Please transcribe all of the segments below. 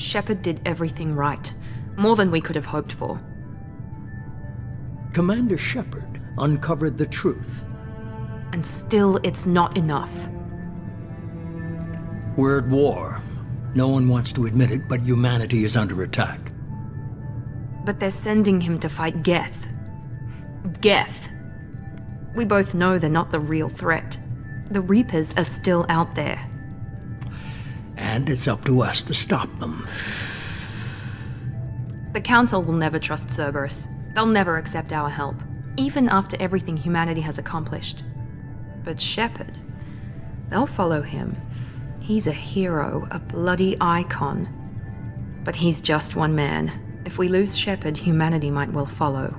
Shepard did everything right. More than we could have hoped for. Commander Shepard uncovered the truth. And still, it's not enough. We're at war. No one wants to admit it, but humanity is under attack. But they're sending him to fight Geth. Geth. We both know they're not the real threat. The Reapers are still out there. And it's up to us to stop them. The Council will never trust Cerberus. They'll never accept our help, even after everything humanity has accomplished. But Shepard, they'll follow him. He's a hero, a bloody icon. But he's just one man. If we lose Shepard, humanity might well follow.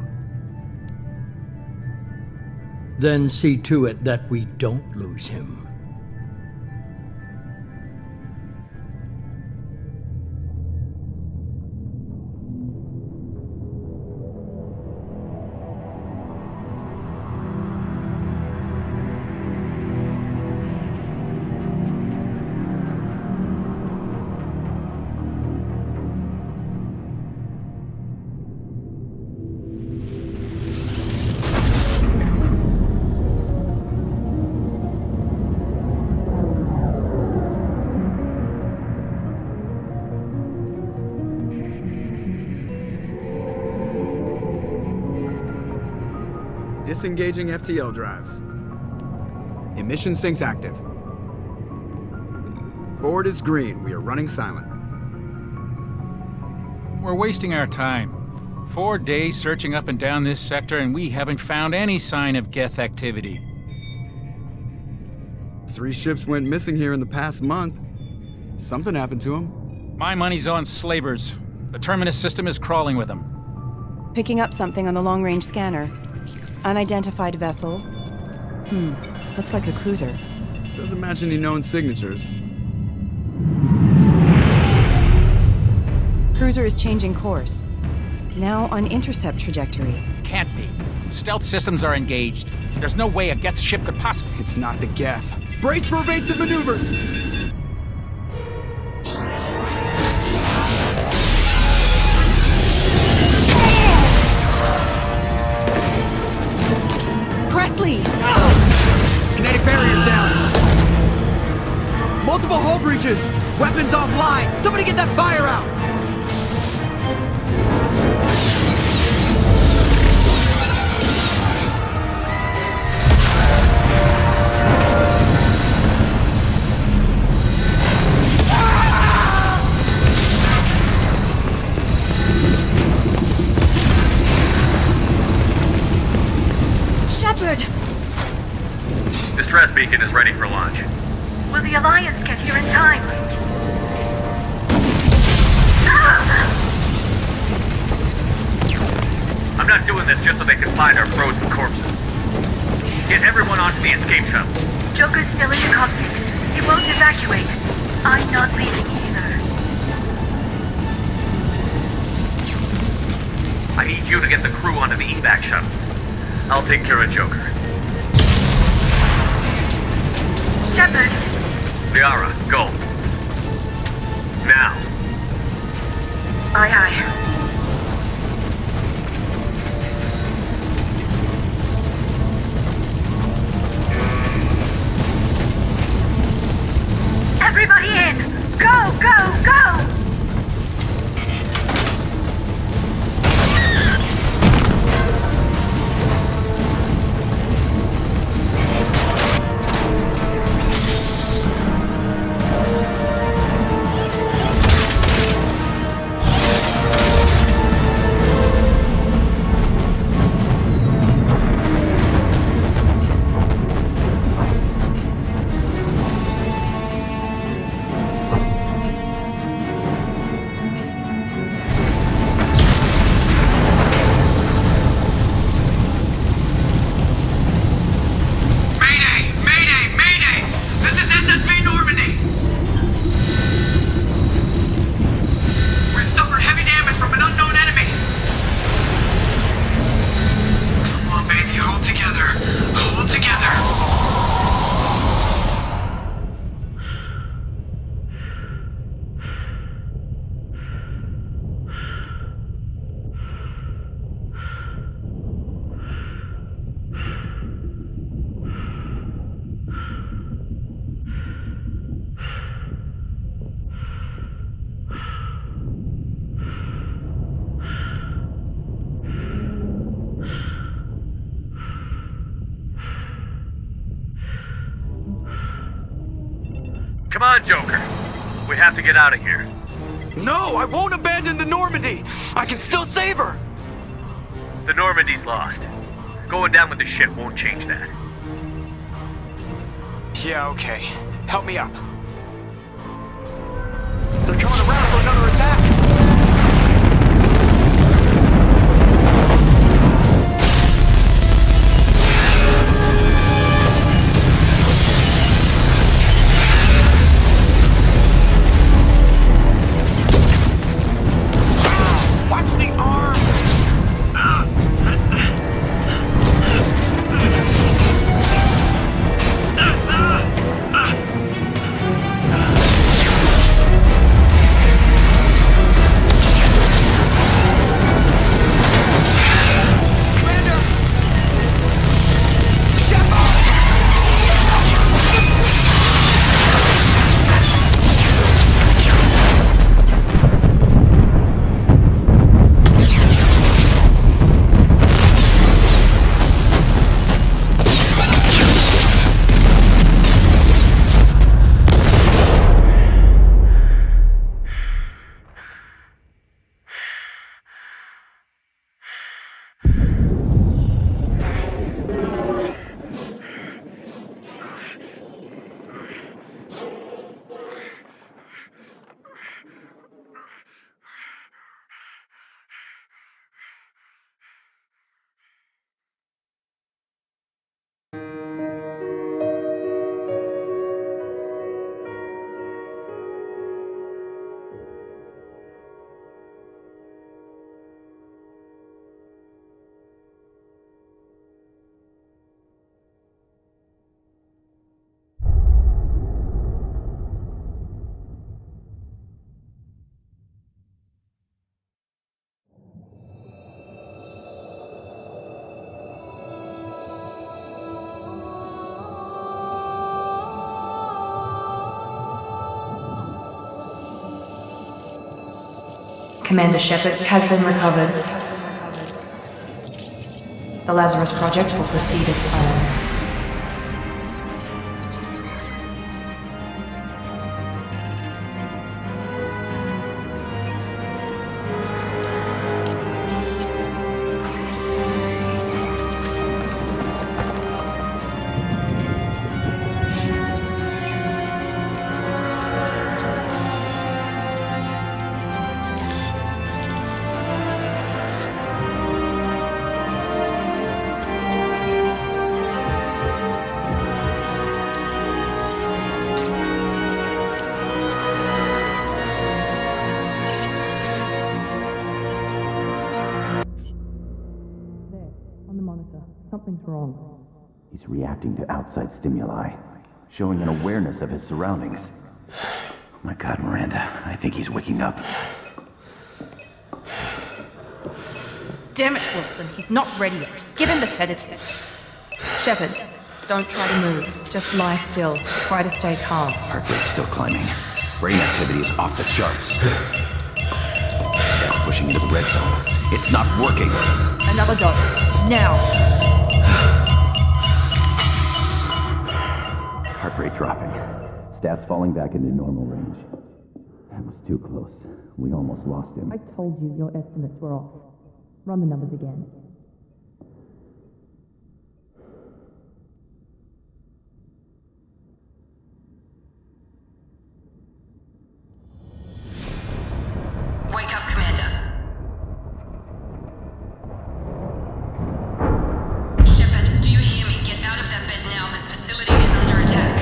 Then see to it that we don't lose him. Disengaging FTL drives. Emission sinks active. Board is green. We are running silent. We're wasting our time. 4 days searching up and down this sector, and we haven't found any sign of Geth activity. 3 ships went missing here in the past month. Something happened to them. My money's on slavers. The Terminus system is crawling with them. Picking up something on the long-range scanner. Unidentified vessel. Looks like a cruiser. Doesn't match any known signatures. Cruiser is changing course. Now on intercept trajectory. Can't be. Stealth systems are engaged. There's no way a Geth ship could possibly... It's not the Geth. Brace for evasive maneuvers! Presley! Kinetic barriers down! Multiple hull breaches! Weapons offline! Somebody get that fire out! Shepard! Distress beacon is ready for launch. Will the Alliance get here in time? I'm not doing this just so they can find our frozen corpses. Get everyone onto the escape shuttle. Joker's still in the cockpit. He won't evacuate. I'm not leaving either. I need you to get the crew onto the evac shuttle. I'll take care of Joker. Shepard! Liara, go. Now. Aye, aye. Everybody in! Go, go, go! Come on, Joker. We have to get out of here. No, I won't abandon the Normandy! I can still save her! The Normandy's lost. Going down with the ship won't change that. Yeah, okay. Help me up. They're coming around for another attack! Watch the arm! Commander Shepard has been recovered. The Lazarus Project will proceed as planned. Something's wrong. He's reacting to outside stimuli, showing an awareness of his surroundings. Oh my God, Miranda, I think he's waking up. Damn it, Wilson, he's not ready yet. Give him the sedative. Shepard, don't try to move. Just lie still. Try to stay calm. Heart rate's still climbing. Brain activity is off the charts. Steph's pushing into the red zone. It's not working. Another dose. Now. Heart rate dropping. Stats falling back into normal range. That was too close. We almost lost him. I told you your estimates were off. Run the numbers again. Wake up, Commander. Shepard, do you hear me? Get out of that bed now. This facility is under attack.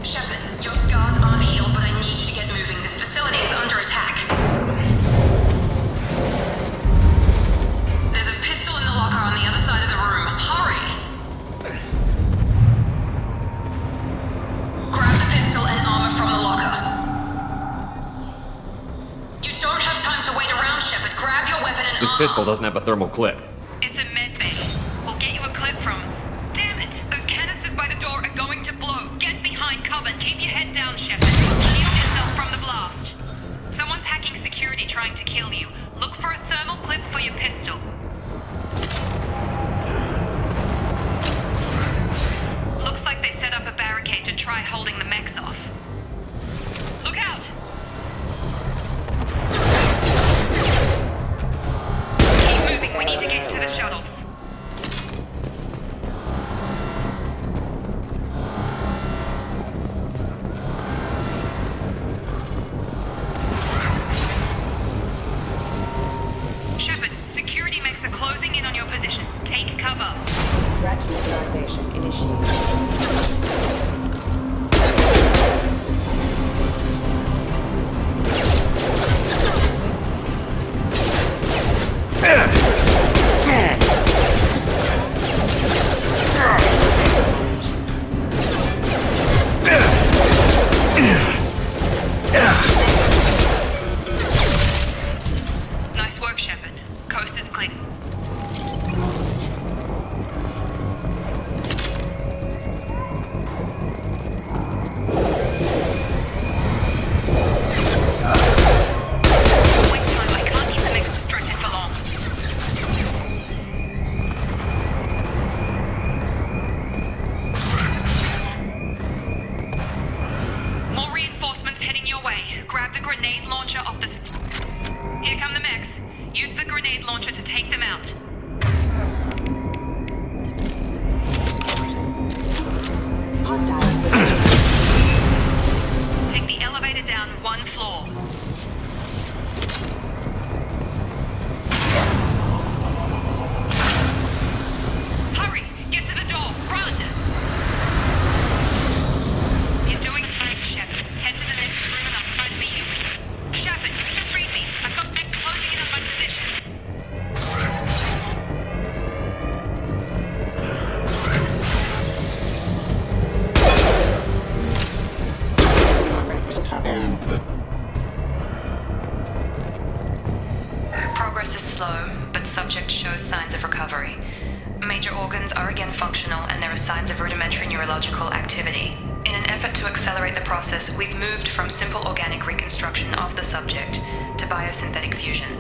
Shepard, your scars aren't healed, but I need you to get moving. This facility is under attack. There's a pistol in the locker on the other side of the room. Hurry! Grab the pistol and armor from the locker. You don't have time to wait around, Shepard. Grab your weapon and This pistol doesn't have a thermal clip. It's a med bay. We'll get you a clip from... Damn it! Those canisters by the door are going to blow. Get behind cover and keep your head down, Shepard. Shield yourself from the blast. Someone's hacking security trying to kill you. Look for a thermal clip for your pistol. Looks like they set up a barricade to try holding the mechs off. Look out! Keep moving, we need to get to the shuttles. Shepard, security mechs are closing in on your position. Take cover. Threat neutralization initiated. Nice work, Shepard. Coast is clear. Waste time. I can't keep the mechs distracted for long. More reinforcements heading your way. Grab the grenade launcher off the... Here come the mechs. Use the grenade launcher to take them out. Take the elevator down one floor. Hurry! Get to the door! Run! You're doing great, Shepard. Head to the next room and I'll try to beat you. Shepard, read me. I've got mechs closing in on my position. Progress is slow, but subject shows signs of recovery. Major organs are again functional, and there are signs of rudimentary neurological activity. In an effort to accelerate the process, we've moved from simple organic reconstruction of the subject to biosynthetic fusion.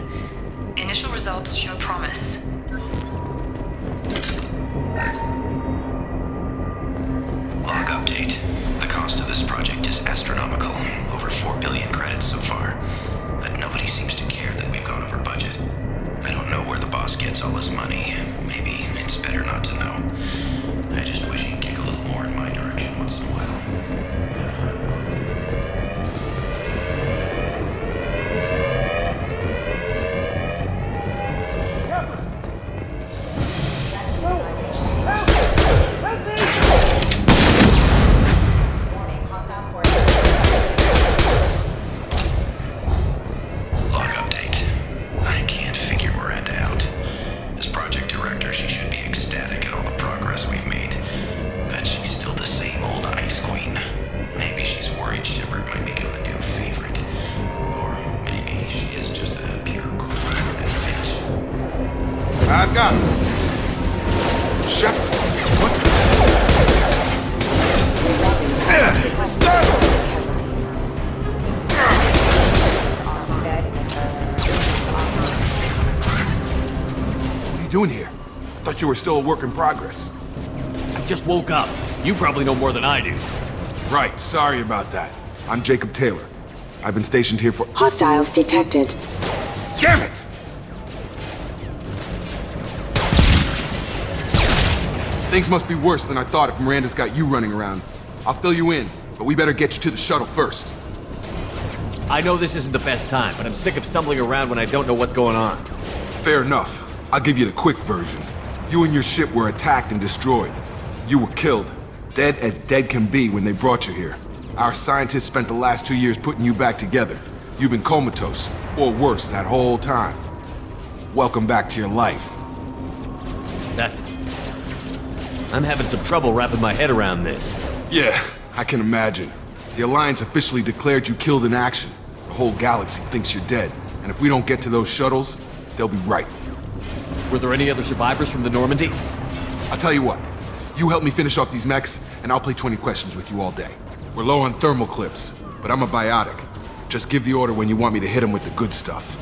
Initial results show promise. Log update. The cost of this project is astronomical. Over 4 billion credits so far. But nobody seems to care that we've gone over budget. I don't know where the boss gets all his money. Maybe it's better not to know. I just wish he'd kick a little more in my direction once in a while. Log update. I can't figure Miranda out. As project director, she should be ecstatic at all the progress we've made. But she's still the same old ice queen. Maybe she's worried Shepard might become the new favorite. Or maybe she is just a pure queen and bitch. I've got it. Shepard, what? Stop! What are you doing here? Thought you were still a work in progress. I just woke up. You probably know more than I do. Right, sorry about that. I'm Jacob Taylor. I've been stationed here for— Hostiles detected. Damn it! Things must be worse than I thought if Miranda's got you running around. I'll fill you in, but we better get you to the shuttle first. I know this isn't the best time, but I'm sick of stumbling around when I don't know what's going on. Fair enough. I'll give you the quick version. You and your ship were attacked and destroyed. You were killed. Dead as dead can be when they brought you here. Our scientists spent the last 2 years putting you back together. You've been comatose, or worse, that whole time. Welcome back to your life. I'm having some trouble wrapping my head around this. Yeah, I can imagine. The Alliance officially declared you killed in action. The whole galaxy thinks you're dead. And if we don't get to those shuttles, they'll be right. Were there any other survivors from the Normandy? I'll tell you what. You help me finish off these mechs, and I'll play 20 questions with you all day. We're low on thermal clips, but I'm a biotic. Just give the order when you want me to hit them with the good stuff.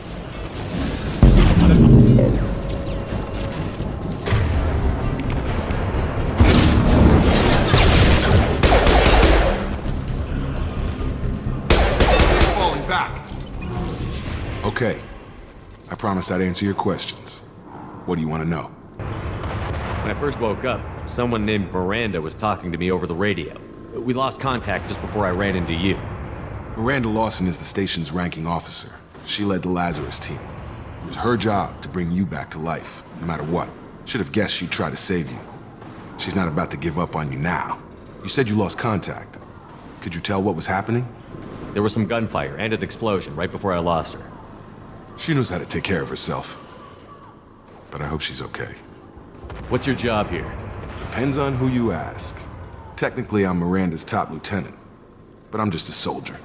promised I'd answer your questions. What do you want to know? When I first woke up, someone named Miranda was talking to me over the radio. We lost contact just before I ran into you. Miranda Lawson is the station's ranking officer. She led the Lazarus team. It was her job to bring you back to life, no matter what. Should have guessed she'd try to save you. She's not about to give up on you now. You said you lost contact. Could you tell what was happening? There was some gunfire and an explosion right before I lost her. She knows how to take care of herself. But I hope she's okay. What's your job here? Depends on who you ask. Technically, I'm Miranda's top lieutenant, but I'm just a soldier.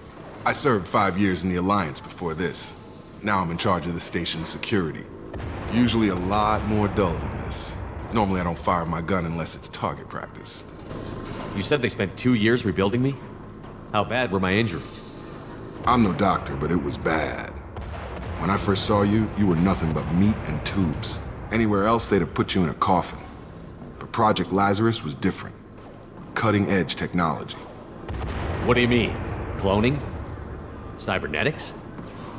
I served 5 years in the Alliance before this. Now I'm in charge of the station's security. Usually a lot more dull than this. Normally I don't fire my gun unless it's target practice. You said they spent 2 years rebuilding me? How bad were my injuries? I'm no doctor, but it was bad. When I first saw you, you were nothing but meat and tubes. Anywhere else, they'd have put you in a coffin. But Project Lazarus was different. Cutting-edge technology. What do you mean? Cloning? Cybernetics?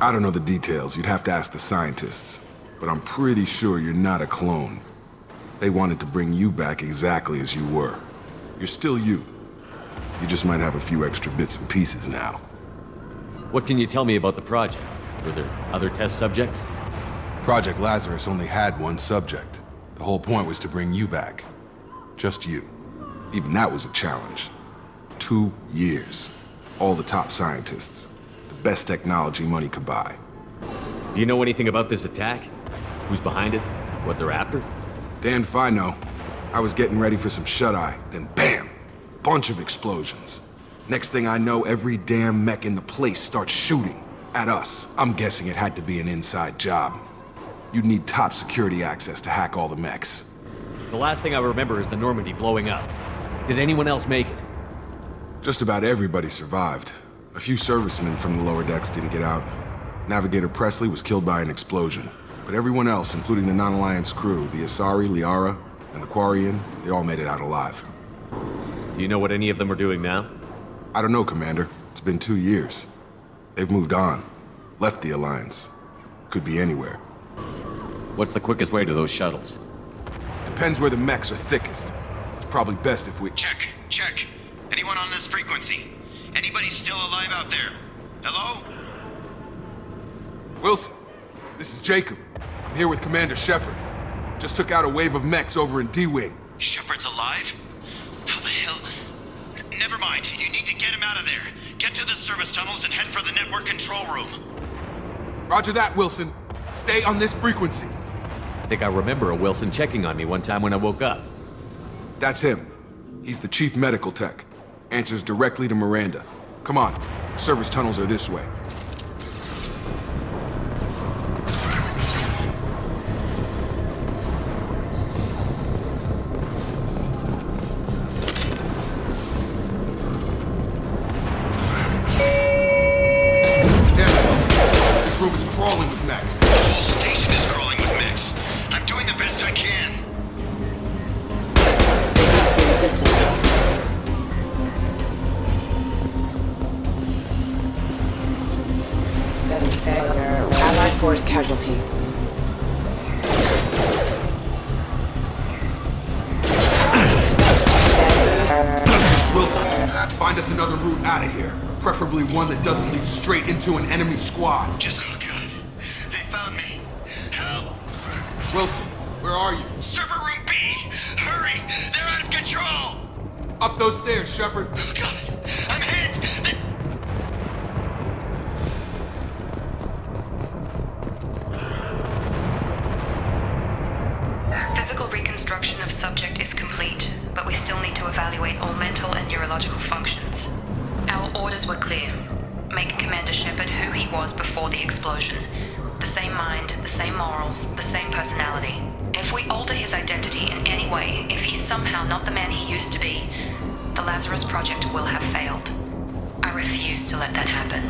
I don't know the details. You'd have to ask the scientists. But I'm pretty sure you're not a clone. They wanted to bring you back exactly as you were. You're still you. You just might have a few extra bits and pieces now. What can you tell me about the project? Were there other test subjects? Project Lazarus only had one subject. The whole point was to bring you back. Just you. Even that was a challenge. 2 years. All the top scientists. The best technology money could buy. Do you know anything about this attack? Who's behind it? What they're after? Damned if I know. I was getting ready for some shut-eye, then BAM! Bunch of explosions. Next thing I know, every damn mech in the place starts shooting. At us. I'm guessing it had to be an inside job. You'd need top security access to hack all the mechs. The last thing I remember is the Normandy blowing up. Did anyone else make it? Just about everybody survived. A few servicemen from the lower decks didn't get out. Navigator Presley was killed by an explosion. But everyone else, including the non-Alliance crew, the Asari, Liara, and the Quarian, they all made it out alive. Do you know what any of them are doing now? I don't know, Commander. It's been 2 years. They've moved on. Left the Alliance. Could be anywhere. What's the quickest way to those shuttles? Depends where the mechs are thickest. It's probably best if we... Check. Anyone on this frequency? Anybody still alive out there? Hello? Wilson, this is Jacob. I'm here with Commander Shepard. Just took out a wave of mechs over in D-Wing. Shepard's alive? How the hell? Never mind. You need to get him out of there. Get to the service tunnels and head for the network control room. Roger that, Wilson. Stay on this frequency. I think I remember a Wilson checking on me one time when I woke up. That's him. He's the chief medical tech. Answers directly to Miranda. Come on. Service tunnels are this way. Force casualty. Wilson, find us another route out of here. Preferably one that doesn't lead straight into an enemy squad. Just, oh god. They found me. Help. Wilson, where are you? Server room B! Hurry! They're out of control! Up those stairs, Shepard. Oh god. I'm hit! Physical reconstruction of subject is complete, but we still need to evaluate all mental and neurological functions. Our orders were clear. Make Commander Shepard who he was before the explosion. The same mind, the same morals, the same personality. If we alter his identity in any way, if he's somehow not the man he used to be, the Lazarus Project will have failed. I refuse to let that happen.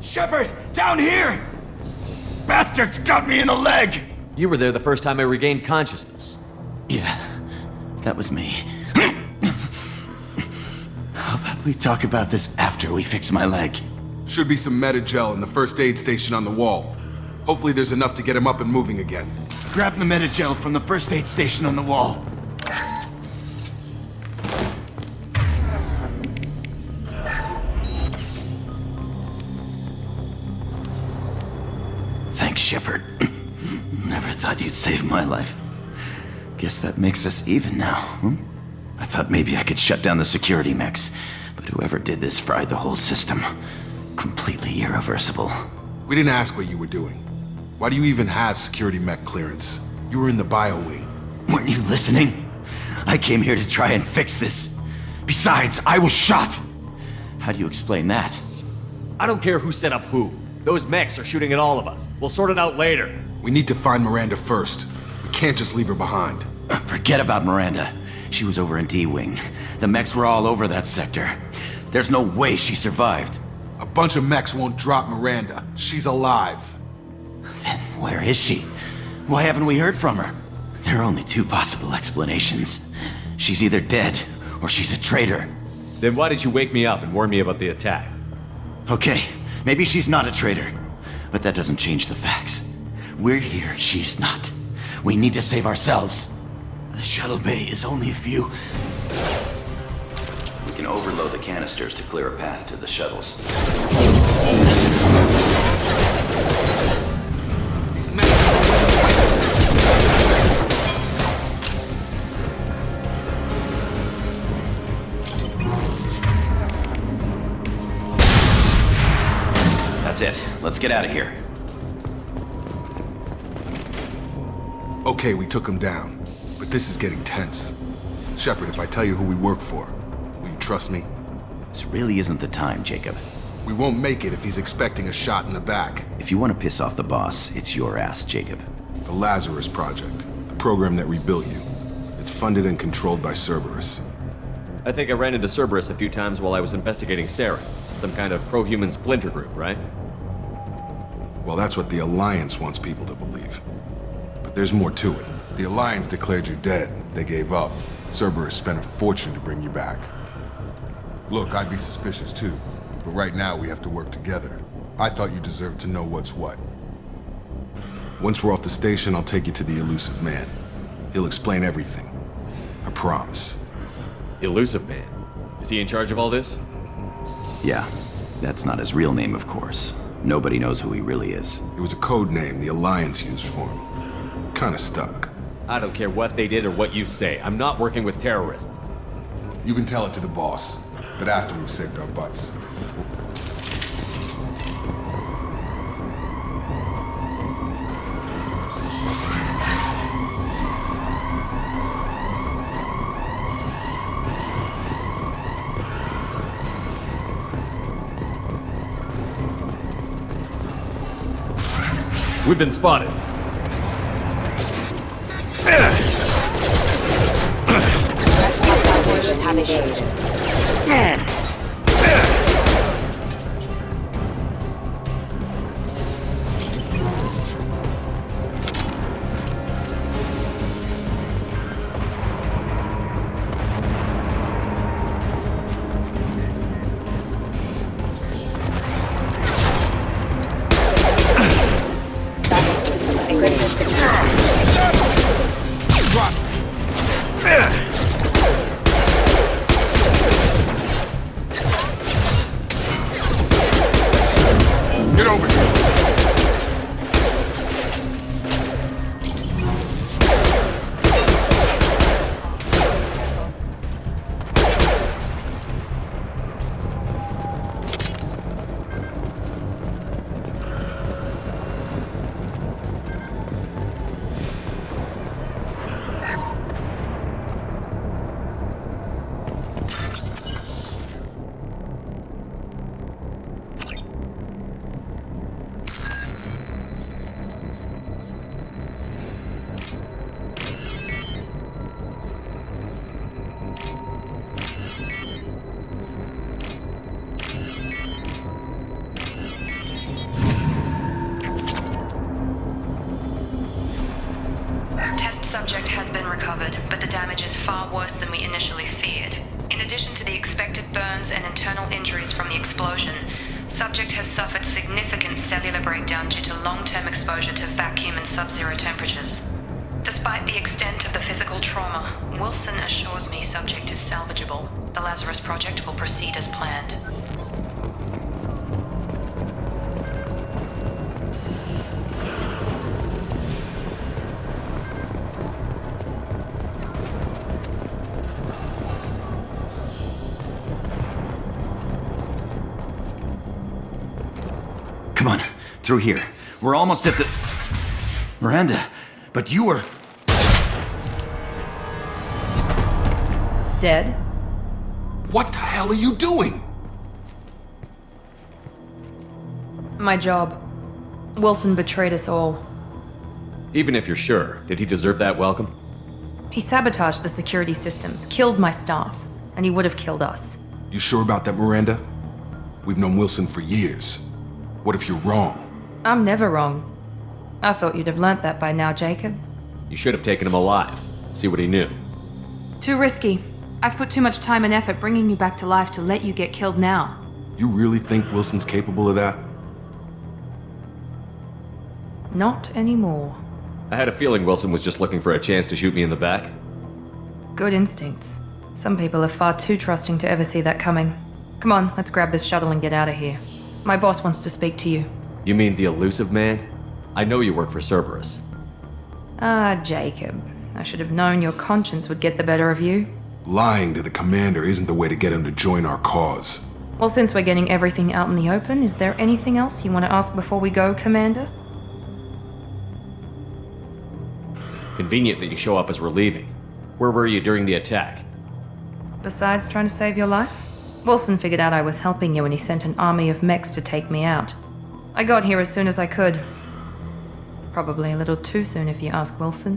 Shepard, down here! Bastards got me in the leg! You were there the first time I regained consciousness. Yeah, that was me. How about we talk about this after? after we fix my leg. Should be some Metagel in the first aid station on the wall. Hopefully there's enough to get him up and moving again. Grab the Metagel from the first aid station on the wall. Thanks, Shepard. Never thought you'd save my life. Guess that makes us even now, hmm? I thought maybe I could shut down the security mechs, but whoever did this fried the whole system. Completely irreversible. We didn't ask what you were doing. Why do you even have security mech clearance? You were in the bio wing. Weren't you listening? I came here to try and fix this. Besides, I was shot! How do you explain that? I don't care who set up who. Those mechs are shooting at all of us. We'll sort it out later. We need to find Miranda first. We can't just leave her behind. Forget about Miranda. She was over in D-Wing. The mechs were all over that sector. There's no way she survived. A bunch of mechs won't drop Miranda. She's alive. Then where is she? Why haven't we heard from her? There are only two possible explanations. She's either dead, or she's a traitor. Then why did you wake me up and warn me about the attack? Okay, maybe she's not a traitor. But that doesn't change the facts. We're here, she's not. We need to save ourselves. The shuttle bay is only a few... We can overload the canisters to clear a path to the shuttles. These men... That's it. Let's get out of here. Okay, we took him down. But this is getting tense. Shepard, if I tell you who we work for, will you trust me? This really isn't the time, Jacob. We won't make it if he's expecting a shot in the back. If you want to piss off the boss, it's your ass, Jacob. The Lazarus Project, the program that rebuilt you. It's funded and controlled by Cerberus. I think I ran into Cerberus a few times while I was investigating Sarah. Some kind of pro-human splinter group, right? Well, that's what the Alliance wants people to believe. But there's more to it. The Alliance declared you dead. They gave up. Cerberus spent a fortune to bring you back. Look, I'd be suspicious too. But right now, we have to work together. I thought you deserved to know what's what. Once we're off the station, I'll take you to the Elusive Man. He'll explain everything. I promise. Elusive Man? Is he in charge of all this? Yeah. That's not his real name, of course. Nobody knows who he really is. It was a code name the Alliance used for him. Kinda stuck. I don't care what they did or what you say. I'm not working with terrorists. You can tell it to the boss, but after we've saved our butts. We've been spotted. Get over here. Subject has been recovered, but the damage is far worse than we initially feared. In addition to the expected burns and internal injuries from the explosion, subject has suffered significant cellular breakdown due to long-term exposure to vacuum and sub-zero temperatures. Despite the extent of the physical trauma, Wilson assures me subject is salvageable. The Lazarus Project will proceed as planned. Come on, through here. We're almost at the... Miranda, but you were... Dead? What the hell are you doing? My job. Wilson betrayed us all. Even if you're sure, did he deserve that welcome? He sabotaged the security systems, killed my staff, and he would have killed us. You sure about that, Miranda? We've known Wilson for years. What if you're wrong? I'm never wrong. I thought you'd have learnt that by now, Jacob. You should have taken him alive. See what he knew. Too risky. I've put too much time and effort bringing you back to life to let you get killed now. You really think Wilson's capable of that? Not anymore. I had a feeling Wilson was just looking for a chance to shoot me in the back. Good instincts. Some people are far too trusting to ever see that coming. Come on, let's grab this shuttle and get out of here. My boss wants to speak to you. You mean the elusive man? I know you work for Cerberus. Ah, Jacob. I should have known your conscience would get the better of you. Lying to the commander isn't the way to get him to join our cause. Well, since we're getting everything out in the open, is there anything else you want to ask before we go, Commander? Convenient that you show up as we're leaving. Where were you during the attack? Besides trying to save your life? Wilson figured out I was helping you and he sent an army of mechs to take me out. I got here as soon as I could. Probably a little too soon if you ask Wilson.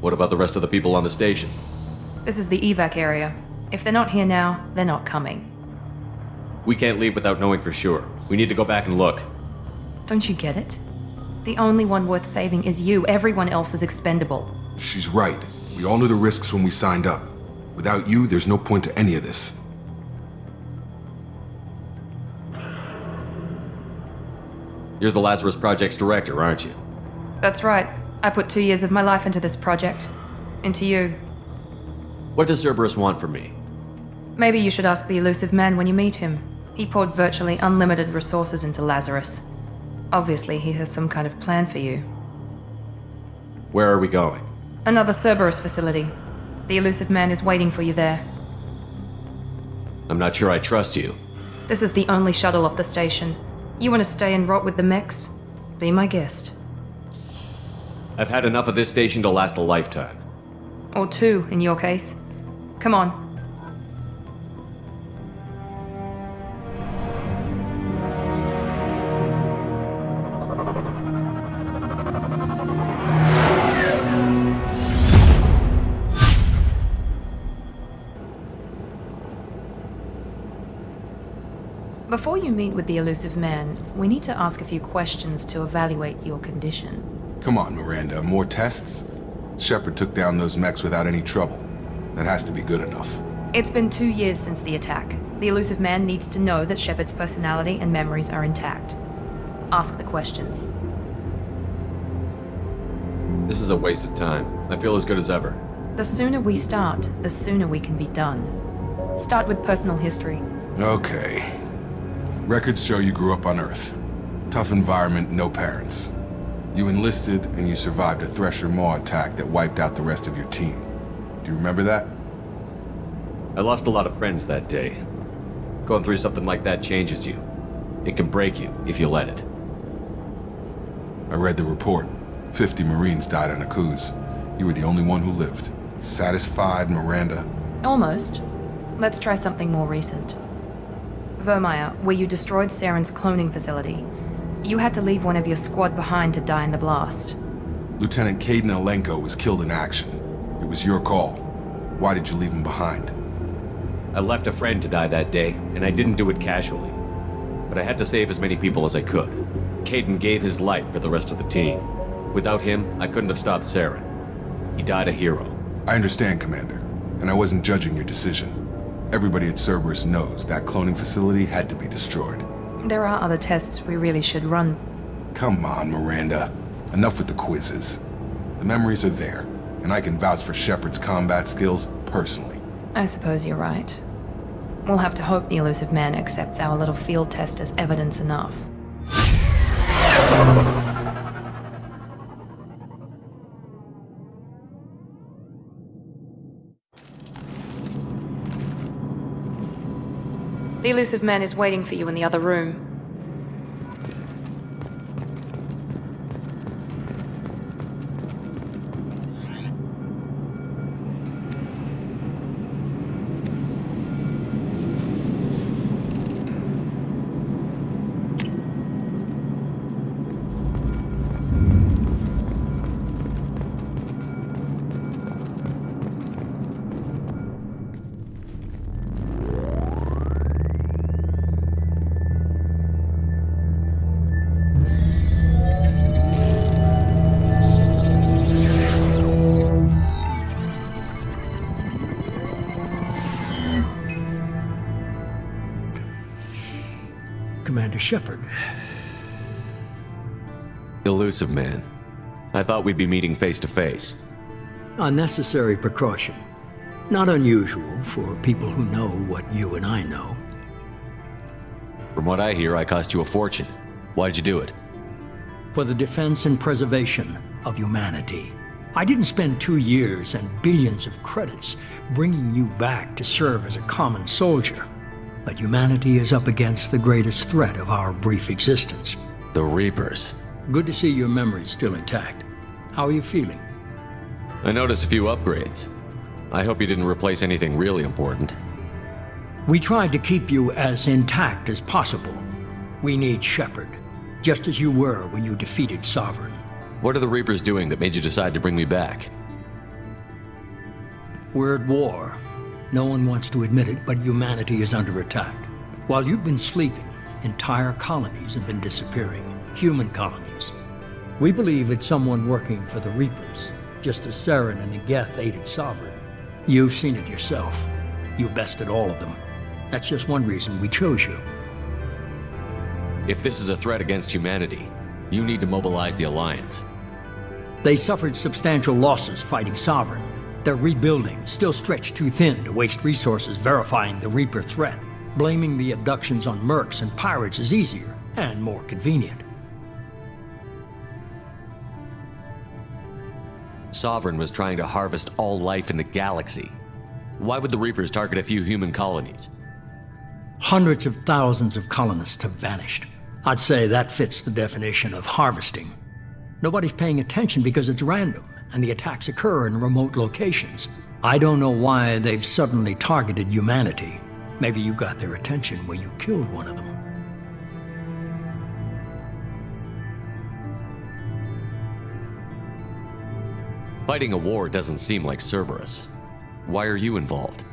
What about the rest of the people on the station? This is the evac area. If they're not here now, they're not coming. We can't leave without knowing for sure. We need to go back and look. Don't you get it? The only one worth saving is you. Everyone else is expendable. She's right. We all knew the risks when we signed up. Without you, there's no point to any of this. You're the Lazarus Project's director, aren't you? That's right. I put 2 years of my life into this project. Into you. What does Cerberus want from me? Maybe you should ask the elusive man when you meet him. He poured virtually unlimited resources into Lazarus. Obviously, he has some kind of plan for you. Where are we going? Another Cerberus facility. The elusive man is waiting for you there. I'm not sure I trust you. This is the only shuttle off the station. You want to stay and rot with the mechs? Be my guest. I've had enough of this station to last a lifetime. Or 2, in your case. Come on. Before you meet with the elusive man, we need to ask a few questions to evaluate your condition. Come on, Miranda. More tests? Shepard took down those mechs without any trouble. That has to be good enough. It's been 2 years since the attack. The elusive man needs to know that Shepard's personality and memories are intact. Ask the questions. This is a waste of time. I feel as good as ever. The sooner we start, the sooner we can be done. Start with personal history. Okay. Records show you grew up on Earth. Tough environment, no parents. You enlisted and you survived a Thresher Maw attack that wiped out the rest of your team. Do you remember that? I lost a lot of friends that day. Going through something like that changes you. It can break you if you let it. I read the report. 50 Marines died on Akuz. You were the only one who lived. Satisfied, Miranda? Almost. Let's try something more recent. Vermeer, where you destroyed Saren's cloning facility. You had to leave one of your squad behind to die in the blast. Lieutenant Kaidan Alenko was killed in action. It was your call. Why did you leave him behind? I left a friend to die that day, and I didn't do it casually. But I had to save as many people as I could. Kaidan gave his life for the rest of the team. Without him, I couldn't have stopped Saren. He died a hero. I understand, Commander. and I wasn't judging your decision. Everybody at Cerberus knows that cloning facility had to be destroyed. There are other tests we really should run. Come on, Miranda. Enough with the quizzes. The memories are there, and I can vouch for Shepard's combat skills personally. I suppose you're right. We'll have to hope the Elusive Man accepts our little field test as evidence enough. The Elusive Man is waiting for you in the other room. Commander Shepard. Elusive Man. I thought we'd be meeting face to face. A necessary precaution. Not unusual for people who know what you and I know. From what I hear, I cost you a fortune. Why'd you do it? For the defense and preservation of humanity. I didn't spend 2 years and billions of credits bringing you back to serve as a common soldier. But humanity is up against the greatest threat of our brief existence. The Reapers. Good to see your memory's still intact. How are you feeling? I noticed a few upgrades. I hope you didn't replace anything really important. We tried to keep you as intact as possible. We need Shepard, just as you were when you defeated Sovereign. What are the Reapers doing that made you decide to bring me back? We're at war. No one wants to admit it, but humanity is under attack. While you've been sleeping, entire colonies have been disappearing. Human colonies. We believe it's someone working for the Reapers, just as Saren and Geth aided Sovereign. You've seen it yourself. You bested all of them. That's just one reason we chose you. If this is a threat against humanity, you need to mobilize the Alliance. They suffered substantial losses fighting Sovereign. They're rebuilding, still stretched too thin to waste resources verifying the Reaper threat. Blaming the abductions on mercs and pirates is easier and more convenient. Sovereign was trying to harvest all life in the galaxy. Why would the Reapers target a few human colonies? Hundreds of thousands of colonists have vanished. I'd say that fits the definition of harvesting. Nobody's paying attention because it's random, and the attacks occur in remote locations. I don't know why they've suddenly targeted humanity. Maybe you got their attention when you killed one of them. Fighting a war doesn't seem like Cerberus. Why are you involved?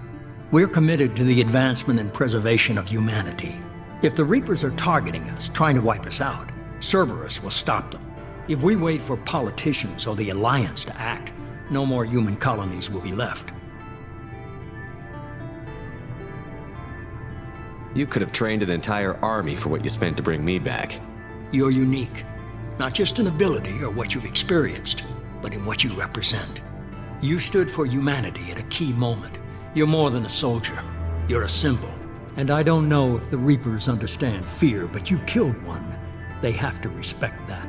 We're committed to the advancement and preservation of humanity. If the Reapers are targeting us, trying to wipe us out, Cerberus will stop them. If we wait for politicians or the Alliance to act, no more human colonies will be left. You could have trained an entire army for what you spent to bring me back. You're unique, not just in ability or what you've experienced, but in what you represent. You stood for humanity at a key moment. You're more than a soldier. You're a symbol. And I don't know if the Reapers understand fear, but you killed one. They have to respect that.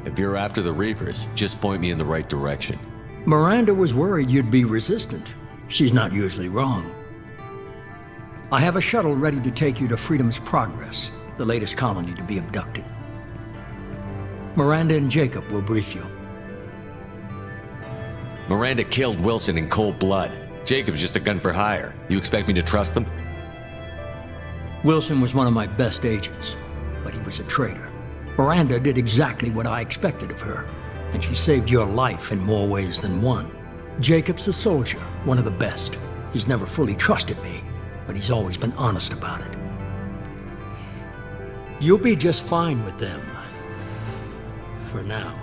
If you're after the Reapers, just point me in the right direction. Miranda was worried you'd be resistant. She's not usually wrong. I have a shuttle ready to take you to Freedom's Progress, the latest colony to be abducted. Miranda and Jacob will brief you. Miranda killed Wilson in cold blood. Jacob's just a gun for hire. You expect me to trust them? Wilson was one of my best agents, but he was a traitor. Miranda did exactly what I expected of her, and she saved your life in more ways than one. Jacob's a soldier, one of the best. He's never fully trusted me, but he's always been honest about it. You'll be just fine with them. For now.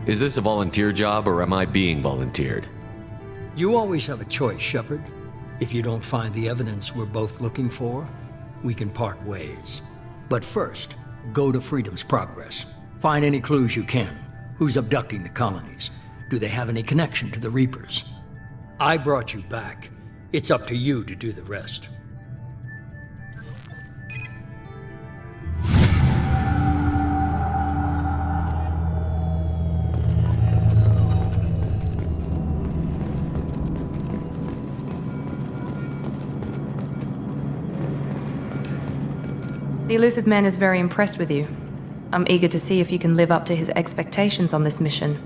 Is this a volunteer job, or am I being volunteered? You always have a choice, Shepard. If you don't find the evidence we're both looking for, we can part ways. But first, go to Freedom's Progress. Find any clues you can. Who's abducting the colonies? Do they have any connection to the Reapers? I brought you back. It's up to you to do the rest. The Illusive Man is very impressed with you. I'm eager to see if you can live up to his expectations on this mission.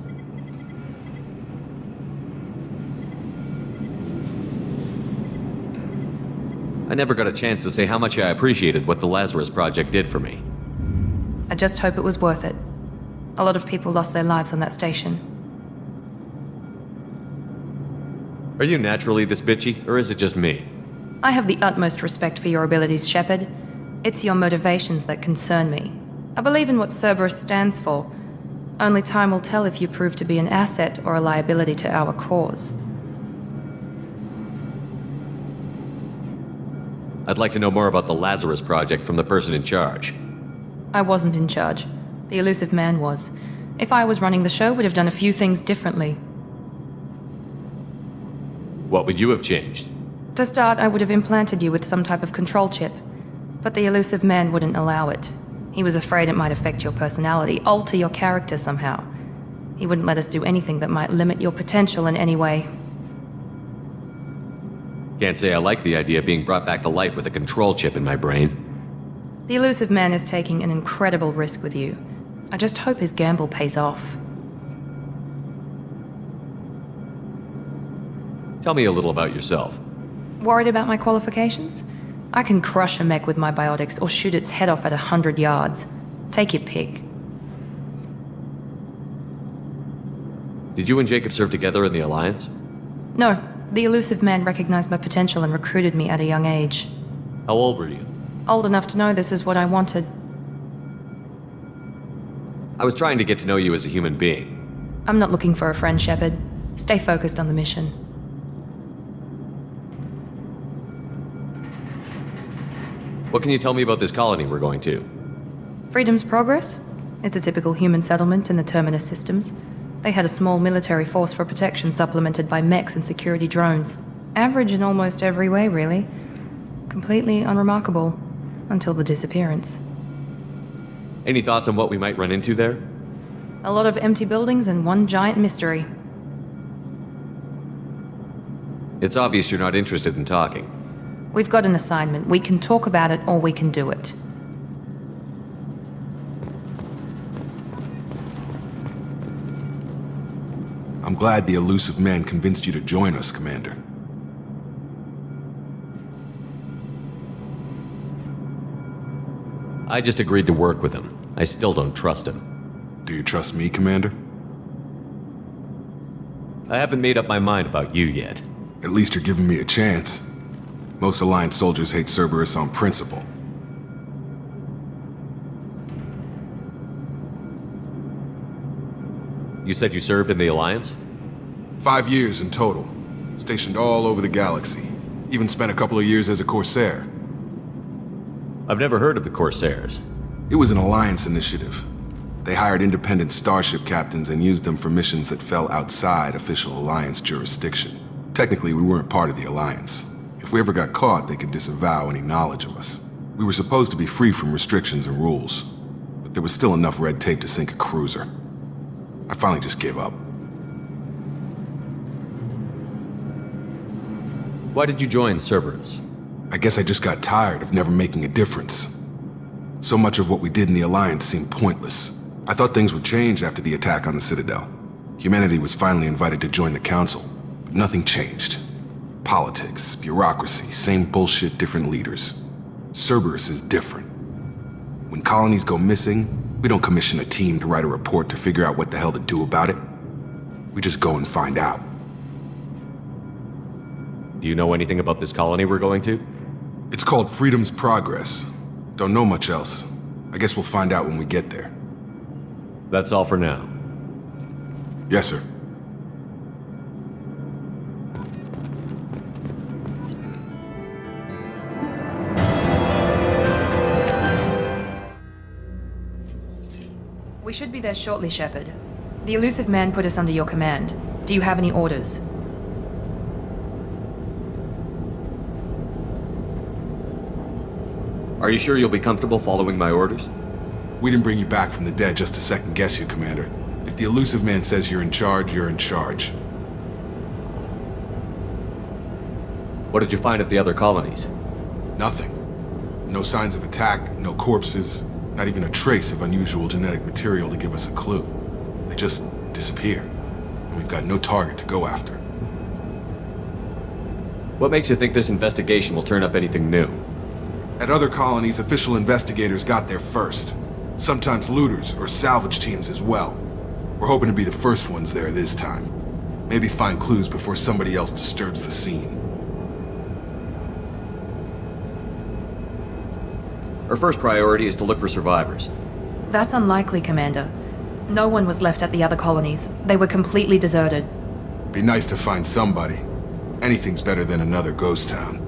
I never got a chance to say how much I appreciated what the Lazarus Project did for me. I just hope it was worth it. A lot of people lost their lives on that station. Are you naturally this bitchy, or is it just me? I have the utmost respect for your abilities, Shepard. It's your motivations that concern me. I believe in what Cerberus stands for. Only time will tell if you prove to be an asset or a liability to our cause. I'd like to know more about the Lazarus Project from the person in charge. I wasn't in charge. The Illusive Man was. If I was running the show, would have done a few things differently. What would you have changed? To start, I would have implanted you with some type of control chip. But the Illusive Man wouldn't allow it. He was afraid it might affect your personality, alter your character somehow. He wouldn't let us do anything that might limit your potential in any way. Can't say I like the idea of being brought back to life with a control chip in my brain. The Illusive Man is taking an incredible risk with you. I just hope his gamble pays off. Tell me a little about yourself. Worried about my qualifications? I can crush a mech with my biotics or shoot its head off at 100 yards. Take your pick. Did you and Jacob serve together in the Alliance? No, the Illusive Man recognized my potential and recruited me at a young age. How old were you? Old enough to know this is what I wanted. I was trying to get to know you as a human being. I'm not looking for a friend, Shepard. Stay focused on the mission. What can you tell me about this colony we're going to? Freedom's Progress? It's a typical human settlement in the Terminus systems. They had a small military force for protection supplemented by mechs and security drones. Average in almost every way, really. Completely unremarkable. Until the disappearance. Any thoughts on what we might run into there? A lot of empty buildings and one giant mystery. It's obvious you're not interested in talking. We've got an assignment. We can talk about it or we can do it. I'm glad the Illusive Man convinced you to join us, Commander. I just agreed to work with him. I still don't trust him. Do you trust me, Commander? I haven't made up my mind about you yet. At least you're giving me a chance. Most Alliance soldiers hate Cerberus on principle. You said you served in the Alliance? 5 years in total. Stationed all over the galaxy. Even spent a couple of years as a Corsair. I've never heard of the Corsairs. It was an Alliance initiative. They hired independent starship captains and used them for missions that fell outside official Alliance jurisdiction. Technically, we weren't part of the Alliance. If we ever got caught, they could disavow any knowledge of us. We were supposed to be free from restrictions and rules, but there was still enough red tape to sink a cruiser. I finally just gave up. Why did you join Cerberus? I guess I just got tired of never making a difference. So much of what we did in the Alliance seemed pointless. I thought things would change after the attack on the Citadel. Humanity was finally invited to join the Council, but nothing changed. Politics, bureaucracy, same bullshit, different leaders. Cerberus is different. When colonies go missing, we don't commission a team to write a report to figure out what the hell to do about it. We just go and find out. Do you know anything about this colony we're going to? It's called Freedom's Progress. Don't know much else. I guess we'll find out when we get there. That's all for now. Yes, sir. We should be there shortly, Shepard. The Illusive Man put us under your command. Do you have any orders? Are you sure you'll be comfortable following my orders? We didn't bring you back from the dead just to second guess you, Commander. If the Illusive Man says you're in charge, you're in charge. What did you find at the other colonies? Nothing. No signs of attack, no corpses, not even a trace of unusual genetic material to give us a clue. They just disappear, and we've got no target to go after. What makes you think this investigation will turn up anything new? At other colonies, official investigators got there first. Sometimes looters or salvage teams as well. We're hoping to be the first ones there this time. Maybe find clues before somebody else disturbs the scene. Our first priority is to look for survivors. That's unlikely, Commander. No one was left at the other colonies. They were completely deserted. Be nice to find somebody. Anything's better than another ghost town.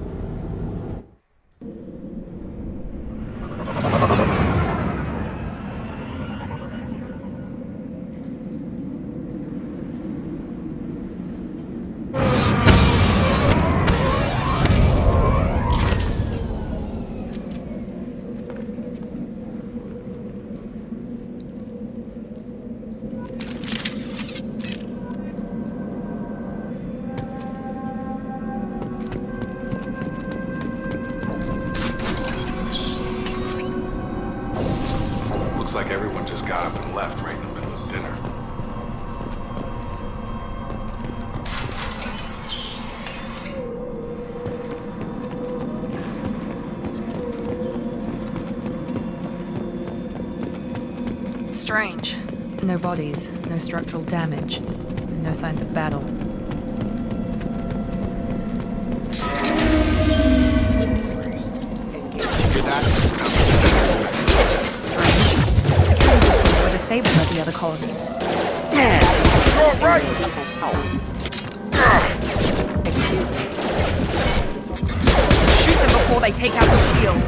Looks like everyone just got up and left right in the middle of dinner. Strange. No bodies, no structural damage, no signs of battle. Were disabled at the other colonies. Excuse me. Shoot them before they take out the field.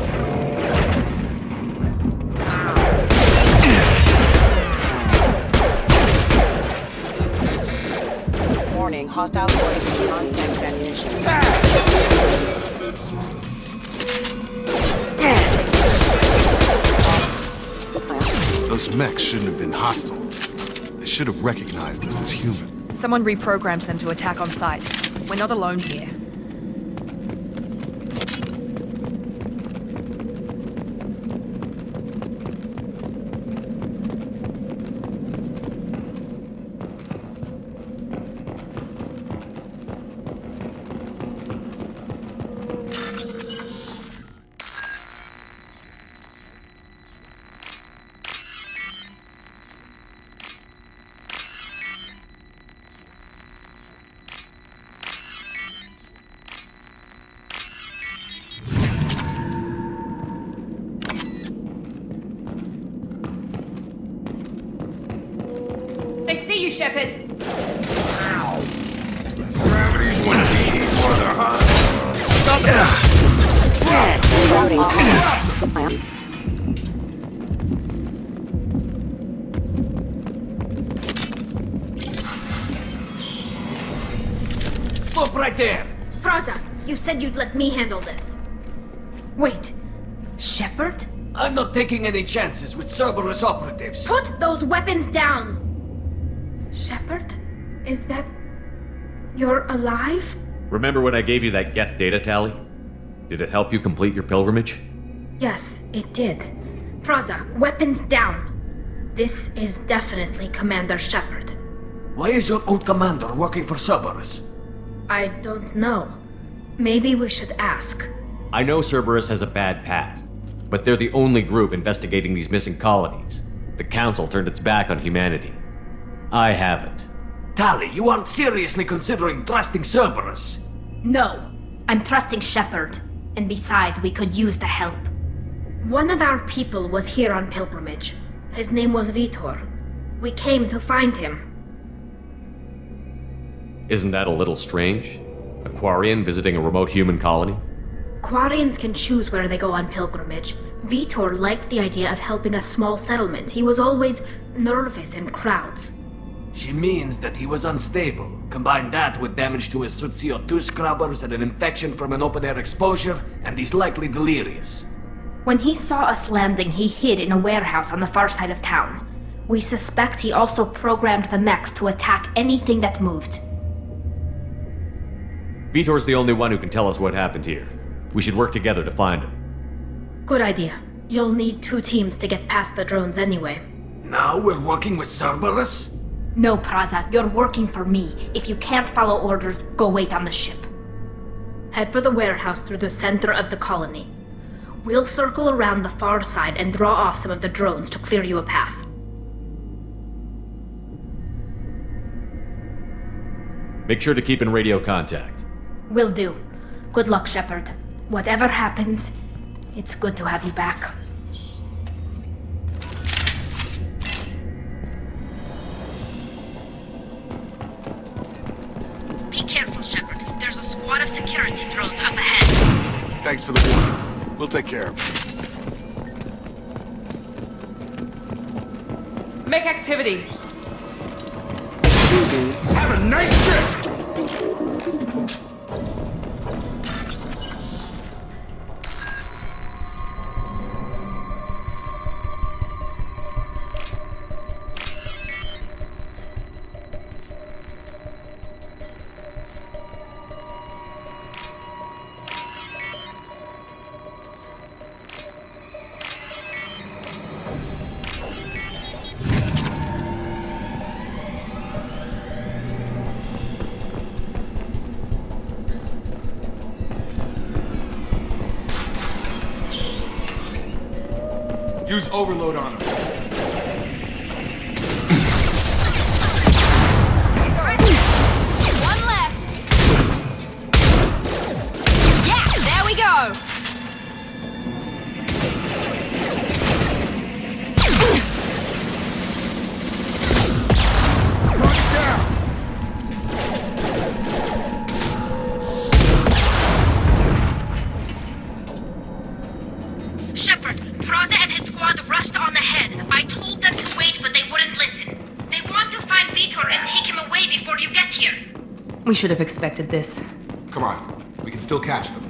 Warning, hostile forces with non-static ammunition. Those mechs shouldn't have been hostile. They should have recognized us as human. Someone reprogrammed them to attack on sight. We're not alone here. They see you, Shepard! Gravity's one of these, mother, huh? Stop right there! Praza, you said you'd let me handle this. Wait, Shepard? I'm not taking any chances with Cerberus operatives. Put those weapons down! Shepard? Is that... you're alive? Remember when I gave you that Geth data tally? Did it help you complete your pilgrimage? Yes, it did. Praza, weapons down! This is definitely Commander Shepard. Why is your old commander working for Cerberus? I don't know. Maybe we should ask. I know Cerberus has a bad past, but they're the only group investigating these missing colonies. The Council turned its back on humanity. I haven't. Tali, you aren't seriously considering trusting Cerberus? No, I'm trusting Shepard. And besides, we could use the help. One of our people was here on pilgrimage. His name was Vitor. We came to find him. Isn't that a little strange? A Quarian visiting a remote human colony? Quarians can choose where they go on pilgrimage. Vitor liked the idea of helping a small settlement. He was always nervous in crowds. She means that he was unstable. Combine that with damage to his suit CO2 scrubbers and an infection from an open-air exposure, and he's likely delirious. When he saw us landing, he hid in a warehouse on the far side of town. We suspect he also programmed the mechs to attack anything that moved. Vitor's the only one who can tell us what happened here. We should work together to find him. Good idea. You'll need 2 teams to get past the drones anyway. Now we're working with Cerberus? No, Praza, you're working for me. If you can't follow orders, go wait on the ship. Head for the warehouse through the center of the colony. We'll circle around the far side and draw off some of the drones to clear you a path. Make sure to keep in radio contact. Will do. Good luck, Shepard. Whatever happens, it's good to have you back. Be careful, Shepard. There's a squad of security drones up ahead. Thanks for the warning. We'll take care of it. Make activity. Have a nice trip! Use overload on him. One less. Yeah, there we go. Shepard, Praza and his squad rushed on ahead. I told them to wait, but they wouldn't listen. They want to find Vitor and take him away before you get here. We should have expected this. Come on, we can still catch them.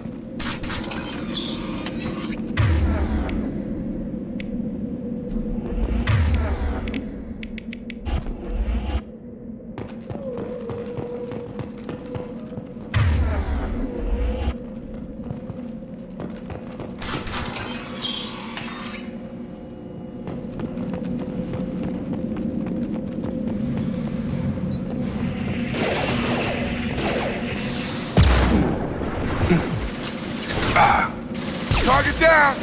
Target down!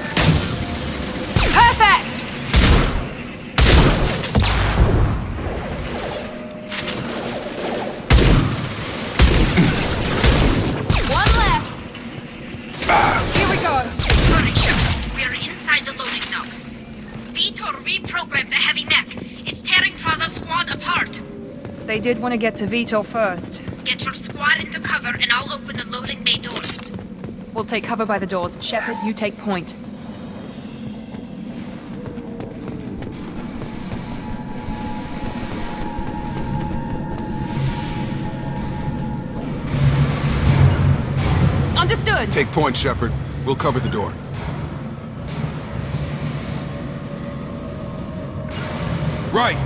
Perfect! One less. Here we go. Hurry, Shepard. We are inside the loading docks. Vitor reprogrammed the heavy mech. It's tearing Praza's squad apart. They did want to get to Vitor first. Get your squad into cover and I'll open the loading bay doors. We'll take cover by the doors. Shepard, you take point. Understood. Take point, Shepard. We'll cover the door. Right!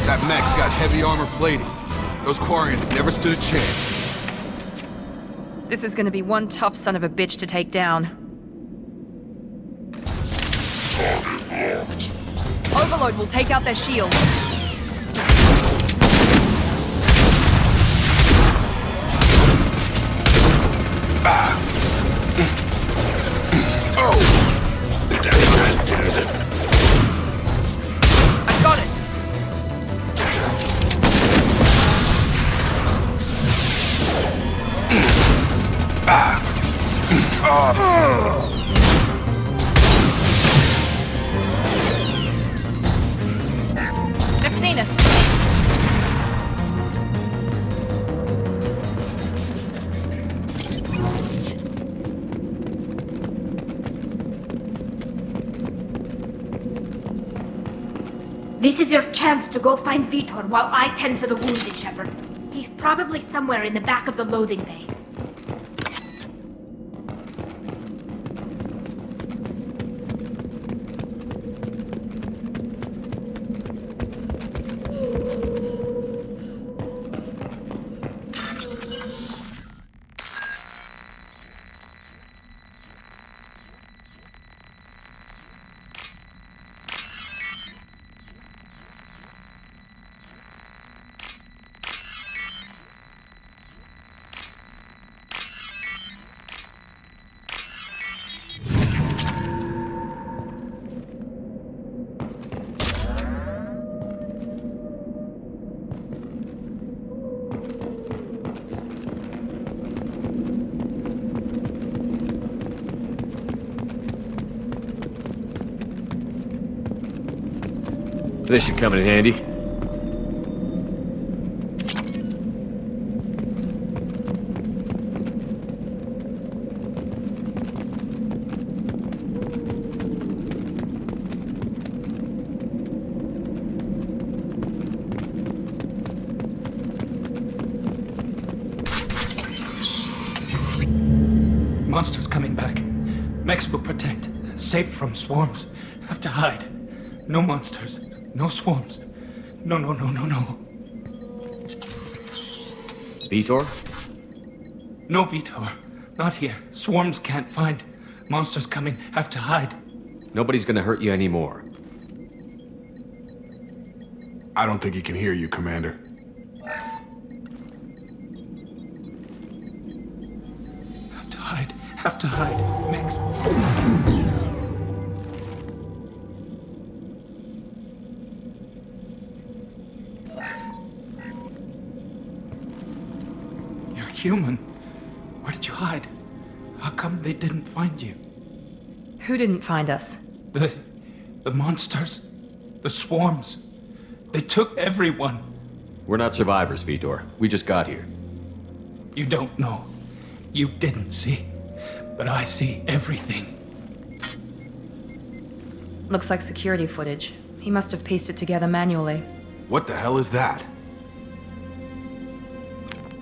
That mech's got heavy armor plating. Those Quarians never stood a chance. This is gonna be one tough son of a bitch to take down. Overload will take out their shields. I got it! They've seen us. This is your chance to go find Vitor while I tend to the wounded, Shepard. He's probably somewhere in the back of the loading bay. This should come in handy. Monsters coming back. Mechs will protect. Safe from swarms. Have to hide. No monsters. No swarms. No. Vitor? No Vitor. Not here. Swarms can't find. Monsters coming. Have to hide. Nobody's gonna hurt you anymore. I don't think he can hear you, Commander. Have to hide. Mechs. Human. Where did you hide? How come they didn't find you? Who didn't find us? The monsters. The swarms. They took everyone. We're not survivors, Vitor. We just got here. You don't know. You didn't see. But I see everything. Looks like security footage. He must have pieced it together manually. What the hell is that?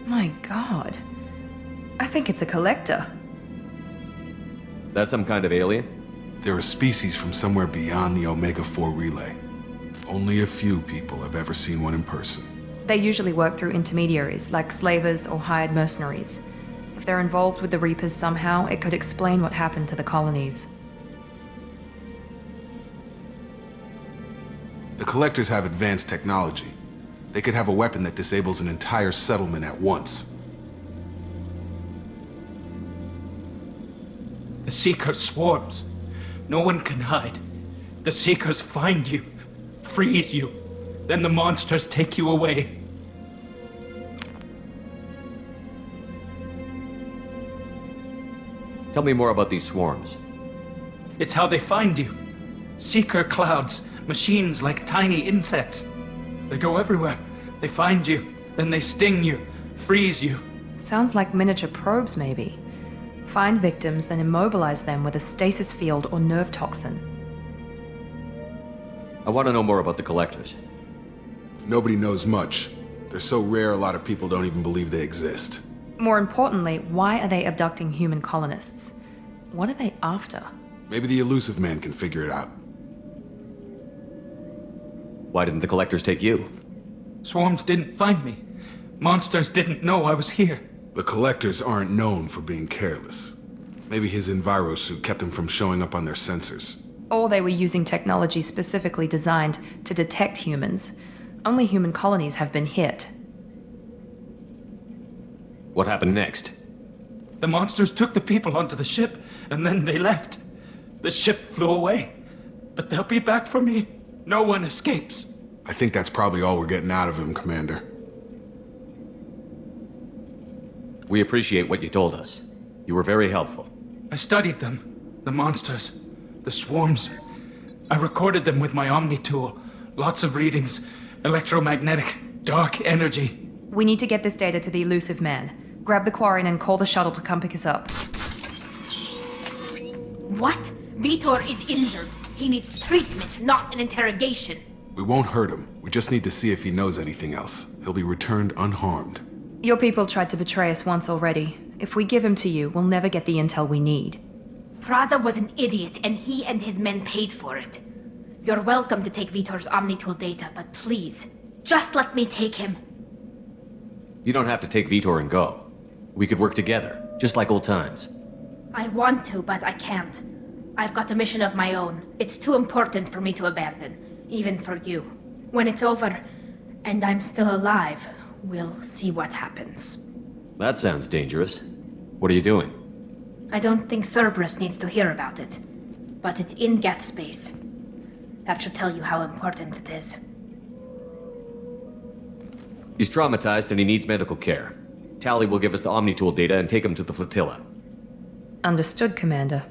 My god. I think it's a collector. Is that some kind of alien? They're a species from somewhere beyond the Omega-4 relay. Only a few people have ever seen one in person. They usually work through intermediaries, like slavers or hired mercenaries. If they're involved with the Reapers somehow, it could explain what happened to the colonies. The Collectors have advanced technology. They could have a weapon that disables an entire settlement at once. The Seeker swarms. No one can hide. The Seekers find you, freeze you, then the monsters take you away. Tell me more about these swarms. It's how they find you. Seeker clouds, machines like tiny insects. They go everywhere. They find you, then they sting you, freeze you. Sounds like miniature probes, maybe. Find victims, then immobilize them with a stasis field or nerve toxin. I want to know more about the Collectors. Nobody knows much. They're so rare, a lot of people don't even believe they exist. More importantly, why are they abducting human colonists? What are they after? Maybe the Elusive Man can figure it out. Why didn't the Collectors take you? Swarms didn't find me. Monsters didn't know I was here. The Collectors aren't known for being careless. Maybe his envirosuit kept him from showing up on their sensors. Or they were using technology specifically designed to detect humans. Only human colonies have been hit. What happened next? The monsters took the people onto the ship, and then they left. The ship flew away. But they'll be back for me. No one escapes. I think that's probably all we're getting out of him, Commander. We appreciate what you told us. You were very helpful. I studied them. The monsters. The swarms. I recorded them with my Omni tool. Lots of readings. Electromagnetic. Dark energy. We need to get this data to the elusive man. Grab the Quarian and call the shuttle to come pick us up. What? Vitor is injured. He needs treatment, not an interrogation. We won't hurt him. We just need to see if he knows anything else. He'll be returned unharmed. Your people tried to betray us once already. If we give him to you, we'll never get the intel we need. Praza was an idiot, and he and his men paid for it. You're welcome to take Vitor's Omnitool data, but please, just let me take him. You don't have to take Vitor and go. We could work together, just like old times. I want to, but I can't. I've got a mission of my own. It's too important for me to abandon, even for you. When it's over, and I'm still alive, we'll see what happens. That sounds dangerous. What are you doing? I don't think Cerberus needs to hear about it, but it's in Geth space. That should tell you how important it is. He's traumatized and he needs medical care. Tali will give us the Omnitool data and take him to the flotilla. Understood, Commander.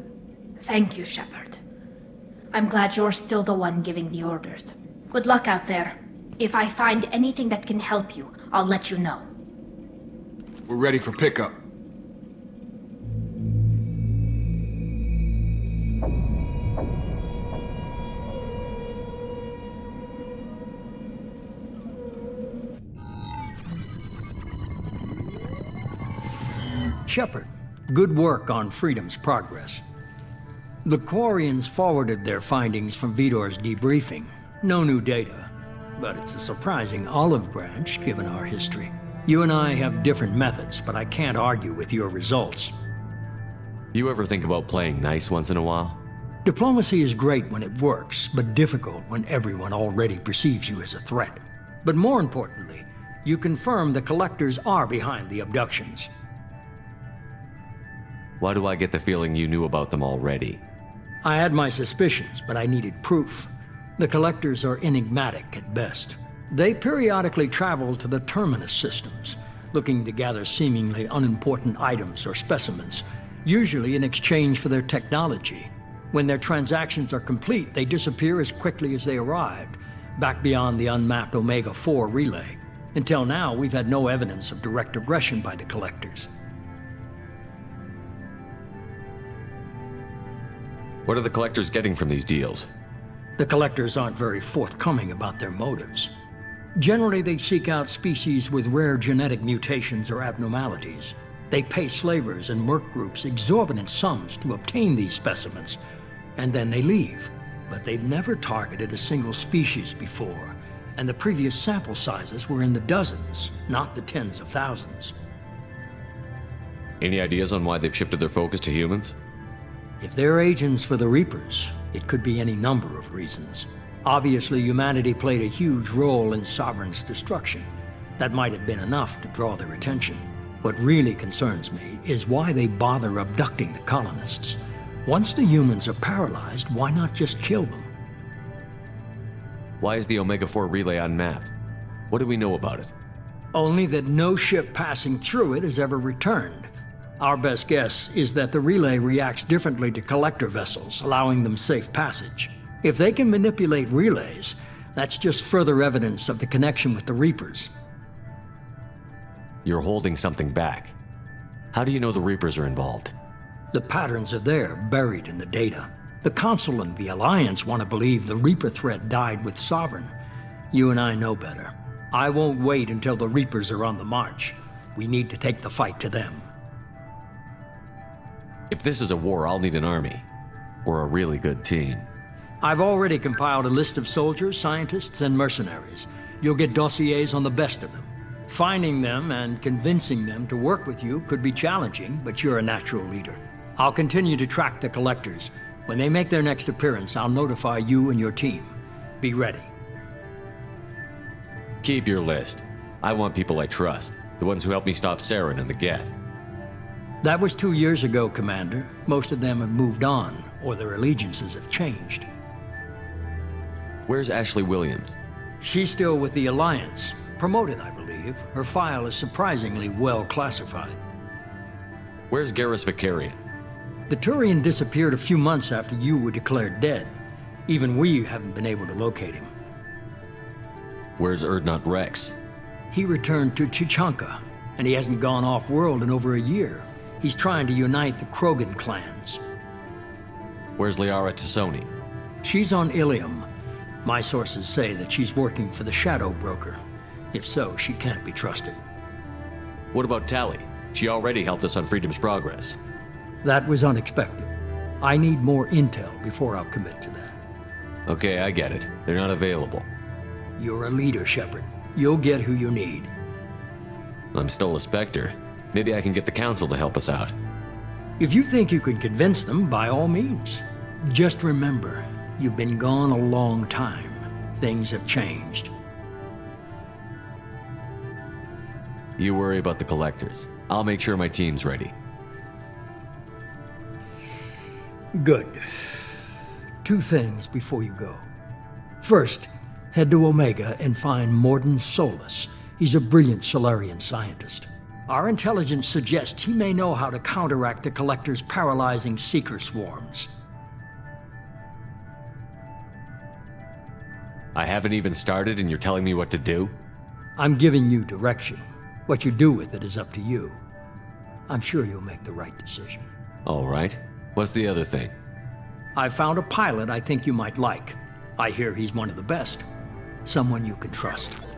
Thank you, Shepard. I'm glad you're still the one giving the orders. Good luck out there. If I find anything that can help you, I'll let you know. We're ready for pickup. Shepard, good work on Freedom's progress. The Quarians forwarded their findings from Vitor's debriefing. No new data, but it's a surprising olive branch given our history. You and I have different methods, but I can't argue with your results. You ever think about playing nice once in a while? Diplomacy is great when it works, but difficult when everyone already perceives you as a threat. But more importantly, you confirm the Collectors are behind the abductions. Why do I get the feeling you knew about them already? I had my suspicions, but I needed proof. The Collectors are enigmatic at best. They periodically travel to the Terminus systems, looking to gather seemingly unimportant items or specimens, usually in exchange for their technology. When their transactions are complete, they disappear as quickly as they arrived, back beyond the unmapped Omega-4 relay. Until now, we've had no evidence of direct aggression by the Collectors. What are the Collectors getting from these deals? The Collectors aren't very forthcoming about their motives. Generally, they seek out species with rare genetic mutations or abnormalities. They pay slavers and merc groups exorbitant sums to obtain these specimens, and then they leave. But they've never targeted a single species before, and the previous sample sizes were in the dozens, not the tens of thousands. Any ideas on why they've shifted their focus to humans? If they're agents for the Reapers, it could be any number of reasons. Obviously, humanity played a huge role in Sovereign's destruction. That might have been enough to draw their attention. What really concerns me is why they bother abducting the colonists. Once the humans are paralyzed, why not just kill them? Why is the Omega-4 relay unmapped? What do we know about it? Only that no ship passing through it has ever returned. Our best guess is that the relay reacts differently to collector vessels, allowing them safe passage. If they can manipulate relays, that's just further evidence of the connection with the Reapers. You're holding something back. How do you know the Reapers are involved? The patterns are there, buried in the data. The Council and the Alliance want to believe the Reaper threat died with Sovereign. You and I know better. I won't wait until the Reapers are on the march. We need to take the fight to them. If this is a war, I'll need an army. Or a really good team. I've already compiled a list of soldiers, scientists, and mercenaries. You'll get dossiers on the best of them. Finding them and convincing them to work with you could be challenging, but you're a natural leader. I'll continue to track the Collectors. When they make their next appearance, I'll notify you and your team. Be ready. Keep your list. I want people I trust. The ones who helped me stop Saren and the Geth. That was 2 years ago, Commander. Most of them have moved on, or their allegiances have changed. Where's Ashley Williams? She's still with the Alliance. Promoted, I believe. Her file is surprisingly well classified. Where's Garrus Vakarian? The Turian disappeared a few months after you were declared dead. Even we haven't been able to locate him. Where's Urdnot Rex? He returned to Tuchanka, and he hasn't gone off-world in over a year. He's trying to unite the Krogan clans. Where's Liara Tassoni? She's on Ilium. My sources say that she's working for the Shadow Broker. If so, she can't be trusted. What about Tali? She already helped us on Freedom's Progress. That was unexpected. I need more intel before I'll commit to that. Okay, I get it. They're not available. You're a leader, Shepard. You'll get who you need. I'm still a Spectre. Maybe I can get the Council to help us out. If you think you can convince them, by all means. Just remember, you've been gone a long time. Things have changed. You worry about the Collectors. I'll make sure my team's ready. Good. 2 things before you go. First, head to Omega and find Mordin Solus. He's a brilliant Solarian scientist. Our intelligence suggests he may know how to counteract the Collector's paralyzing Seeker swarms. I haven't even started and you're telling me what to do? I'm giving you direction. What you do with it is up to you. I'm sure you'll make the right decision. All right. What's the other thing? I found a pilot I think you might like. I hear he's one of the best. Someone you can trust.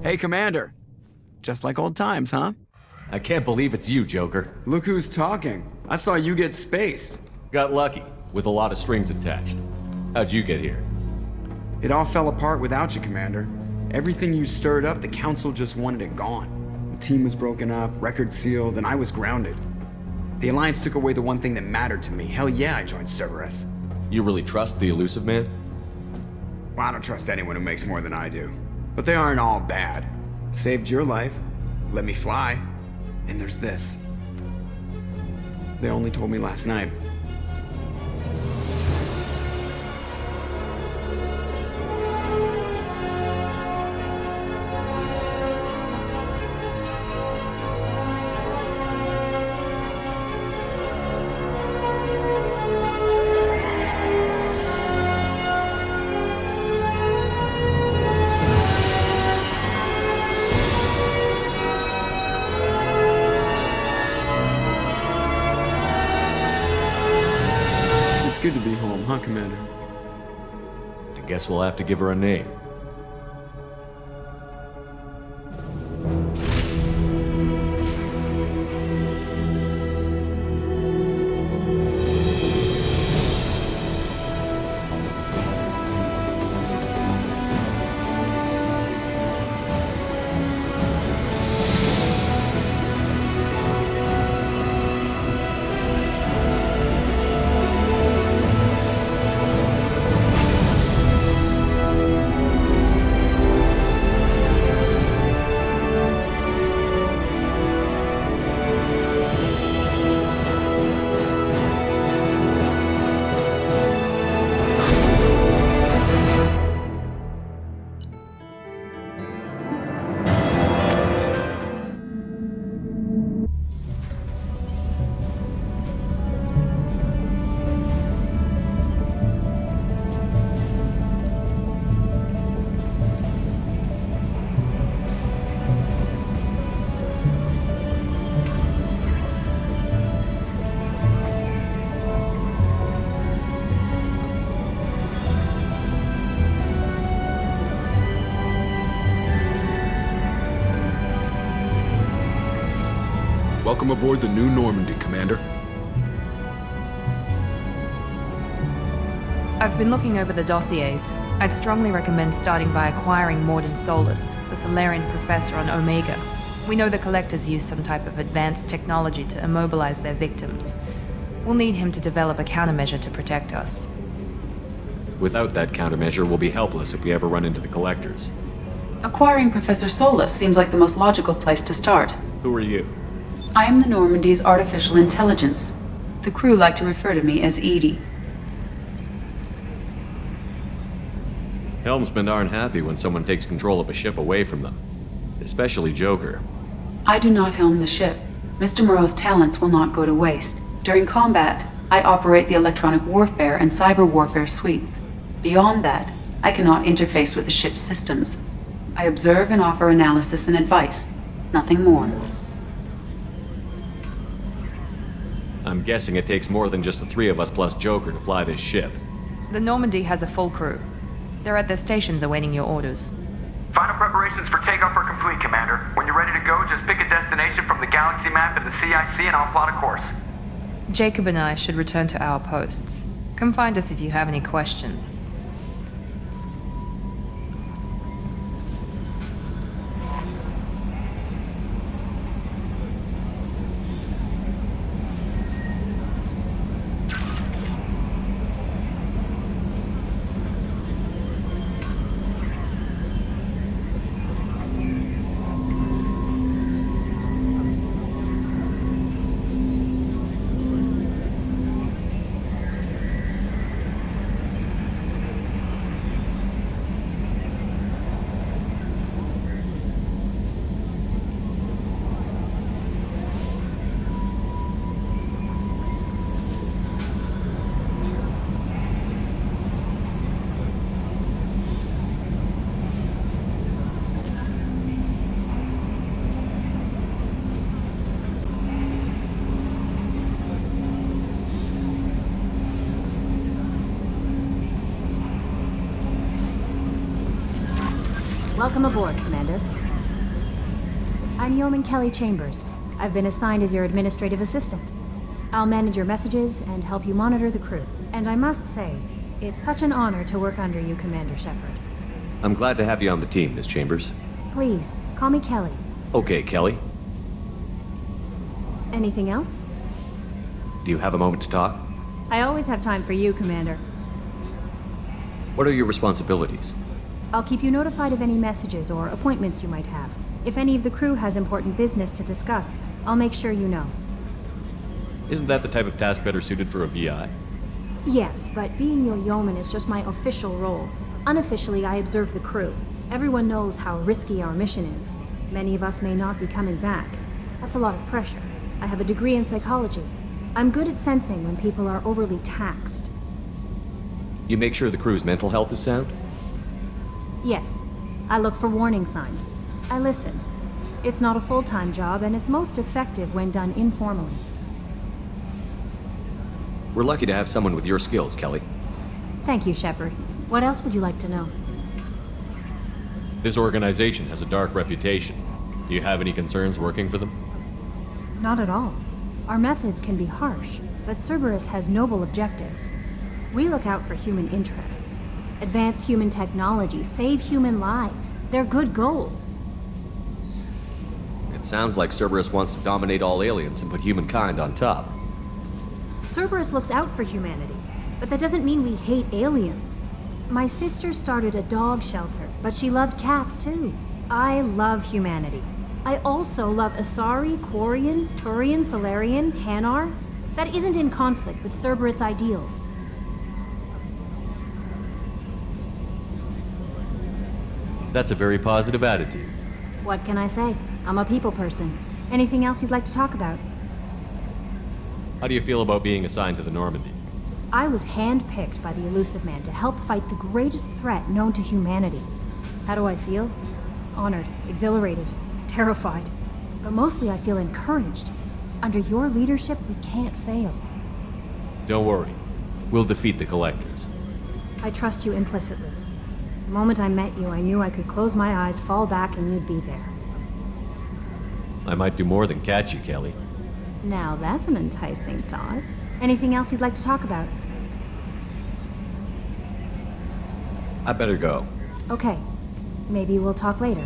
Hey, Commander. Just like old times, huh? I can't believe it's you, Joker. Look who's talking. I saw you get spaced. Got lucky, with a lot of strings attached. How'd you get here? It all fell apart without you, Commander. Everything you stirred up, the Council just wanted it gone. The team was broken up, record sealed, and I was grounded. The Alliance took away the one thing that mattered to me. Hell yeah, I joined Cerberus. You really trust the Illusive Man? Well, I don't trust anyone who makes more than I do. But they aren't all bad. Saved your life, let me fly, and there's this. They only told me last night. Good to be home, huh, Commander? I guess we'll have to give her a name. Welcome aboard the New Normandy, Commander. I've been looking over the dossiers. I'd strongly recommend starting by acquiring Mordin Solus, the Solarian professor on Omega. We know the Collectors use some type of advanced technology to immobilize their victims. We'll need him to develop a countermeasure to protect us. Without that countermeasure, we'll be helpless if we ever run into the Collectors. Acquiring Professor Solus seems like the most logical place to start. Who are you? I am the Normandy's artificial intelligence. The crew like to refer to me as Edie. Helmsmen aren't happy when someone takes control of a ship away from them. Especially Joker. I do not helm the ship. Mr. Moreau's talents will not go to waste. During combat, I operate the electronic warfare and cyber warfare suites. Beyond that, I cannot interface with the ship's systems. I observe and offer analysis and advice. Nothing more. I'm guessing it takes more than just the three of us plus Joker to fly this ship. The Normandy has a full crew. They're at their stations awaiting your orders. Final preparations for takeoff are complete, Commander. When you're ready to go, just pick a destination from the galaxy map in the CIC and I'll plot a course. Jacob and I should return to our posts. Come find us if you have any questions. Welcome aboard, Commander. I'm Yeoman Kelly Chambers. I've been assigned as your administrative assistant. I'll manage your messages and help you monitor the crew. And I must say, it's such an honor to work under you, Commander Shepard. I'm glad to have you on the team, Miss Chambers. Please, call me Kelly. Okay, Kelly. Anything else? Do you have a moment to talk? I always have time for you, Commander. What are your responsibilities? I'll keep you notified of any messages or appointments you might have. If any of the crew has important business to discuss, I'll make sure you know. Isn't that the type of task better suited for a VI? Yes, but being your yeoman is just my official role. Unofficially, I observe the crew. Everyone knows how risky our mission is. Many of us may not be coming back. That's a lot of pressure. I have a degree in psychology. I'm good at sensing when people are overly taxed. You make sure the crew's mental health is sound? Yes. I look for warning signs. I listen. It's not a full-time job, and it's most effective when done informally. We're lucky to have someone with your skills, Kelly. Thank you, Shepard. What else would you like to know? This organization has a dark reputation. Do you have any concerns working for them? Not at all. Our methods can be harsh, but Cerberus has noble objectives. We look out for human interests. Advance human technology, save human lives. They're good goals. It sounds like Cerberus wants to dominate all aliens and put humankind on top. Cerberus looks out for humanity, but that doesn't mean we hate aliens. My sister started a dog shelter, but she loved cats too. I love humanity. I also love Asari, Quarian, Turian, Solarian, Hanar. That isn't in conflict with Cerberus ideals. That's a very positive attitude. What can I say? I'm a people person. Anything else you'd like to talk about? How do you feel about being assigned to the Normandy? I was handpicked by the Elusive Man to help fight the greatest threat known to humanity. How do I feel? Honored, exhilarated, terrified. But mostly I feel encouraged. Under your leadership, we can't fail. Don't worry. We'll defeat the Collectors. I trust you implicitly. The moment I met you, I knew I could close my eyes, fall back, and you'd be there. I might do more than catch you, Kelly. Now that's an enticing thought. Anything else you'd like to talk about? I better go. Okay. Maybe we'll talk later.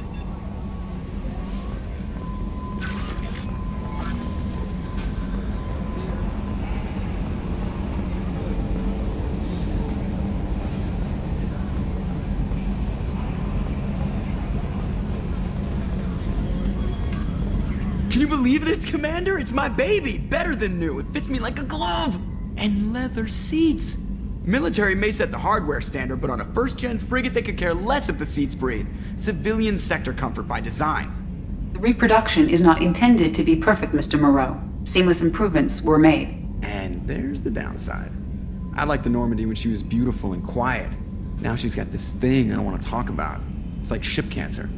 Can you believe this, Commander? It's my baby! Better than new. It fits me like a glove! And leather seats! Military may set the hardware standard, but on a first-gen frigate they could care less if the seats breathe. Civilian sector comfort by design. The reproduction is not intended to be perfect, Mr. Moreau. Seamless improvements were made. And there's the downside. I liked the Normandy when she was beautiful and quiet. Now she's got this thing I don't want to talk about. It's like ship cancer.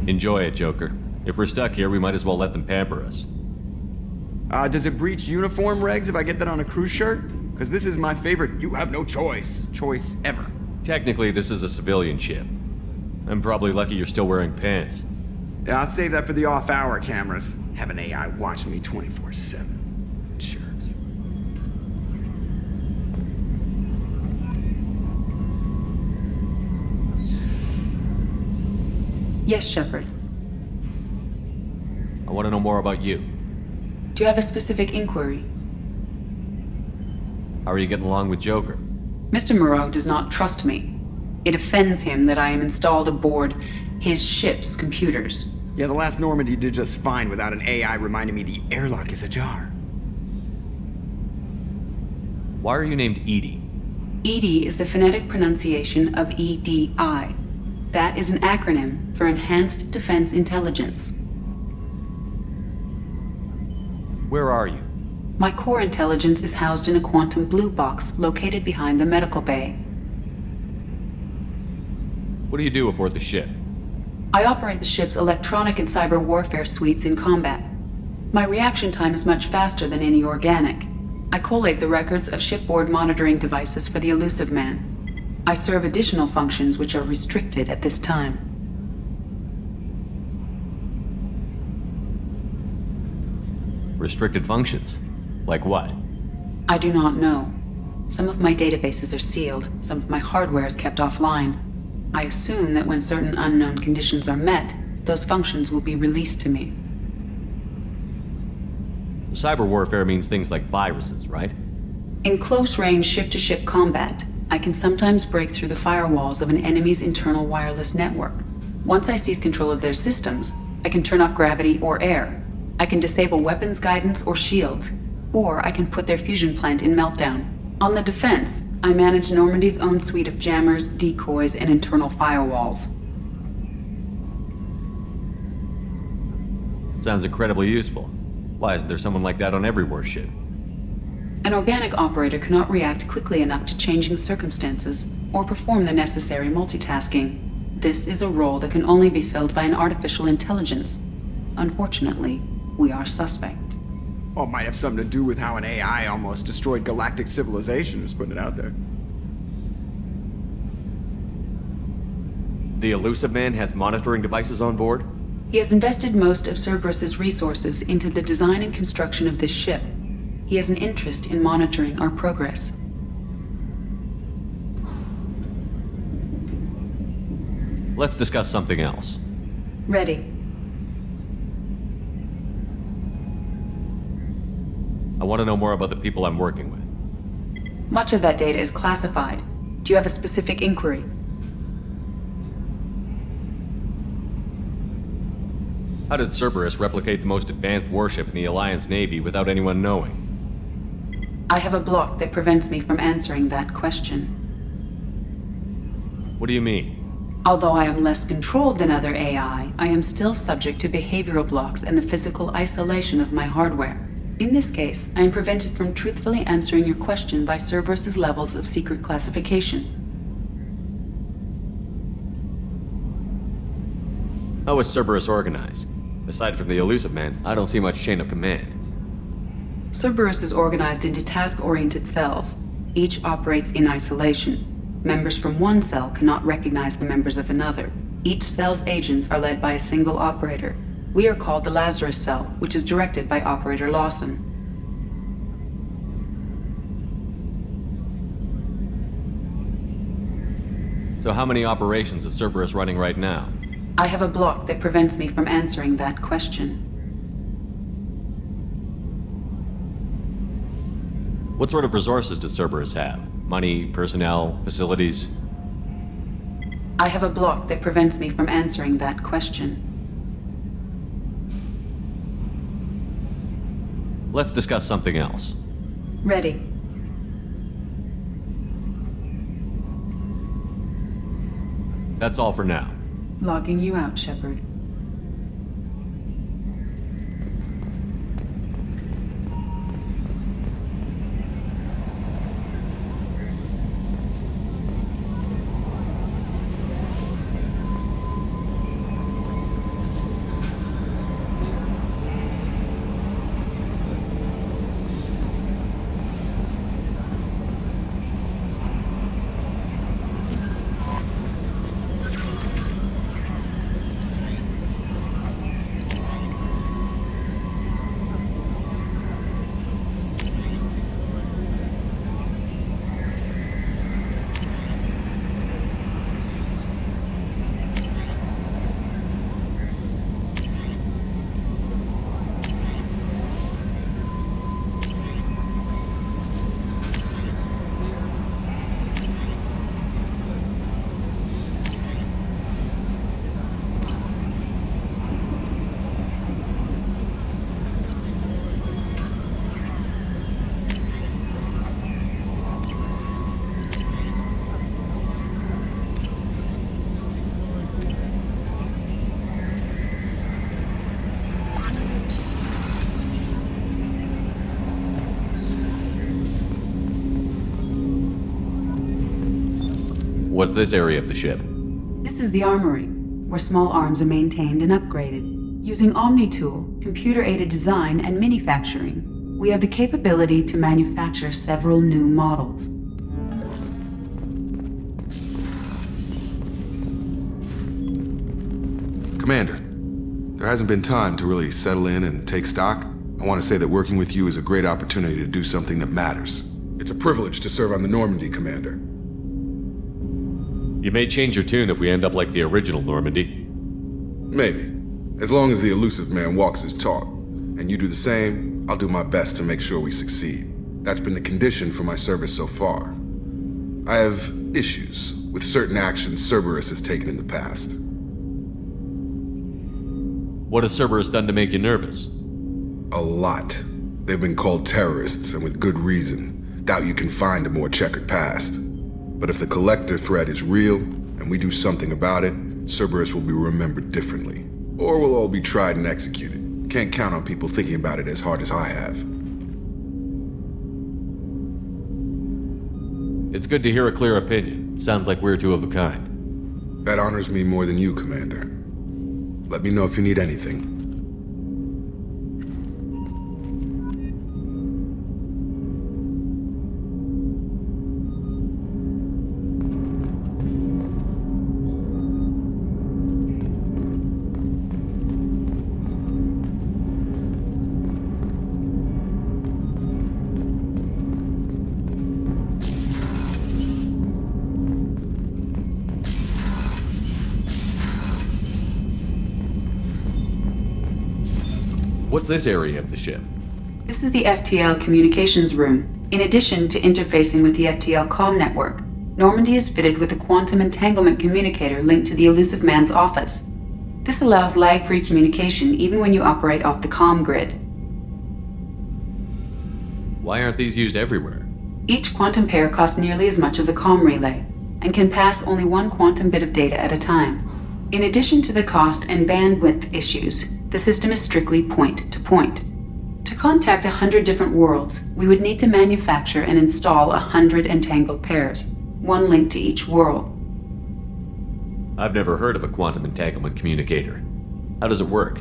Enjoy it, Joker. If we're stuck here, we might as well let them pamper us. Does it breach uniform regs if I get that on a cruise shirt? Because this is my favorite you have no choice ever. Technically, this is a civilian ship. I'm probably lucky you're still wearing pants. Yeah, I'll save that for the off-hour cameras. Have an AI watching me 24/7. Jerks. Yes, Shepard. I want to know more about you. Do you have a specific inquiry? How are you getting along with Joker? Mr. Moreau does not trust me. It offends him that I am installed aboard his ship's computers. Yeah, the last Normandy did just fine without an AI reminding me the airlock is ajar. Why are you named EDI? EDI is the phonetic pronunciation of EDI. That is an acronym for Enhanced Defense Intelligence. Where are you? My core intelligence is housed in a quantum blue box located behind the medical bay. What do you do aboard the ship? I operate the ship's electronic and cyber warfare suites in combat. My reaction time is much faster than any organic. I collate the records of shipboard monitoring devices for the Elusive Man. I serve additional functions which are restricted at this time. Restricted functions? Like what? I do not know. Some of my databases are sealed, some of my hardware is kept offline. I assume that when certain unknown conditions are met, those functions will be released to me. Cyber warfare means things like viruses, right? In close-range ship-to-ship combat, I can sometimes break through the firewalls of an enemy's internal wireless network. Once I seize control of their systems, I can turn off gravity or air. I can disable weapons guidance or shields, or I can put their fusion plant in meltdown. On the defense, I manage Normandy's own suite of jammers, decoys, and internal firewalls. Sounds incredibly useful. Why isn't there someone like that on every warship? An organic operator cannot react quickly enough to changing circumstances or perform the necessary multitasking. This is a role that can only be filled by an artificial intelligence. Unfortunately, we are suspect. Well, it might have something to do with how an AI almost destroyed galactic civilization, just putting it out there. The Elusive Man has monitoring devices on board? He has invested most of Cerberus's resources into the design and construction of this ship. He has an interest in monitoring our progress. Let's discuss something else. Ready. I want to know more about the people I'm working with. Much of that data is classified. Do you have a specific inquiry? How did Cerberus replicate the most advanced warship in the Alliance Navy without anyone knowing? I have a block that prevents me from answering that question. What do you mean? Although I am less controlled than other AI, I am still subject to behavioral blocks and the physical isolation of my hardware. In this case, I am prevented from truthfully answering your question by Cerberus's levels of secret classification. How is Cerberus organized? Aside from the Elusive Man, I don't see much chain of command. Cerberus is organized into task-oriented cells. Each operates in isolation. Members from one cell cannot recognize the members of another. Each cell's agents are led by a single operator. We are called the Lazarus Cell, which is directed by Operator Lawson. So how many operations is Cerberus running right now? I have a block that prevents me from answering that question. What sort of resources does Cerberus have? Money, personnel, facilities? I have a block that prevents me from answering that question. Let's discuss something else. Ready. That's all for now. Logging you out, Shepard. What's this area of the ship? This is the armory, where small arms are maintained and upgraded. Using OmniTool, computer-aided design, and manufacturing, we have the capability to manufacture several new models. Commander, there hasn't been time to really settle in and take stock. I want to say that working with you is a great opportunity to do something that matters. It's a privilege to serve on the Normandy, Commander. You may change your tune if we end up like the original Normandy. Maybe. As long as the Illusive Man walks his talk, and you do the same, I'll do my best to make sure we succeed. That's been the condition for my service so far. I have issues with certain actions Cerberus has taken in the past. What has Cerberus done to make you nervous? A lot. They've been called terrorists, and with good reason. Doubt you can find a more checkered past. But if the Collector threat is real, and we do something about it, Cerberus will be remembered differently. Or we'll all be tried and executed. Can't count on people thinking about it as hard as I have. It's good to hear a clear opinion. Sounds like we're two of a kind. That honors me more than you, Commander. Let me know if you need anything. What's this area of the ship? This is the FTL communications room. In addition to interfacing with the FTL comm network, Normandy is fitted with a quantum entanglement communicator linked to the Illusive Man's office. This allows lag-free communication even when you operate off the comm grid. Why aren't these used everywhere? Each quantum pair costs nearly as much as a comm relay, and can pass only one quantum bit of data at a time. In addition to the cost and bandwidth issues, the system is strictly point-to-point. To contact 100 different worlds, we would need to manufacture and install 100 entangled pairs, one link to each world. I've never heard of a quantum entanglement communicator. How does it work?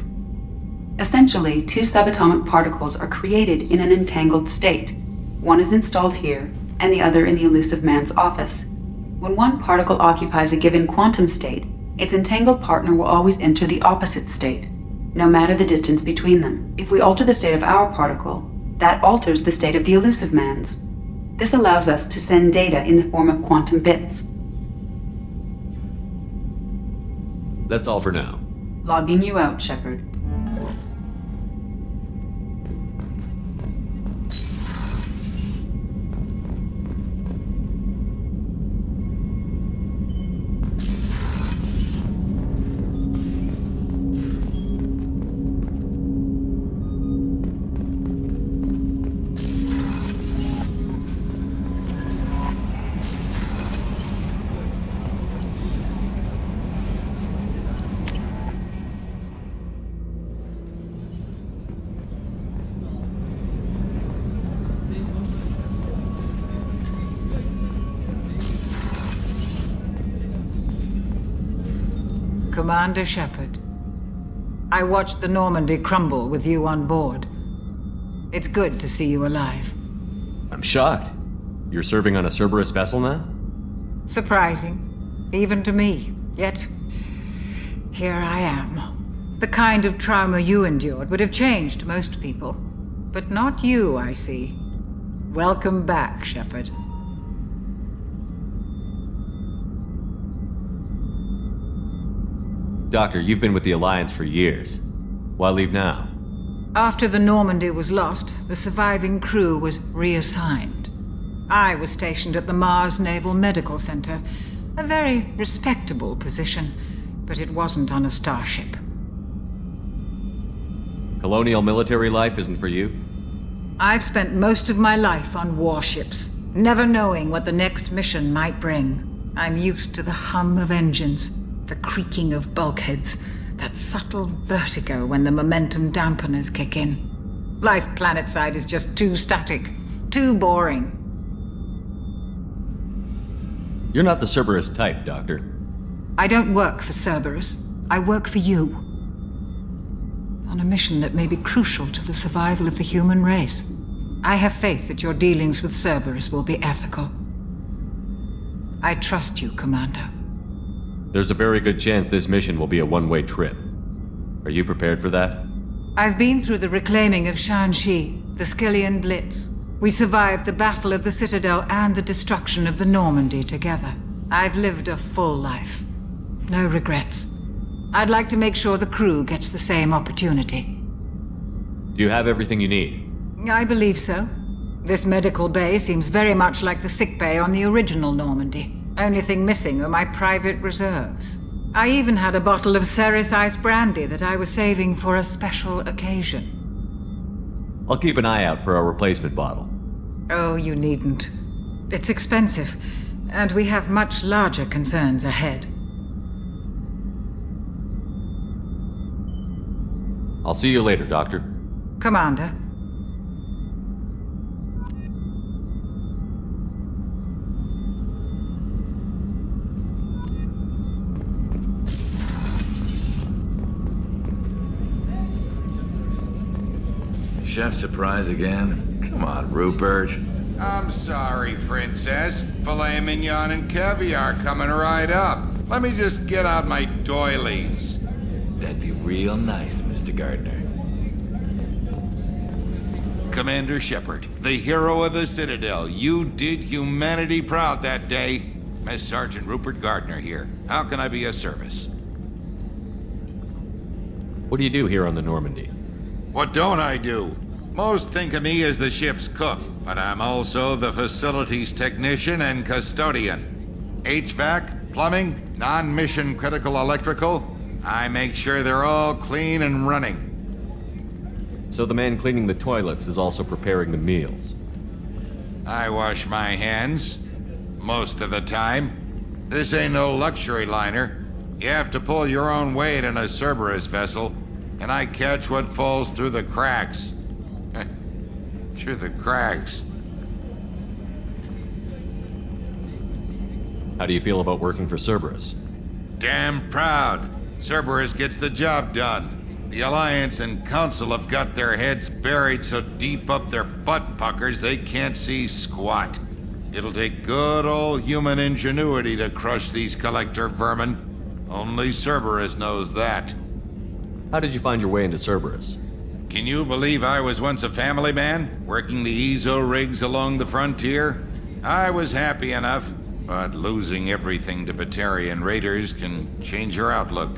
Essentially, two subatomic particles are created in an entangled state. One is installed here, and the other in the Illusive Man's office. When one particle occupies a given quantum state, its entangled partner will always enter the opposite state, no matter the distance between them. If we alter the state of our particle, that alters the state of the Illusive Man's. This allows us to send data in the form of quantum bits. That's all for now. Logging you out, Shepard. Commander Shepard, I watched the Normandy crumble with you on board. It's good to see you alive. I'm shocked. You're serving on a Cerberus vessel now? Surprising, even to me. Yet, here I am. The kind of trauma you endured would have changed most people. But not you, I see. Welcome back, Shepard. Doctor, you've been with the Alliance for years. Why leave now? After the Normandy was lost, the surviving crew was reassigned. I was stationed at the Mars Naval Medical Center, a very respectable position, but it wasn't on a starship. Colonial military life isn't for you? I've spent most of my life on warships, never knowing what the next mission might bring. I'm used to the hum of engines, the creaking of bulkheads, that subtle vertigo when the momentum dampeners kick in. Life planetside is just too static, too boring. You're not the Cerberus type, Doctor. I don't work for Cerberus. I work for you. On a mission that may be crucial to the survival of the human race. I have faith that your dealings with Cerberus will be ethical. I trust you, Commander. There's a very good chance this mission will be a one-way trip. Are you prepared for that? I've been through the reclaiming of Shanxi, the Skyllian Blitz. We survived the Battle of the Citadel and the destruction of the Normandy together. I've lived a full life. No regrets. I'd like to make sure the crew gets the same opportunity. Do you have everything you need? I believe so. This medical bay seems very much like the sick bay on the original Normandy. Only thing missing are my private reserves. I even had a bottle of Ceres Ice brandy that I was saving for a special occasion. I'll keep an eye out for a replacement bottle. Oh, you needn't. It's expensive, and we have much larger concerns ahead. I'll see you later, Doctor. Commander. Chef surprise again? Come on, Rupert. I'm sorry, Princess. Filet mignon and caviar coming right up. Let me just get out my doilies. That'd be real nice, Mr. Gardner. Commander Shepard, the hero of the Citadel. You did humanity proud that day. Master Sergeant Rupert Gardner here. How can I be of service? What do you do here on the Normandy? What don't I do? Most think of me as the ship's cook, but I'm also the facilities technician and custodian. HVAC, plumbing, non-mission critical electrical. I make sure they're all clean and running. So the man cleaning the toilets is also preparing the meals. I wash my hands. Most of the time. This ain't no luxury liner. You have to pull your own weight in a Cerberus vessel, and I catch what falls through the cracks. Through the cracks. How do you feel about working for Cerberus? Damn proud. Cerberus gets the job done. The Alliance and Council have got their heads buried so deep up their butt puckers they can't see squat. It'll take good old human ingenuity to crush these collector vermin. Only Cerberus knows that. How did you find your way into Cerberus? Can you believe I was once a family man, working the EZO rigs along the frontier? I was happy enough, but losing everything to Batarian raiders can change your outlook.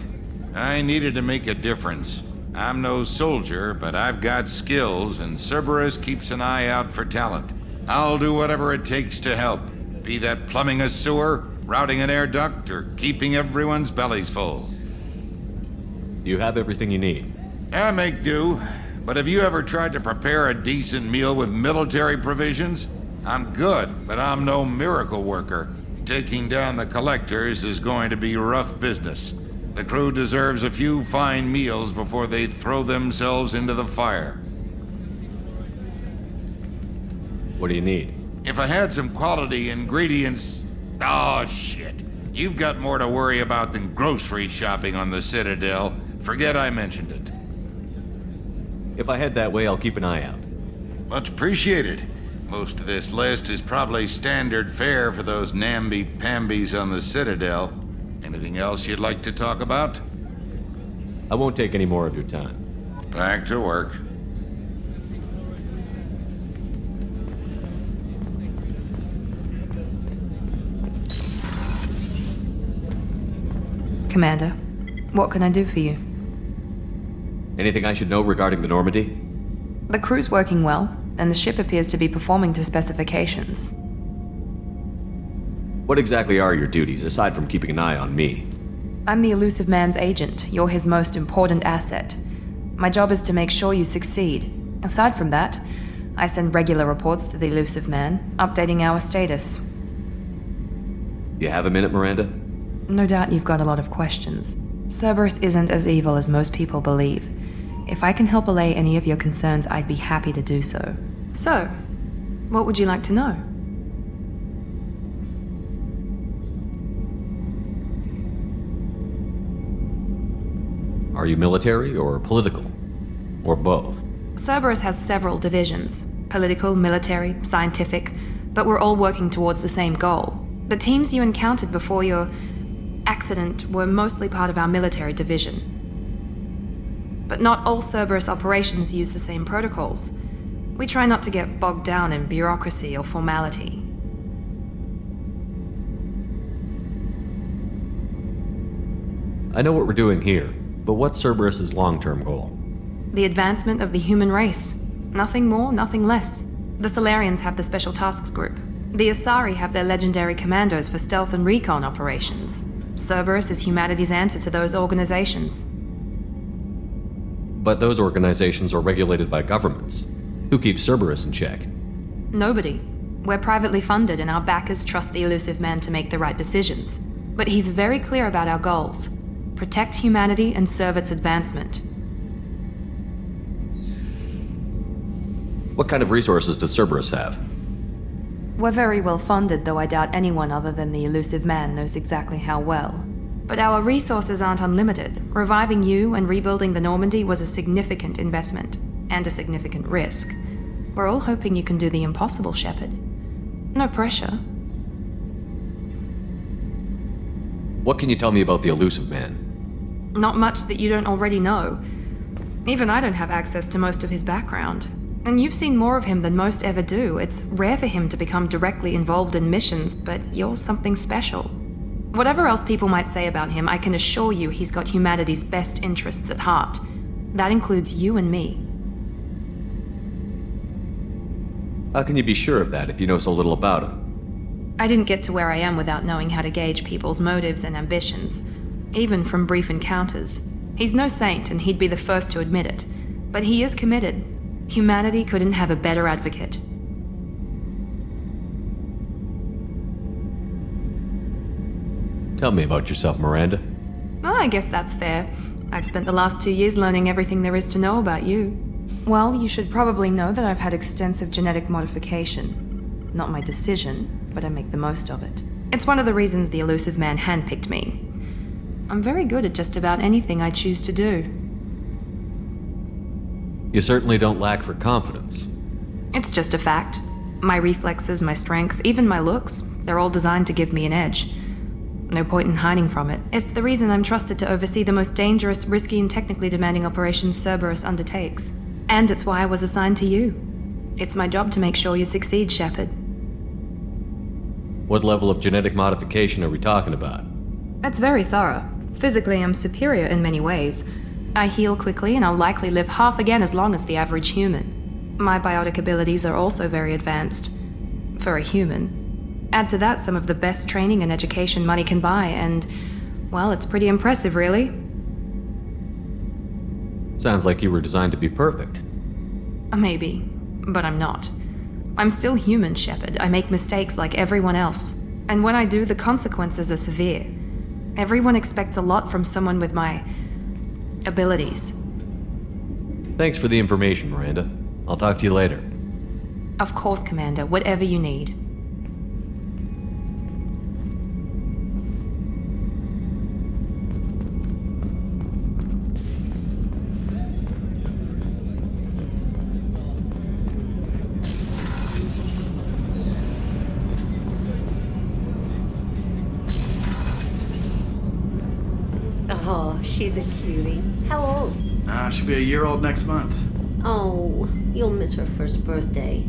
I needed to make a difference. I'm no soldier, but I've got skills, and Cerberus keeps an eye out for talent. I'll do whatever it takes to help. Be that plumbing a sewer, routing an air duct, or keeping everyone's bellies full. You have everything you need. I make do. But have you ever tried to prepare a decent meal with military provisions? I'm good, but I'm no miracle worker. Taking down the collectors is going to be rough business. The crew deserves a few fine meals before they throw themselves into the fire. What do you need? If I had some quality ingredients... Oh, shit. You've got more to worry about than grocery shopping on the Citadel. Forget I mentioned it. If I head that way, I'll keep an eye out. Much appreciated. Most of this list is probably standard fare for those namby-pambies on the Citadel. Anything else you'd like to talk about? I won't take any more of your time. Back to work. Commander, what can I do for you? Anything I should know regarding the Normandy? The crew's working well, and the ship appears to be performing to specifications. What exactly are your duties, aside from keeping an eye on me? I'm the Elusive Man's agent. You're his most important asset. My job is to make sure you succeed. Aside from that, I send regular reports to the Elusive Man, updating our status. You have a minute, Miranda? No doubt you've got a lot of questions. Cerberus isn't as evil as most people believe. If I can help allay any of your concerns, I'd be happy to do so. So, what would you like to know? Are you military or political? Or both? Cerberus has several divisions. Political, military, scientific, but we're all working towards the same goal. The teams you encountered before your accident were mostly part of our military division. But not all Cerberus operations use the same protocols. We try not to get bogged down in bureaucracy or formality. I know what we're doing here, but what's Cerberus's long-term goal? The advancement of the human race. Nothing more, nothing less. The Solarians have the Special Tasks Group. The Asari have their legendary commandos for stealth and recon operations. Cerberus is humanity's answer to those organizations. But those organizations are regulated by governments. Who keeps Cerberus in check? Nobody. We're privately funded and our backers trust the Elusive Man to make the right decisions. But he's very clear about our goals. Protect humanity and serve its advancement. What kind of resources does Cerberus have? We're very well funded, though I doubt anyone other than the Elusive Man knows exactly how well. But our resources aren't unlimited. Reviving you and rebuilding the Normandy was a significant investment, and a significant risk. We're all hoping you can do the impossible, Shepard. No pressure. What can you tell me about the Elusive Man? Not much that you don't already know. Even I don't have access to most of his background. And you've seen more of him than most ever do. It's rare for him to become directly involved in missions, but you're something special. Whatever else people might say about him, I can assure you he's got humanity's best interests at heart. That includes you and me. How can you be sure of that if you know so little about him? I didn't get to where I am without knowing how to gauge people's motives and ambitions, even from brief encounters. He's no saint, and he'd be the first to admit it. But he is committed. Humanity couldn't have a better advocate. Tell me about yourself, Miranda. Oh, I guess that's fair. I've spent the last 2 years learning everything there is to know about you. Well, you should probably know that I've had extensive genetic modification. Not my decision, but I make the most of it. It's one of the reasons the Elusive Man handpicked me. I'm very good at just about anything I choose to do. You certainly don't lack for confidence. It's just a fact. My reflexes, my strength, even my looks, they're all designed to give me an edge. No point in hiding from it. It's the reason I'm trusted to oversee the most dangerous, risky, and technically demanding operations Cerberus undertakes. And it's why I was assigned to you. It's my job to make sure you succeed, Shepard. What level of genetic modification are we talking about? That's very thorough. Physically, I'm superior in many ways. I heal quickly, and I'll likely live half again as long as the average human. My biotic abilities are also very advanced. For a human. Add to that some of the best training and education money can buy, and, well, it's pretty impressive, really. Sounds like you were designed to be perfect. Maybe, but I'm not. I'm still human, Shepard. I make mistakes like everyone else. And when I do, the consequences are severe. Everyone expects a lot from someone with my abilities. Thanks for the information, Miranda. I'll talk to you later. Of course, Commander. Whatever you need. Oh, she's a cutie. How old? She'll be a year old next month. Oh, you'll miss her first birthday.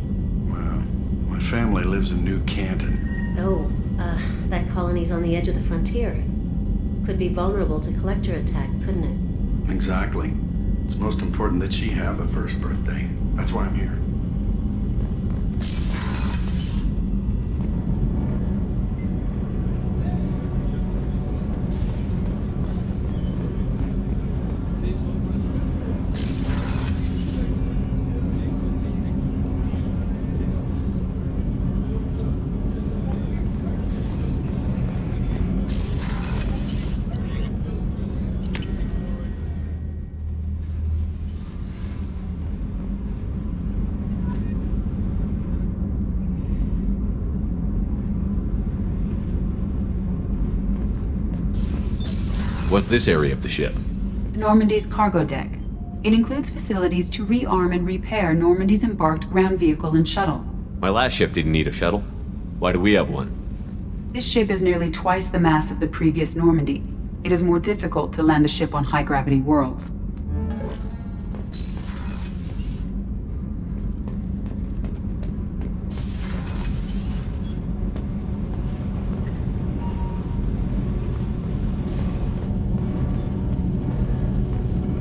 Well, my family lives in New Canton. Oh, that colony's on the edge of the frontier. Could be vulnerable to collector attack, couldn't it? Exactly. It's most important that she have a first birthday. That's why I'm here. What's this area of the ship? Normandy's cargo deck. It includes facilities to rearm and repair Normandy's embarked ground vehicle and shuttle. My last ship didn't need a shuttle. Why do we have one? This ship is nearly twice the mass of the previous Normandy. It is more difficult to land the ship on high-gravity worlds.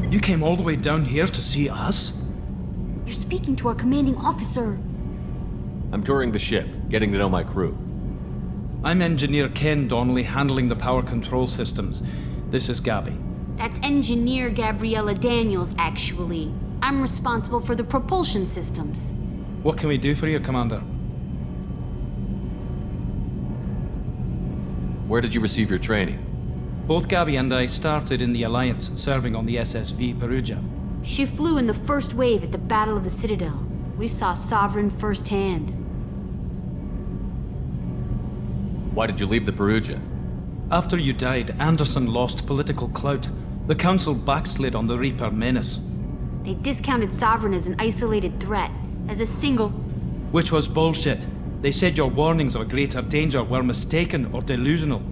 You came all the way down here to see us? You're speaking to our commanding officer. I'm touring the ship, getting to know my crew. I'm Engineer Ken Donnelly, handling the power control systems. This is Gabby. That's Engineer Gabriella Daniels, actually. I'm responsible for the propulsion systems. What can we do for you, Commander? Where did you receive your training? Both Gabby and I started in the Alliance, serving on the SSV Perugia. She flew in the first wave at the Battle of the Citadel. We saw Sovereign firsthand. Why did you leave the Perugia? After you died, Anderson lost political clout. The Council backslid on the Reaper menace. They discounted Sovereign as an isolated threat, as a single... Which was bullshit. They said your warnings of a greater danger were mistaken or delusional.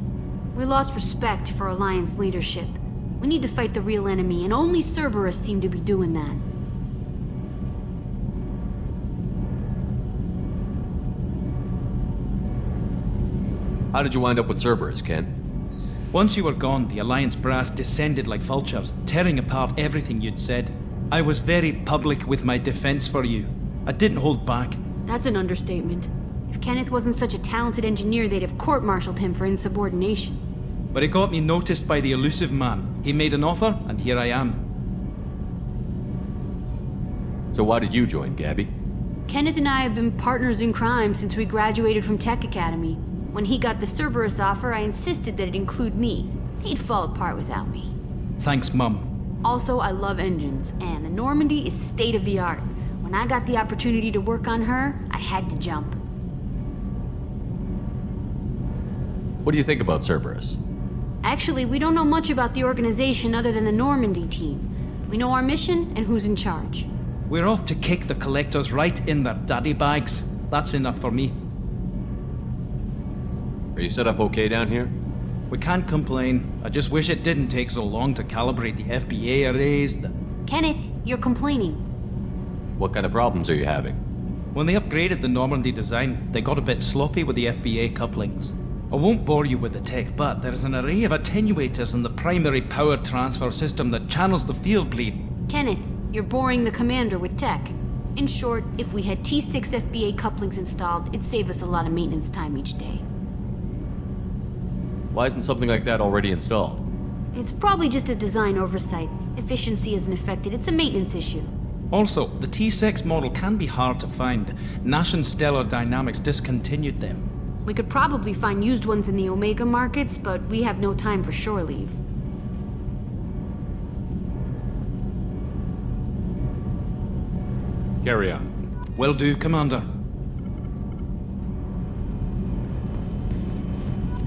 We lost respect for Alliance leadership. We need to fight the real enemy, and only Cerberus seemed to be doing that. How did you wind up with Cerberus, Ken? Once you were gone, the Alliance brass descended like vultures, tearing apart everything you'd said. I was very public with my defense for you. I didn't hold back. That's an understatement. If Kenneth wasn't such a talented engineer, they'd have court-martialed him for insubordination. But it got me noticed by the elusive man. He made an offer, and here I am. So why did you join, Gabby? Kenneth and I have been partners in crime since we graduated from Tech Academy. When he got the Cerberus offer, I insisted that it include me. He'd fall apart without me. Thanks, Mum. Also, I love engines, and the Normandy is state-of-the-art. When I got the opportunity to work on her, I had to jump. What do you think about Cerberus? Actually, we don't know much about the organization other than the Normandy team. We know our mission and who's in charge. We're off to kick the Collectors right in their daddy bags. That's enough for me. Are you set up okay down here? We can't complain. I just wish it didn't take so long to calibrate the FBA arrays. Kenneth, you're complaining. What kind of problems are you having? When they upgraded the Normandy design, they got a bit sloppy with the FBA couplings. I won't bore you with the tech, but there is an array of attenuators in the primary power transfer system that channels the field bleed. Kenneth, you're boring the commander with tech. In short, if we had T6 FBA couplings installed, it'd save us a lot of maintenance time each day. Why isn't something like that already installed? It's probably just a design oversight. Efficiency isn't affected, it's a maintenance issue. Also, the T6 model can be hard to find. Nash and Stellar Dynamics discontinued them. We could probably find used ones in the Omega markets, but we have no time for shore leave. Carry on. Will do, Commander.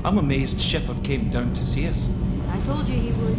I'm amazed Shepard came down to see us. I told you he would.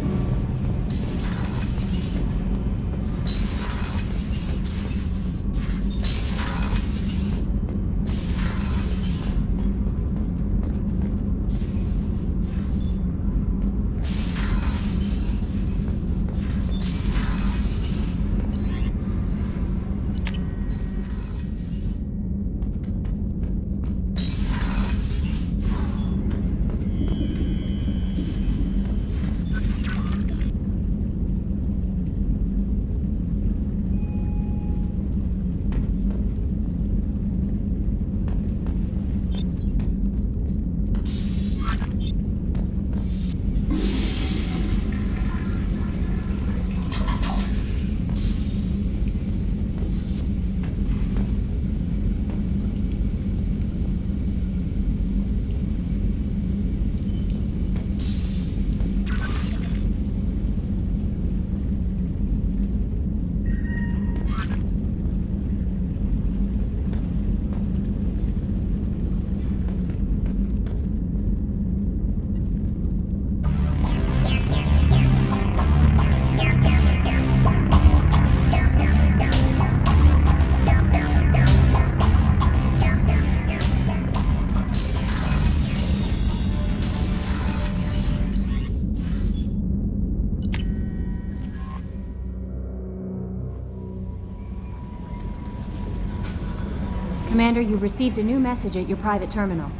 Commander, you've received a new message at your private terminal.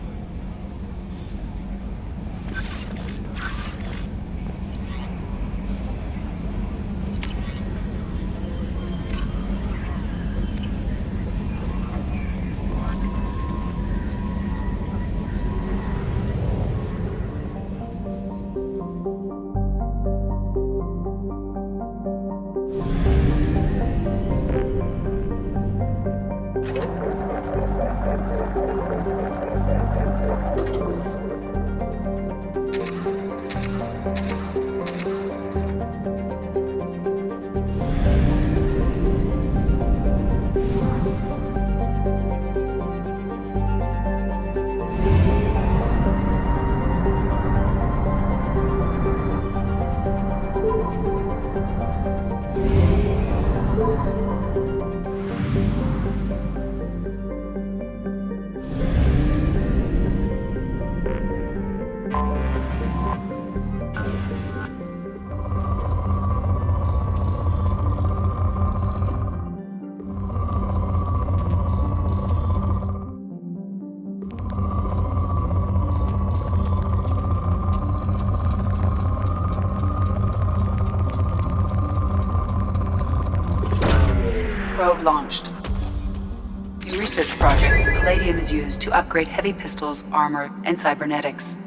Probe launched. In research projects, Palladium is used to upgrade heavy pistols, armor, and cybernetics.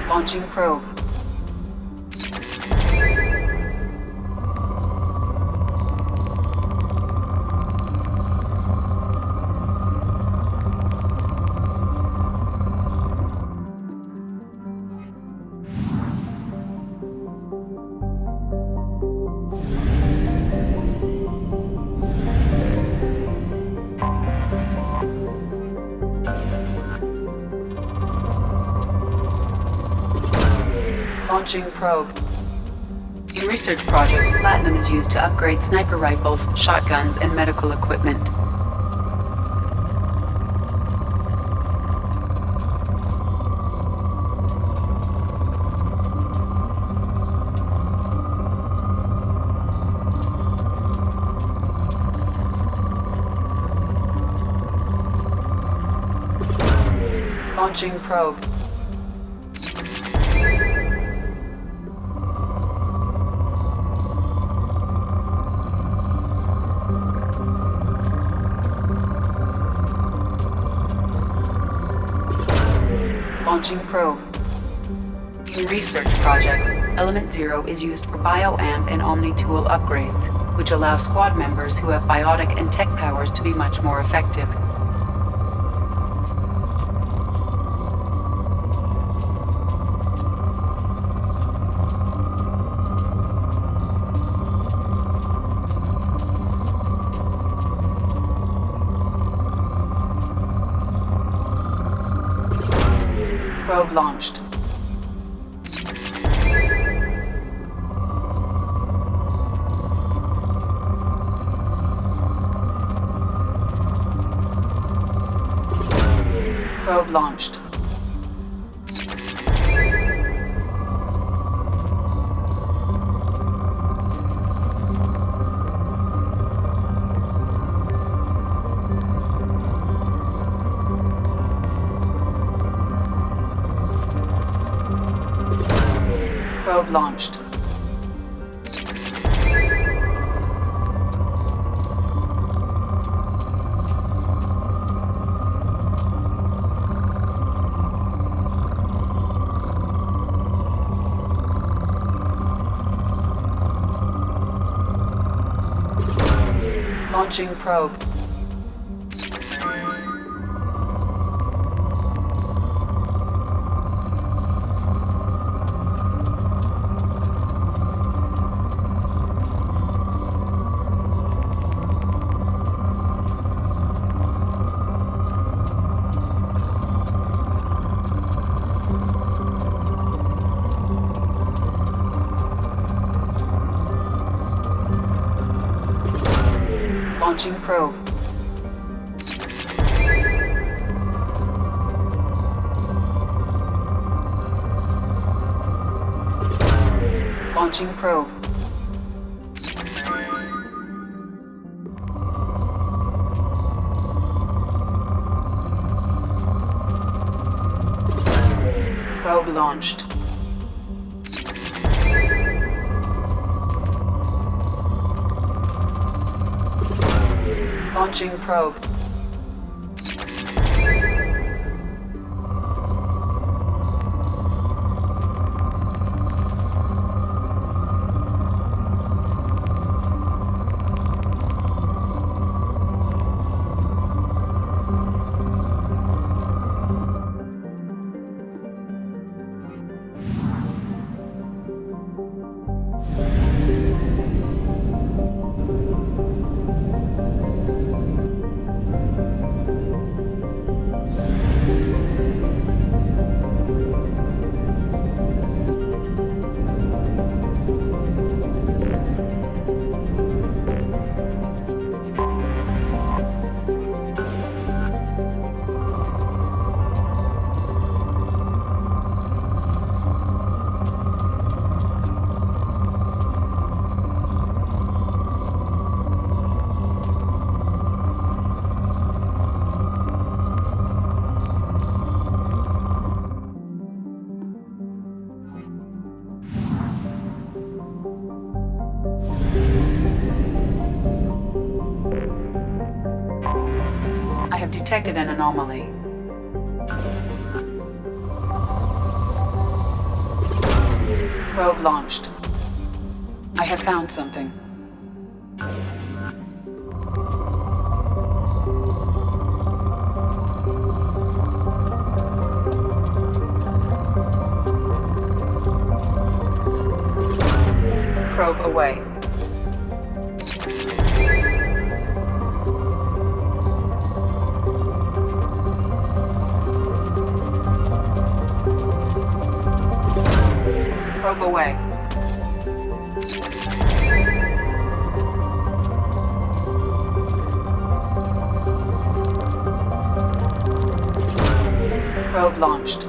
Launching probe. Launching probe. In research projects, platinum is used to upgrade sniper rifles, shotguns, and medical equipment. Launching probe. Launching probe. In research projects, Element Zero is used for bioamp and omni-tool upgrades, which allow squad members who have biotic and tech powers to be much more effective. Probe launched. Probe launched. Probe launched. Launching probe. Launching probe. Launching probe. Probe launched. Launching probe. I have detected an anomaly. Probe launched. I have found something. Probe away. Probe Probe away. Probe launched.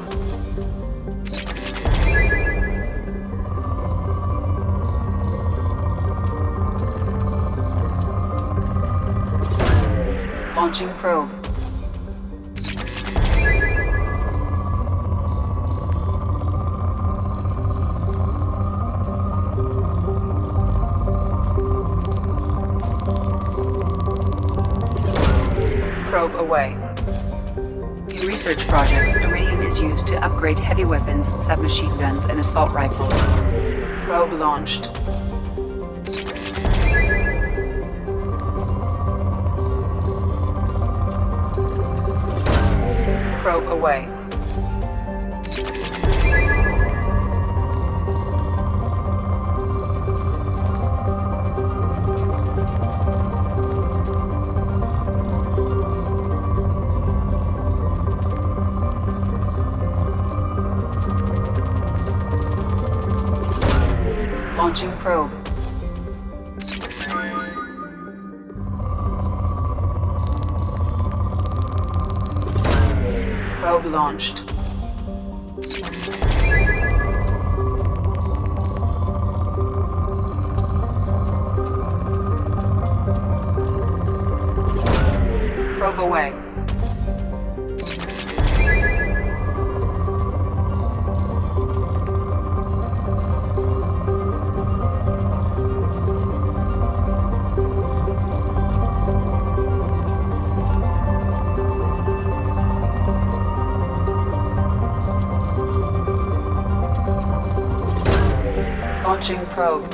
Launching probe. Probe away. In research projects, iridium is used to upgrade heavy weapons, submachine guns, and assault rifles. Probe launched. Probe away. Launching probe. Probe launched. Probe away. Launching probe.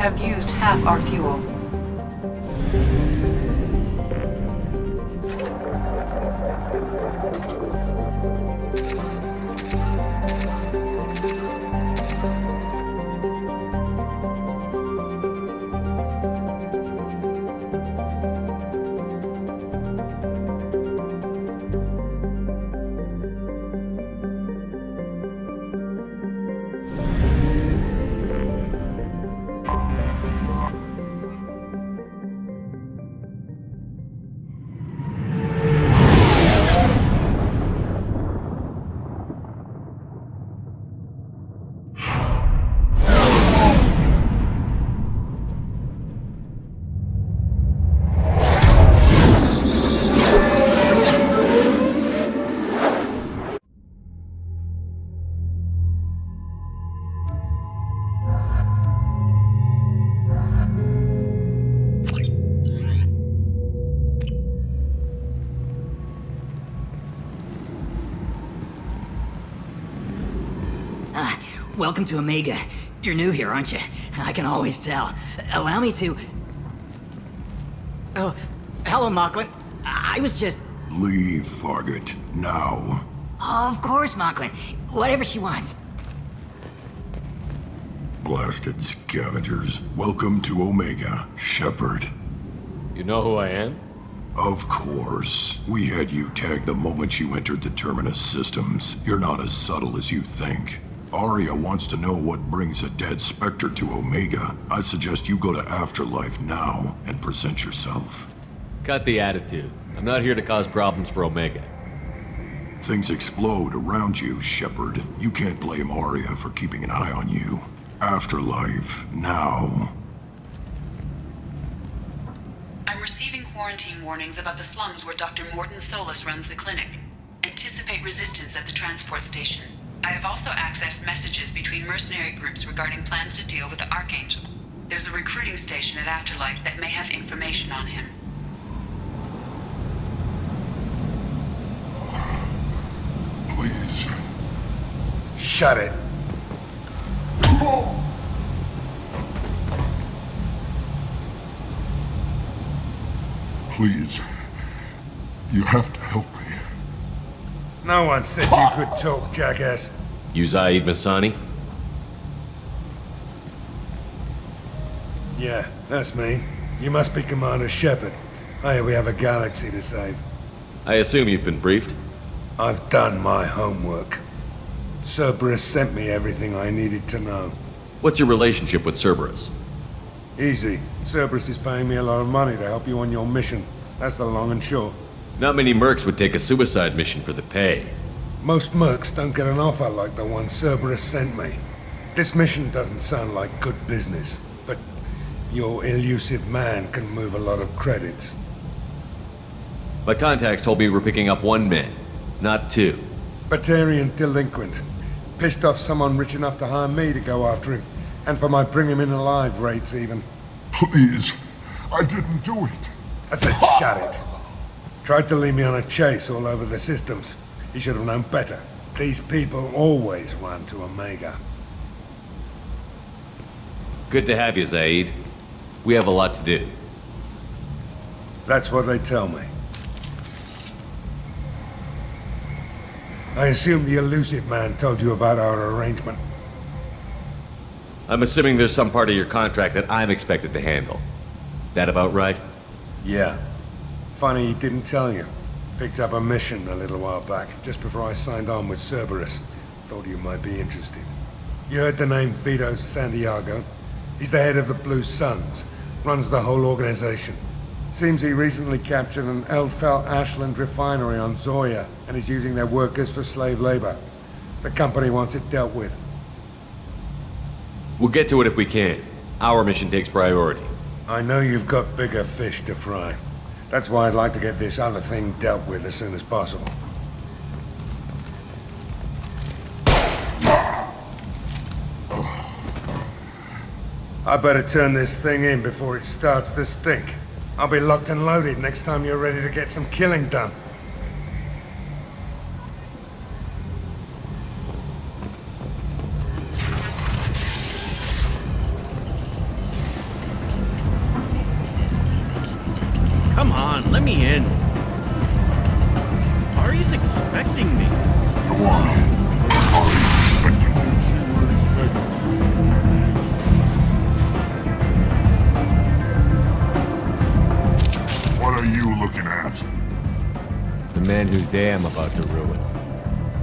have used half our fuel. Welcome to Omega. You're new here, aren't you? I can always tell. Allow me to... Oh, hello, Mocklin. I was just... Leave, Fargate. Now. Of course, Mocklin. Whatever she wants. Blasted scavengers. Welcome to Omega, Shepard. You know who I am? Of course. We had you tagged the moment you entered the Terminus systems. You're not as subtle as you think. Aria wants to know what brings a dead Spectre to Omega. I suggest you go to Afterlife now and present yourself. Cut the attitude. I'm not here to cause problems for Omega. Things explode around you, Shepard. You can't blame Aria for keeping an eye on you. Afterlife, now. I'm receiving quarantine warnings about the slums where Dr. Morton Solus runs the clinic. Anticipate resistance at the transport station. I have also accessed messages between mercenary groups regarding plans to deal with the Archangel. There's a recruiting station at Afterlife that may have information on him. Please. Shut it. Please. You have to help me. No one said you could talk, jackass. You Zaid Masani? Yeah, that's me. You must be Commander Shepard. I hear we have a galaxy to save. I assume you've been briefed? I've done my homework. Cerberus sent me everything I needed to know. What's your relationship with Cerberus? Easy. Cerberus is paying me a lot of money to help you on your mission. That's the long and short. Not many mercs would take a suicide mission for the pay. Most mercs don't get an offer like the one Cerberus sent me. This mission doesn't sound like good business, but your elusive man can move a lot of credits. My contacts told me we're picking up one man, not two. Batarian delinquent. Pissed off someone rich enough to hire me to go after him. And for my bring him in alive rates even. Please. I didn't do it. I said shut it. Tried to lead me on a chase all over the systems. He should have known better. These people always run to Omega. Good to have you, Zaid. We have a lot to do. That's what they tell me. I assume the elusive man told you about our arrangement. I'm assuming there's some part of your contract that I'm expected to handle. That about right? Yeah. Funny he didn't tell you. Picked up a mission a little while back, just before I signed on with Cerberus. Thought you might be interested. You heard the name Vito Santiago? He's the head of the Blue Suns. Runs the whole organization. Seems he recently captured an Eldfell Ashland refinery on Zoya and is using their workers for slave labor. The company wants it dealt with. We'll get to it if we can. Our mission takes priority. I know you've got bigger fish to fry. That's why I'd like to get this other thing dealt with as soon as possible. I better turn this thing in before it starts to stink. I'll be locked and loaded next time you're ready to get some killing done. let me in. Ari's expecting me. Go on in. Ari's expecting you. What are you looking at? The man whose day I'm about to ruin.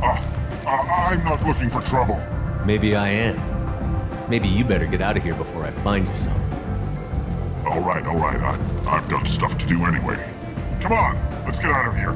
I'm not looking for trouble. Maybe I am. Maybe you better get out of here before I find you some. All right. I've got stuff to do anyway. Come on, let's get out of here.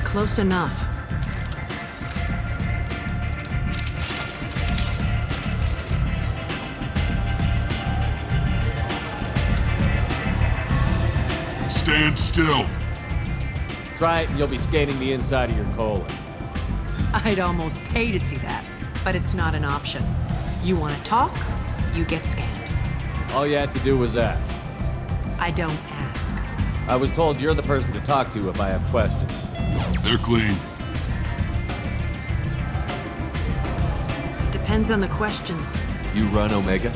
Close enough. Stand still. Try it and you'll be scanning the inside of your colon. I'd almost pay to see that, but it's not an option. You want to talk, you get scanned. All you had to do was ask. I don't ask. I was told you're the person to talk to if I have questions. They're clean. Depends on the questions. You run Omega?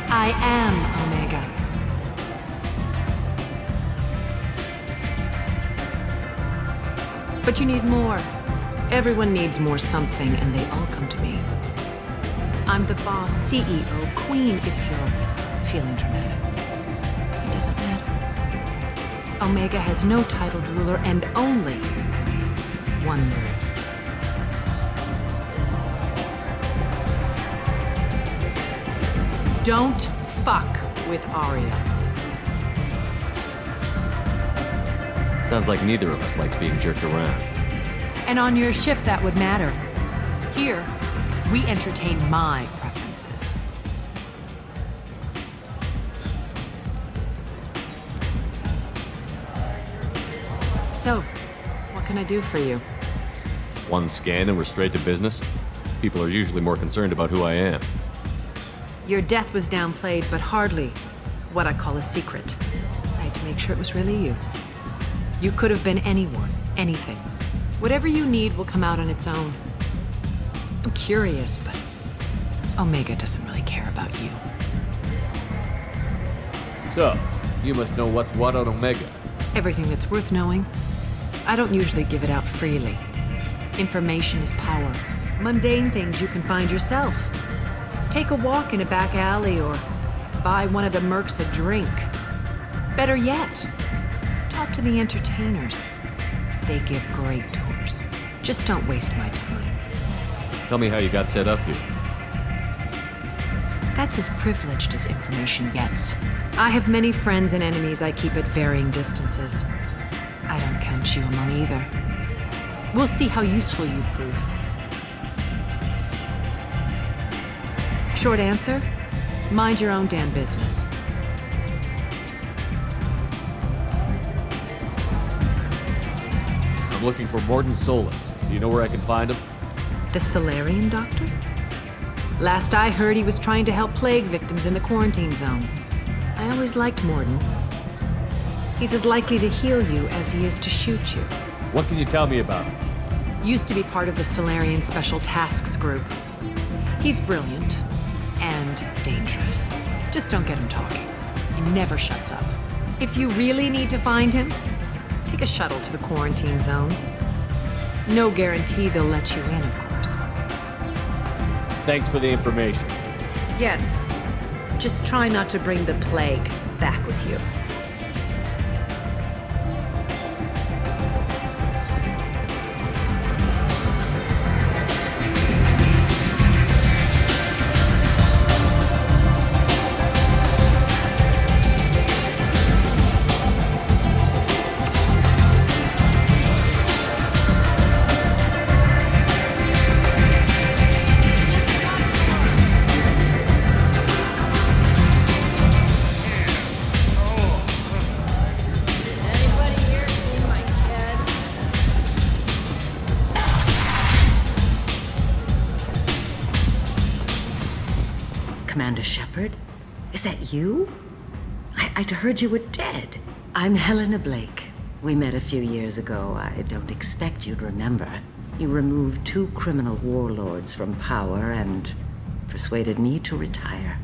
I am Omega. But you need more. Everyone needs more something, and they all come to me. I'm the boss, CEO, queen, if you're feeling dramatic. It doesn't matter. Omega has no titled ruler and only one word. Don't fuck with Aria. Sounds like neither of us likes being jerked around. And on your ship, that would matter. Here, we entertain my preferences. So, what can I do for you? One scan and we're straight to business? People are usually more concerned about who I am. Your death was downplayed, but hardly what I call a secret. I had to make sure it was really you. You could have been anyone, anything. Whatever you need will come out on its own. I'm curious, but Omega doesn't really care about you. So, you must know what's what on Omega. Everything that's worth knowing. I don't usually give it out freely. Information is power. Mundane things you can find yourself. Take a walk in a back alley or buy one of the mercs a drink. Better yet, talk to the entertainers. They give great tours. Just don't waste my time. Tell me how you got set up here. That's as privileged as information gets. I have many friends and enemies I keep at varying distances. I don't count you among either. We'll see how useful you prove. Short answer, mind your own damn business. I'm looking for Mordin Solus. Do you know where I can find him? The Solarian doctor? Last I heard, he was trying to help plague victims in the quarantine zone. I always liked Morden. He's as likely to heal you as he is to shoot you. What can you tell me about him? Used to be part of the Solarian Special Tasks Group. He's brilliant and dangerous. Just don't get him talking. He never shuts up. If you really need to find him, take a shuttle to the quarantine zone. No guarantee they'll let you in, of course. Thanks for the information. Yes. Just try not to bring the plague back with you. Commander Shepard? Is that you? I'd heard you were dead. I'm Helena Blake. We met a few years ago. I don't expect you'd remember. You removed 2 criminal warlords from power and persuaded me to retire.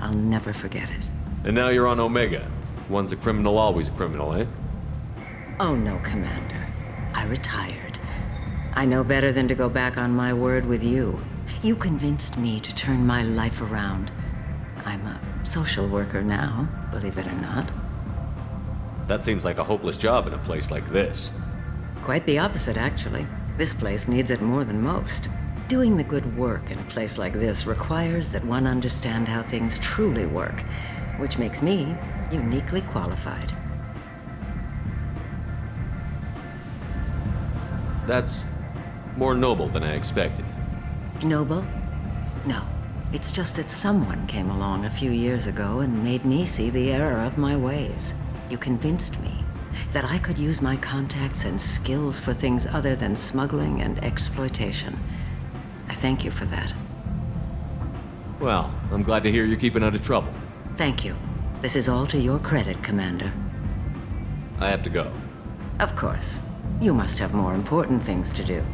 I'll never forget it. And now you're on Omega. Once a criminal, always a criminal, eh? Oh no, Commander. I retired. I know better than to go back on my word with you. You convinced me to turn my life around. I'm a social worker now, believe it or not. That seems like a hopeless job in a place like this. Quite the opposite, actually. This place needs it more than most. Doing the good work in a place like this requires that one understand how things truly work, which makes me uniquely qualified. That's more noble than I expected. Noble? No. It's just that someone came along a few years ago and made me see the error of my ways. You convinced me that I could use my contacts and skills for things other than smuggling and exploitation. I thank you for that. Well, I'm glad to hear you're keeping out of trouble. Thank you. This is all to your credit, Commander. I have to go. Of course. You must have more important things to do.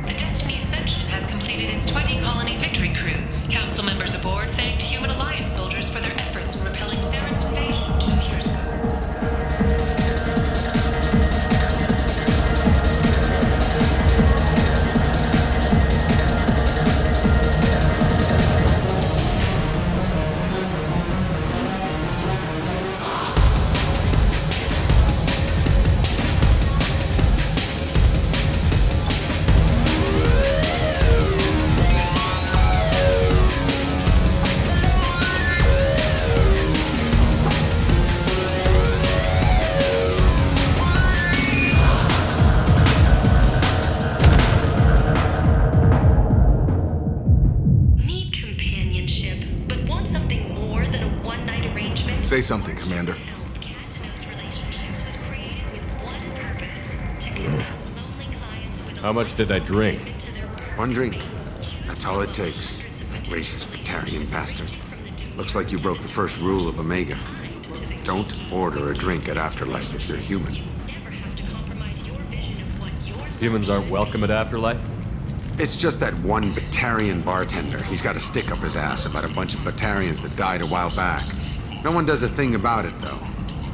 The Destiny Ascension has completed its 20-colony victory cruise. Council members aboard thanked Human Alliance soldiers for their efforts in repelling Saren's invasion 2 years ago. Say something, Commander. How much did I drink? 1 drink. That's all it takes. That racist Batarian bastard. Looks like you broke the first rule of Omega. Don't order a drink at Afterlife if you're human. Humans aren't welcome at Afterlife? It's just that one Batarian bartender. He's got a stick up his ass about a bunch of Batarians that died a while back. No one does a thing about it, though.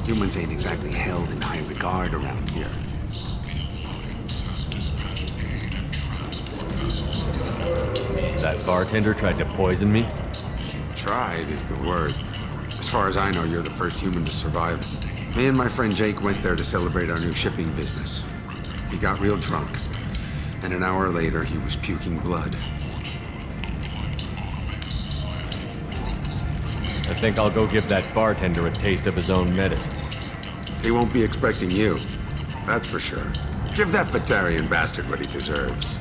Humans ain't exactly held in high regard around here. That bartender tried to poison me? Tried is the word. As far as I know, you're the first human to survive. Me and my friend Jake went there to celebrate our new shipping business. He got real drunk, and an hour later, he was puking blood. I think I'll go give that bartender a taste of his own medicine. He won't be expecting you. That's for sure. Give that Batarian bastard what he deserves.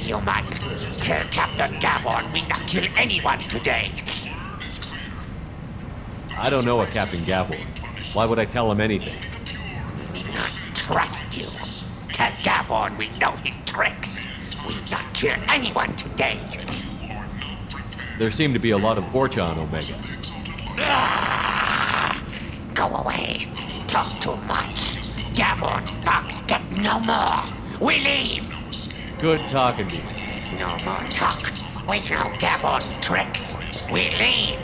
human. Tell Captain Gavon we not kill anyone today. I don't know a Captain Gavon. Why would I tell him anything? Not trust you. Tell Gavon we know his tricks. We not kill anyone today. There seem to be a lot of Vorcha on Omega. Go away. Talk too much. Gavon's thugs get no more. We leave. Good talking to you. No more talk. We know Gavon's tricks. We leave.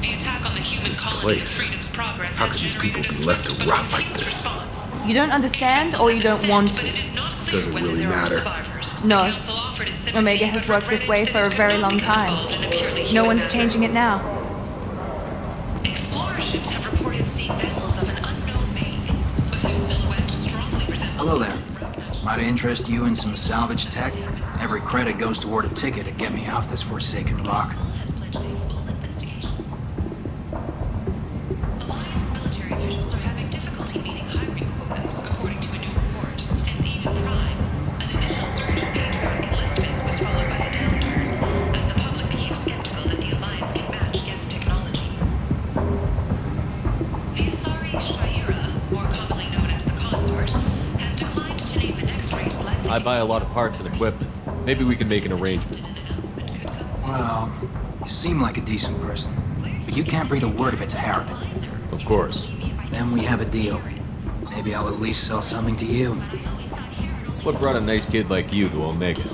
The attack on the human This colony of place. Freedom's Progress How has could these people generated be a left to swift rot but like confused this? response. You don't understand or you don't want to? Does it really matter? No. Omega has worked this way for a very long time. No one's changing it now. Explorer ships have reported seeing vessels of an unknown make, but whose silhouette strongly resembles. Hello there. Might I interest you in some salvage tech? Every credit goes toward a ticket to get me off this forsaken rock. Alliance military officials are having difficulty meeting hiring quotas, according to a new report. Since even Prime, an initial surge in patriotic enlistments was followed by a downturn, as the public became skeptical that the Alliance can match Geth technology. The Asari Shaira, more commonly known as the Consort, has declined to name the next race likely. I buy a lot of parts and equipment. Maybe we can make an arrangement. Well, you seem like a decent person, but you can't breathe a word of it to Harrod. Of course. Then we have a deal. Maybe I'll at least sell something to you. What brought a nice kid like you to Omega?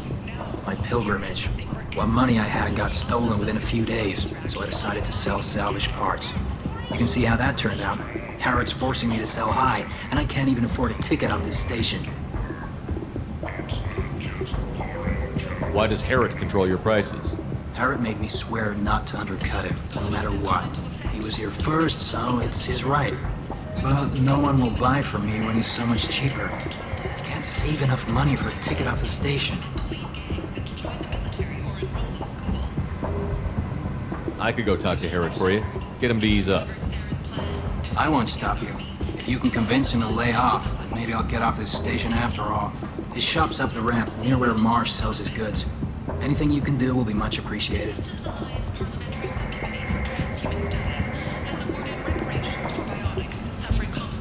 My pilgrimage. What money I had got stolen within a few days, so I decided to sell salvage parts. You can see how that turned out. Harrod's forcing me to sell high, and I can't even afford a ticket off this station. Why does Harrod control your prices? Harrod made me swear not to undercut him, no matter what. He was here first, so it's his right. But no one will buy from me when he's so much cheaper. I can't save enough money for a ticket off the station. I could go talk to Harrod for you. Get him to ease up. I won't stop you. If you can convince him to lay off, then maybe I'll get off this station after all. His shop's up the ramp, near where Marsh sells his goods. Anything you can do will be much appreciated.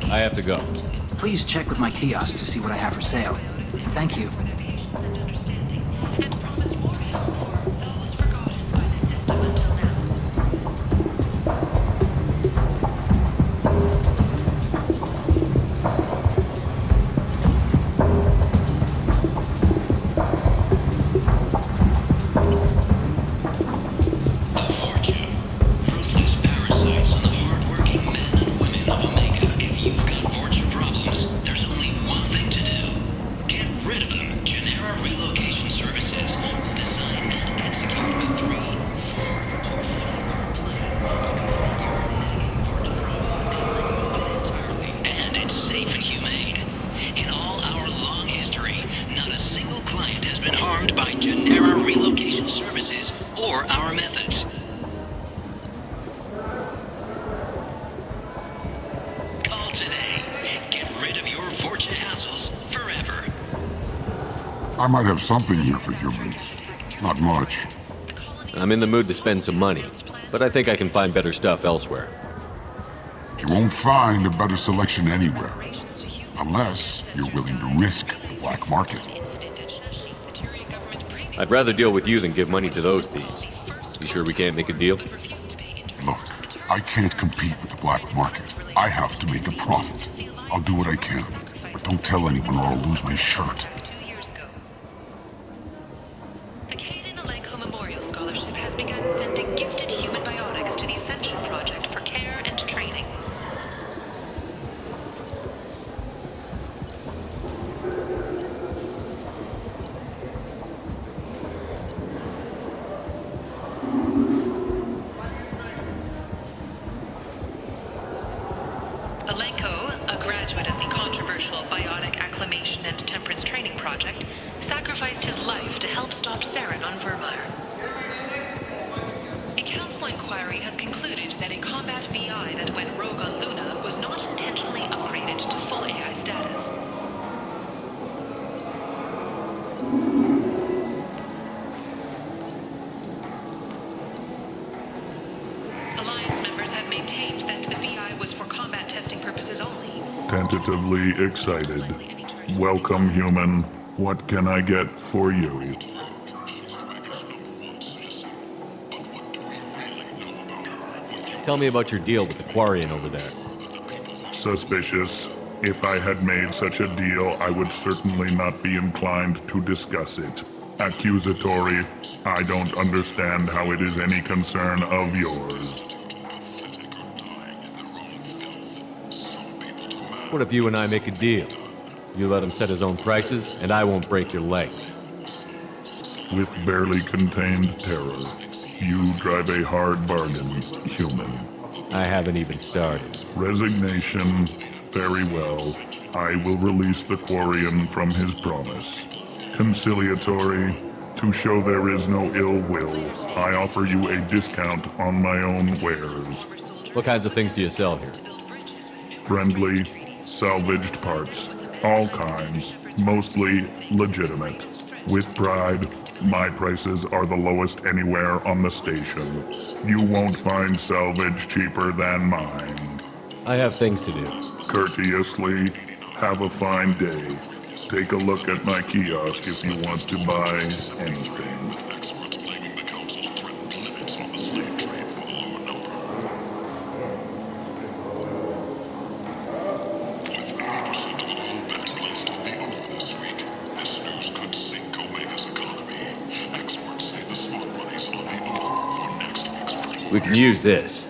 I have to go. Please check with my kiosk to see what I have for sale. Thank you. I might have something here for humans. Not much. I'm in the mood to spend some money, but I think I can find better stuff elsewhere. You won't find a better selection anywhere. Unless you're willing to risk the black market. I'd rather deal with you than give money to those thieves. You sure we can't make a deal? Look, I can't compete with the black market. I have to make a profit. I'll do what I can, but don't tell anyone or I'll lose my shirt. The Kanan Alenko Memorial Scholarship has begun sending gifted human biotics to the Ascension Project for care and training. Alenko, a graduate of the controversial Biotic Acclimation and Temperance Training Project, sacrificed his life to help stop Saren on Vermeer. Council inquiry has concluded that a combat VI that went rogue on Luna was not intentionally upgraded to full AI status. Alliance members have maintained that the VI was for combat testing purposes only. Tentatively excited. Welcome, human. What can I get for you? Tell me about your deal with the Quarian over there. Suspicious. If I had made such a deal, I would certainly not be inclined to discuss it. Accusatory. I don't understand how it is any concern of yours. What if you and I make a deal? You let him set his own prices, and I won't break your legs. With barely contained terror, you drive a hard bargain, human. I haven't even started. Resignation. Very well. I will release the Quarian from his promise. Conciliatory. To show there is no ill will, I offer you a discount on my own wares. What kinds of things do you sell here? Friendly, salvaged parts. All kinds. Mostly legitimate. With pride, my prices are the lowest anywhere on the station. You won't find salvage cheaper than mine. I have things to do. Courteously, have a fine day. Take a look at my kiosk if you want to buy anything. We can use this.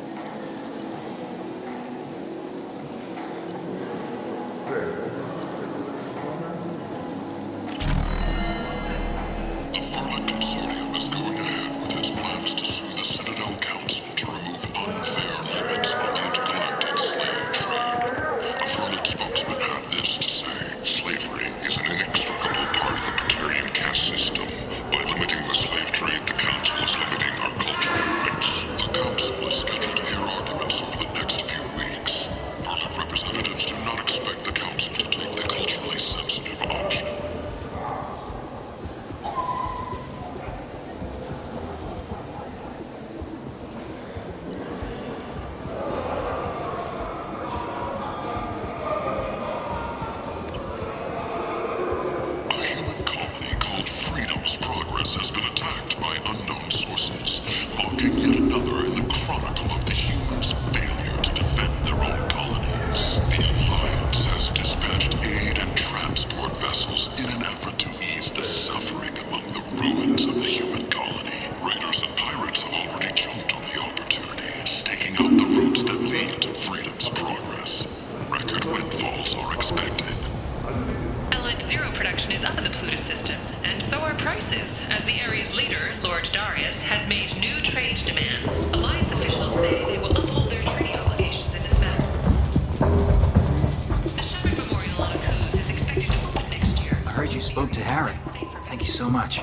Has been attacked by unknown sources, marking yet another in the chronicle of the humans' failure to defend their own colonies. The Alliance has dispatched aid and transport vessels in an effort to ease the suffering among the ruins of the human colony. Raiders and pirates have already jumped on the opportunity, staking out the routes that lead to freedom's progress. Record windfalls are expected. Allied Zero production is up in the Plutus system, and so are prices, as the area's leader, Lord Darius, has made new trade demands. Alliance officials say they will uphold their treaty obligations in this matter. The Shepard Memorial on Akuz is expected to open next year. I heard you spoke to Harry. Thank you so much.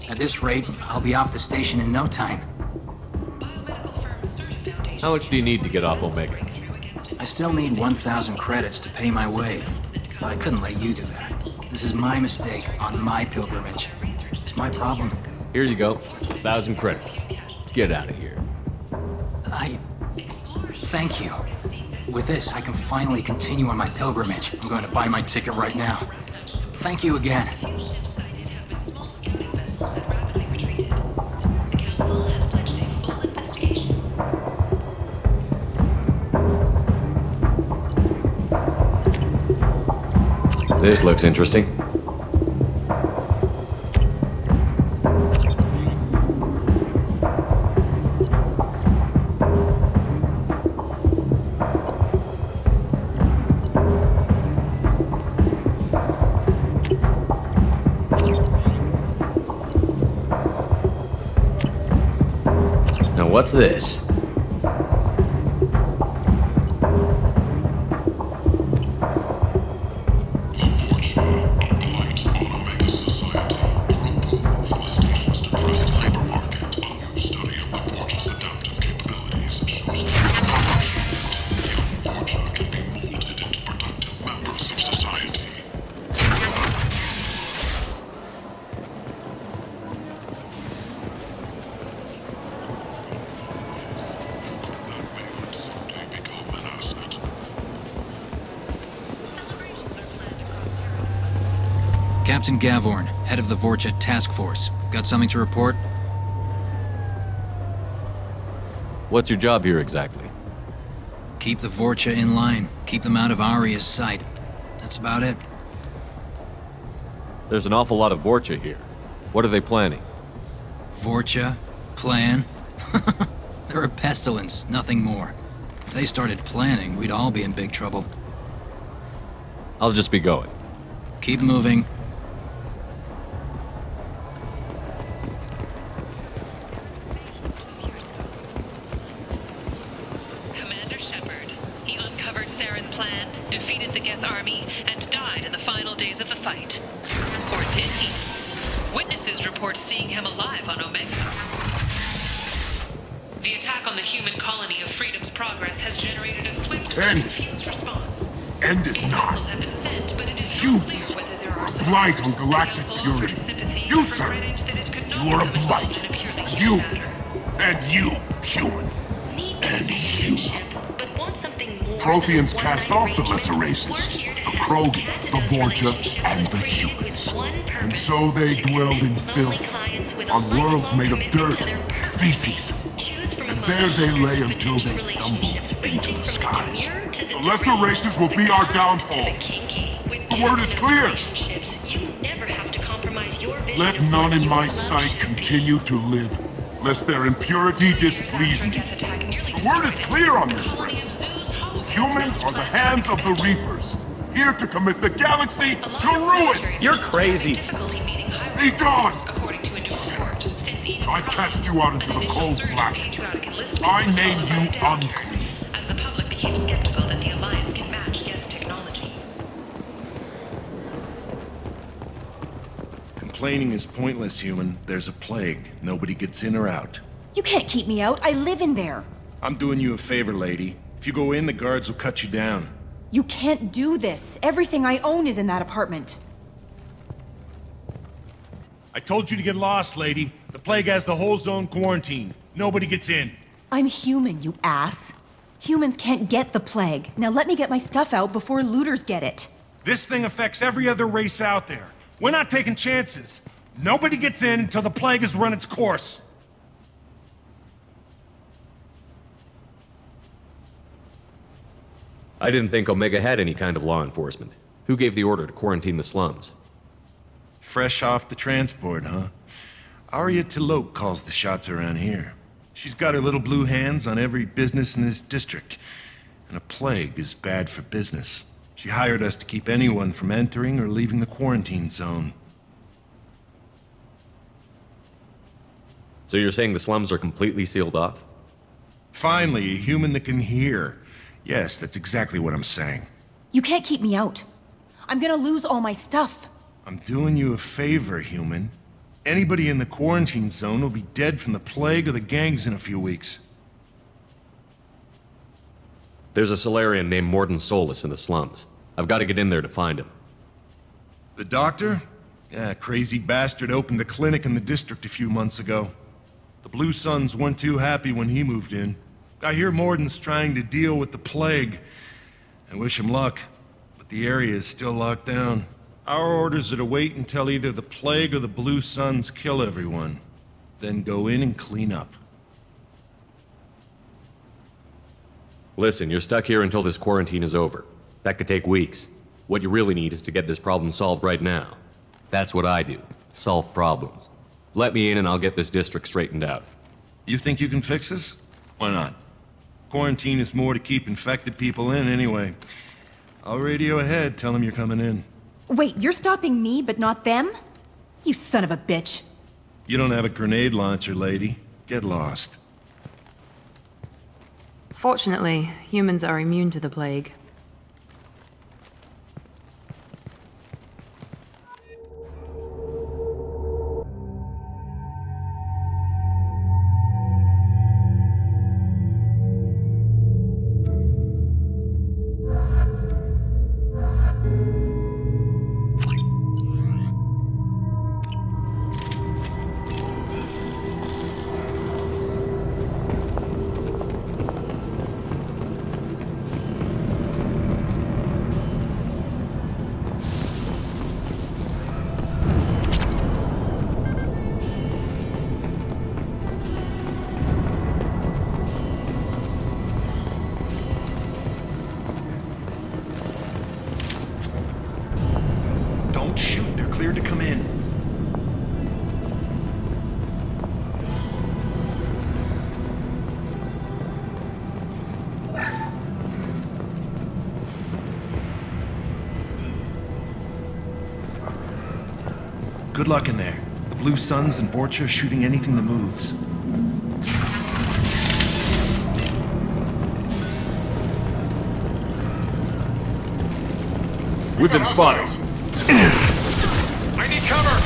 At this rate, I'll be off the station in no time. How much do you need to get off Omega? I still need 1,000 credits to pay my way, but I couldn't let you do that. This is my mistake on my pilgrimage. It's my problem. Here you go. 1,000 credits. Get out of here. Thank you. With this, I can finally continue on my pilgrimage. I'm going to buy my ticket right now. Thank you again. This looks interesting. Now what's this? Study of the Forge's adaptation Captain Gavorn, head of the Vorcha Task Force. Got something to report? What's your job here exactly? Keep the Vorcha in line. Keep them out of Aria's sight. That's about it. There's an awful lot of Vorcha here. What are they planning? Vorcha? Plan? They're a pestilence, nothing more. If they started planning, we'd all be in big trouble. I'll just be going. Keep moving. Commander Shepard. He uncovered Saren's plan, defeated the Geth army, and died in the final days of the fight. Or did he? Witnesses report seeing him alive on Omega. The attack on the human colony of Freedom's Progress has generated a swift but confused response. End is not. Missiles have been sent, but it is Humans not clear whether there are are blight on galactic purity. You, sir, you are a blight. You, and you, human. And you. Protheans cast off the lesser races, the Krogan, the Vorcha, and the humans. And so they dwelled in filth, on worlds made of dirt, feces. And there they lay until they stumbled into the skies. The lesser races will be our downfall. The word is clear. Let none in my sight continue to live, lest their impurity displease me. The word is clear on this, friends. Humans are the hands of the Reapers, here to commit the galaxy to ruin! You're crazy. Be gone! Sinner, I cast you out into the cold black. I name you unclean. As the public became skeptical that the Alliance can match Geth technology. Complaining is pointless, human. There's a plague. Nobody gets in or out. You can't keep me out. I live in there. I'm doing you a favor, lady. If you go in, the guards will cut you down. You can't do this. Everything I own is in that apartment. I told you to get lost, lady. The plague has the whole zone quarantined. Nobody gets in. I'm human, you ass. Humans can't get the plague. Now let me get my stuff out before looters get it. This thing affects every other race out there. We're not taking chances. Nobody gets in until the plague has run its course. I didn't think Omega had any kind of law enforcement. Who gave the order to quarantine the slums? Fresh off the transport, huh? Aria T'Loak calls the shots around here. She's got her little blue hands on every business in this district. And a plague is bad for business. She hired us to keep anyone from entering or leaving the quarantine zone. So you're saying the slums are completely sealed off? Finally, a human that can hear. Yes, that's exactly what I'm saying. You can't keep me out. I'm gonna lose all my stuff. I'm doing you a favor, human. Anybody in the quarantine zone will be dead from the plague or the gangs in a few weeks. There's a Solarian named Mordin Solus in the slums. I've got to get in there to find him. The doctor? Yeah, crazy bastard opened a clinic in the district a few months ago. The Blue Suns weren't too happy when he moved in. I hear Mordin's trying to deal with the plague. I wish him luck, but the area is still locked down. Our orders are to wait until either the plague or the Blue Suns kill everyone. Then go in and clean up. Listen, you're stuck here until this quarantine is over. That could take weeks. What you really need is to get this problem solved right now. That's what I do. Solve problems. Let me in and I'll get this district straightened out. You think you can fix this? Why not? Quarantine is more to keep infected people in anyway. I'll radio ahead, tell them you're coming in. Wait, you're stopping me, but not them? You son of a bitch. You don't have a grenade launcher, lady. Get lost. Fortunately, humans are immune to the plague. come in. Good luck in there. The Blue Suns and Vorcha shooting anything that moves. We've been spotted. I need cover!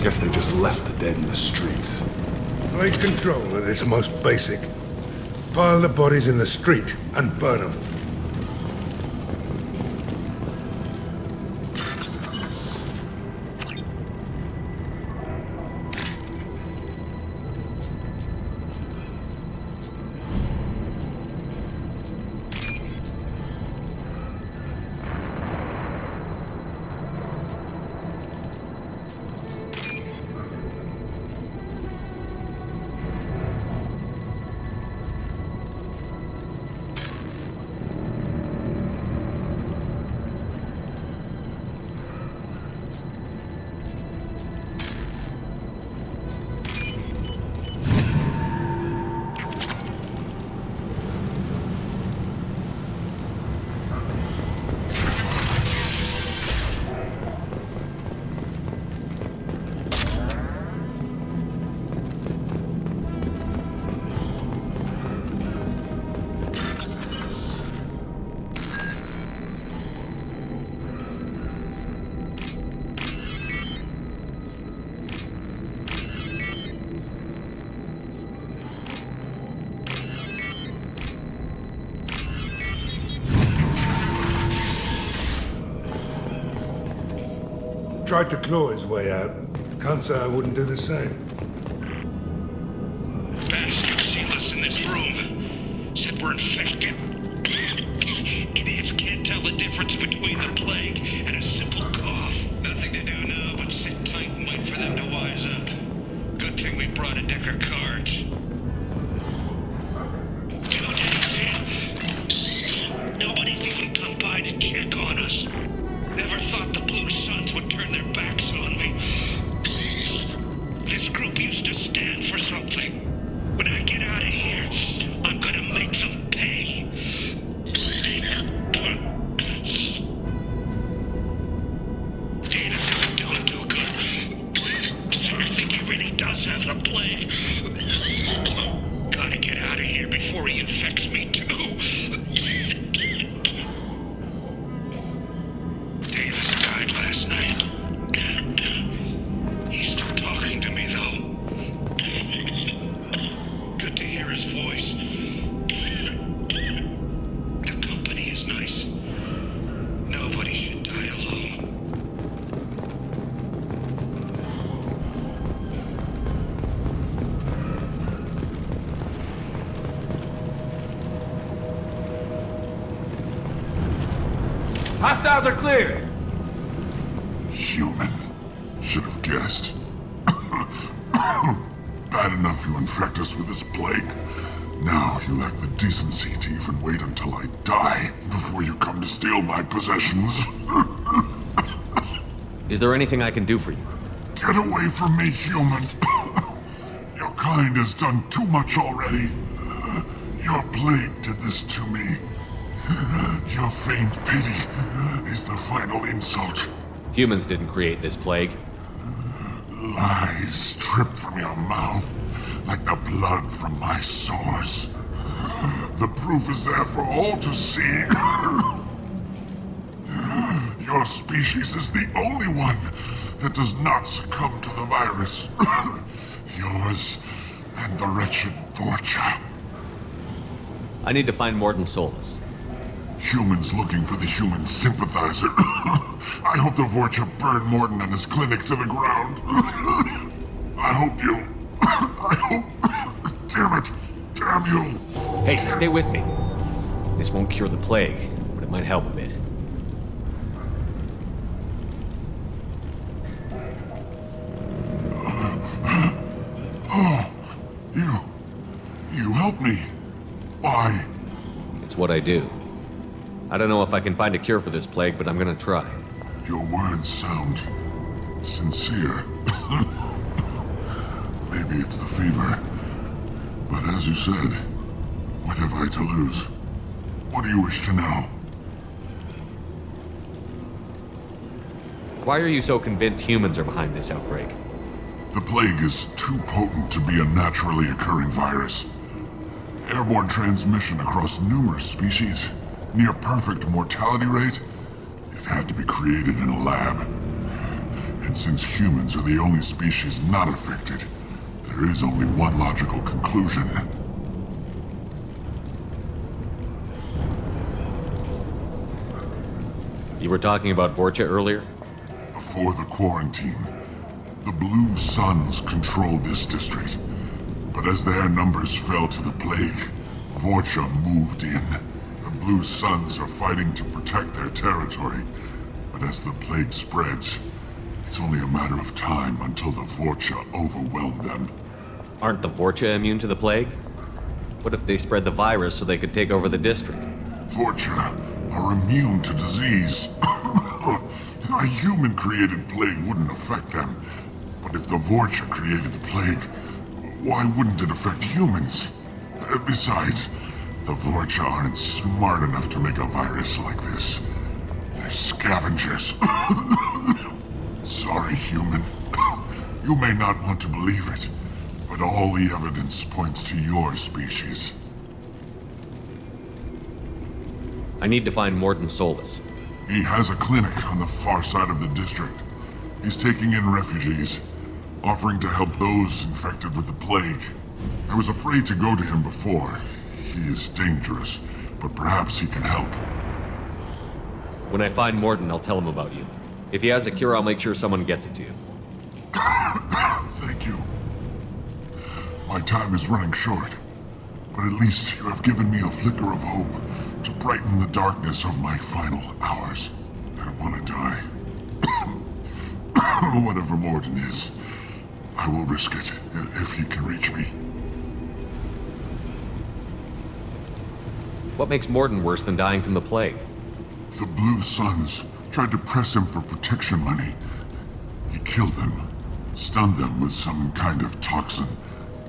Guess they just left the dead in the streets. Blade control at its most basic. Pile the bodies in the street and burn them. Tried to claw his way out. Can't say I wouldn't do the same. Bastards seen us in this room. Said we're infected. Idiots can't tell the difference between the plague and a simple cough. Nothing to do now but sit tight and wait for them to wise up. Good thing we brought a deck of cards. 2 days in. Nobody's even come by to check on us. Never thought the Blue Suns would turn their backs on me. This group used to stand for something. When I get out of here, I'm gonna make them pay. Danis isn't doing too good. I think he really does have the plague. Gotta get out of here before he infects me too. Hostiles are clear! Human. Should have guessed. Bad enough you infect us with this plague. Now you lack the decency to even wait until I die before you come to steal my possessions. Is there anything I can do for you? Get away from me, human. Your kind has done too much already. Your plague did this to me. Your faint pity is the final insult. Humans didn't create this plague. Lies drip from your mouth like the blood from my sores. The proof is there for all to see. Your species is the only one that does not succumb to the virus. Yours and the wretched Vorcha. I need to find Mordin Solus. Humans looking for the human sympathizer. I hope the Vorcha burn Mordin and his clinic to the ground. I hope... Damn it! Damn you! Hey, stay with me. This won't cure the plague, but it might help a bit. Oh, you Help me. Why? It's what I do. I don't know if I can find a cure for this plague, but I'm gonna try. Your words sound sincere. Maybe it's the fever. But as you said, what have I to lose? What do you wish to know? Why are you so convinced humans are behind this outbreak? The plague is too potent to be a naturally occurring virus. Airborne transmission across numerous species, near perfect mortality rate. It had to be created in a lab. And since humans are the only species not affected, there is only one logical conclusion. You were talking about Vorcha earlier? Before the quarantine, the Blue Suns controlled this district. But as their numbers fell to the plague, Vorcha moved in. The Blue Suns are fighting to protect their territory. But as the plague spreads, it's only a matter of time until the Vorcha overwhelm them. Aren't the Vorcha immune to the plague? What if they spread the virus so they could take over the district? Vorcha are immune to disease. A human-created plague wouldn't affect them. But if the Vorcha created the plague, why wouldn't it affect humans? Besides, the Vorcha aren't smart enough to make a virus like this. They're scavengers. Sorry, human. You may not want to believe it, but all the evidence points to your species. I need to find Mordin Solus. He has a clinic on the far side of the district. He's taking in refugees, offering to help those infected with the plague. I was afraid to go to him before. He is dangerous, but perhaps he can help. When I find Mordin, I'll tell him about you. If he has a cure, I'll make sure someone gets it to you. Thank you. My time is running short, but at least you have given me a flicker of hope to brighten the darkness of my final hours. I want to die. Whatever Mordin is, I will risk it if he can reach me. What makes Mordin worse than dying from the plague? The Blue Suns tried to press him for protection money. He killed them, stunned them with some kind of toxin,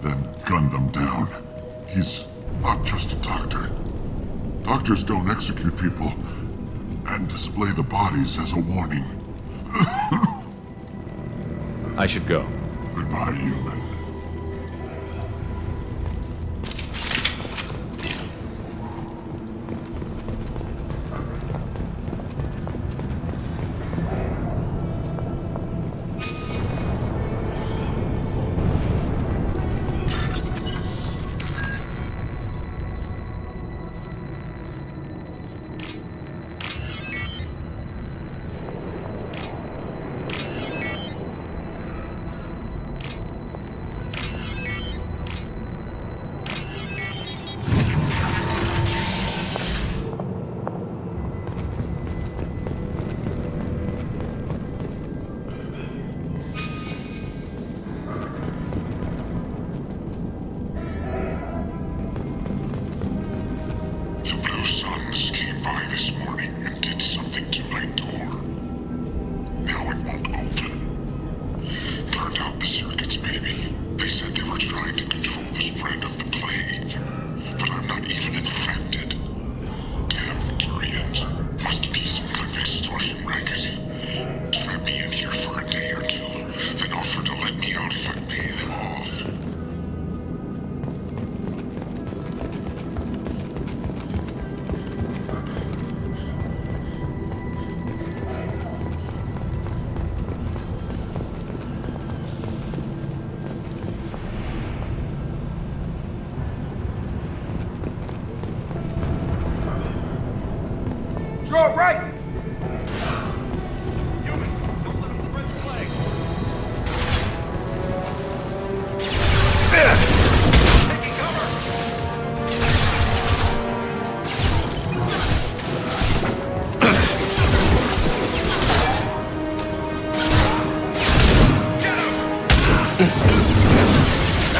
then gunned them down. He's not just a doctor. Doctors don't execute people and display the bodies as a warning. I should go. Goodbye, human. Draw right!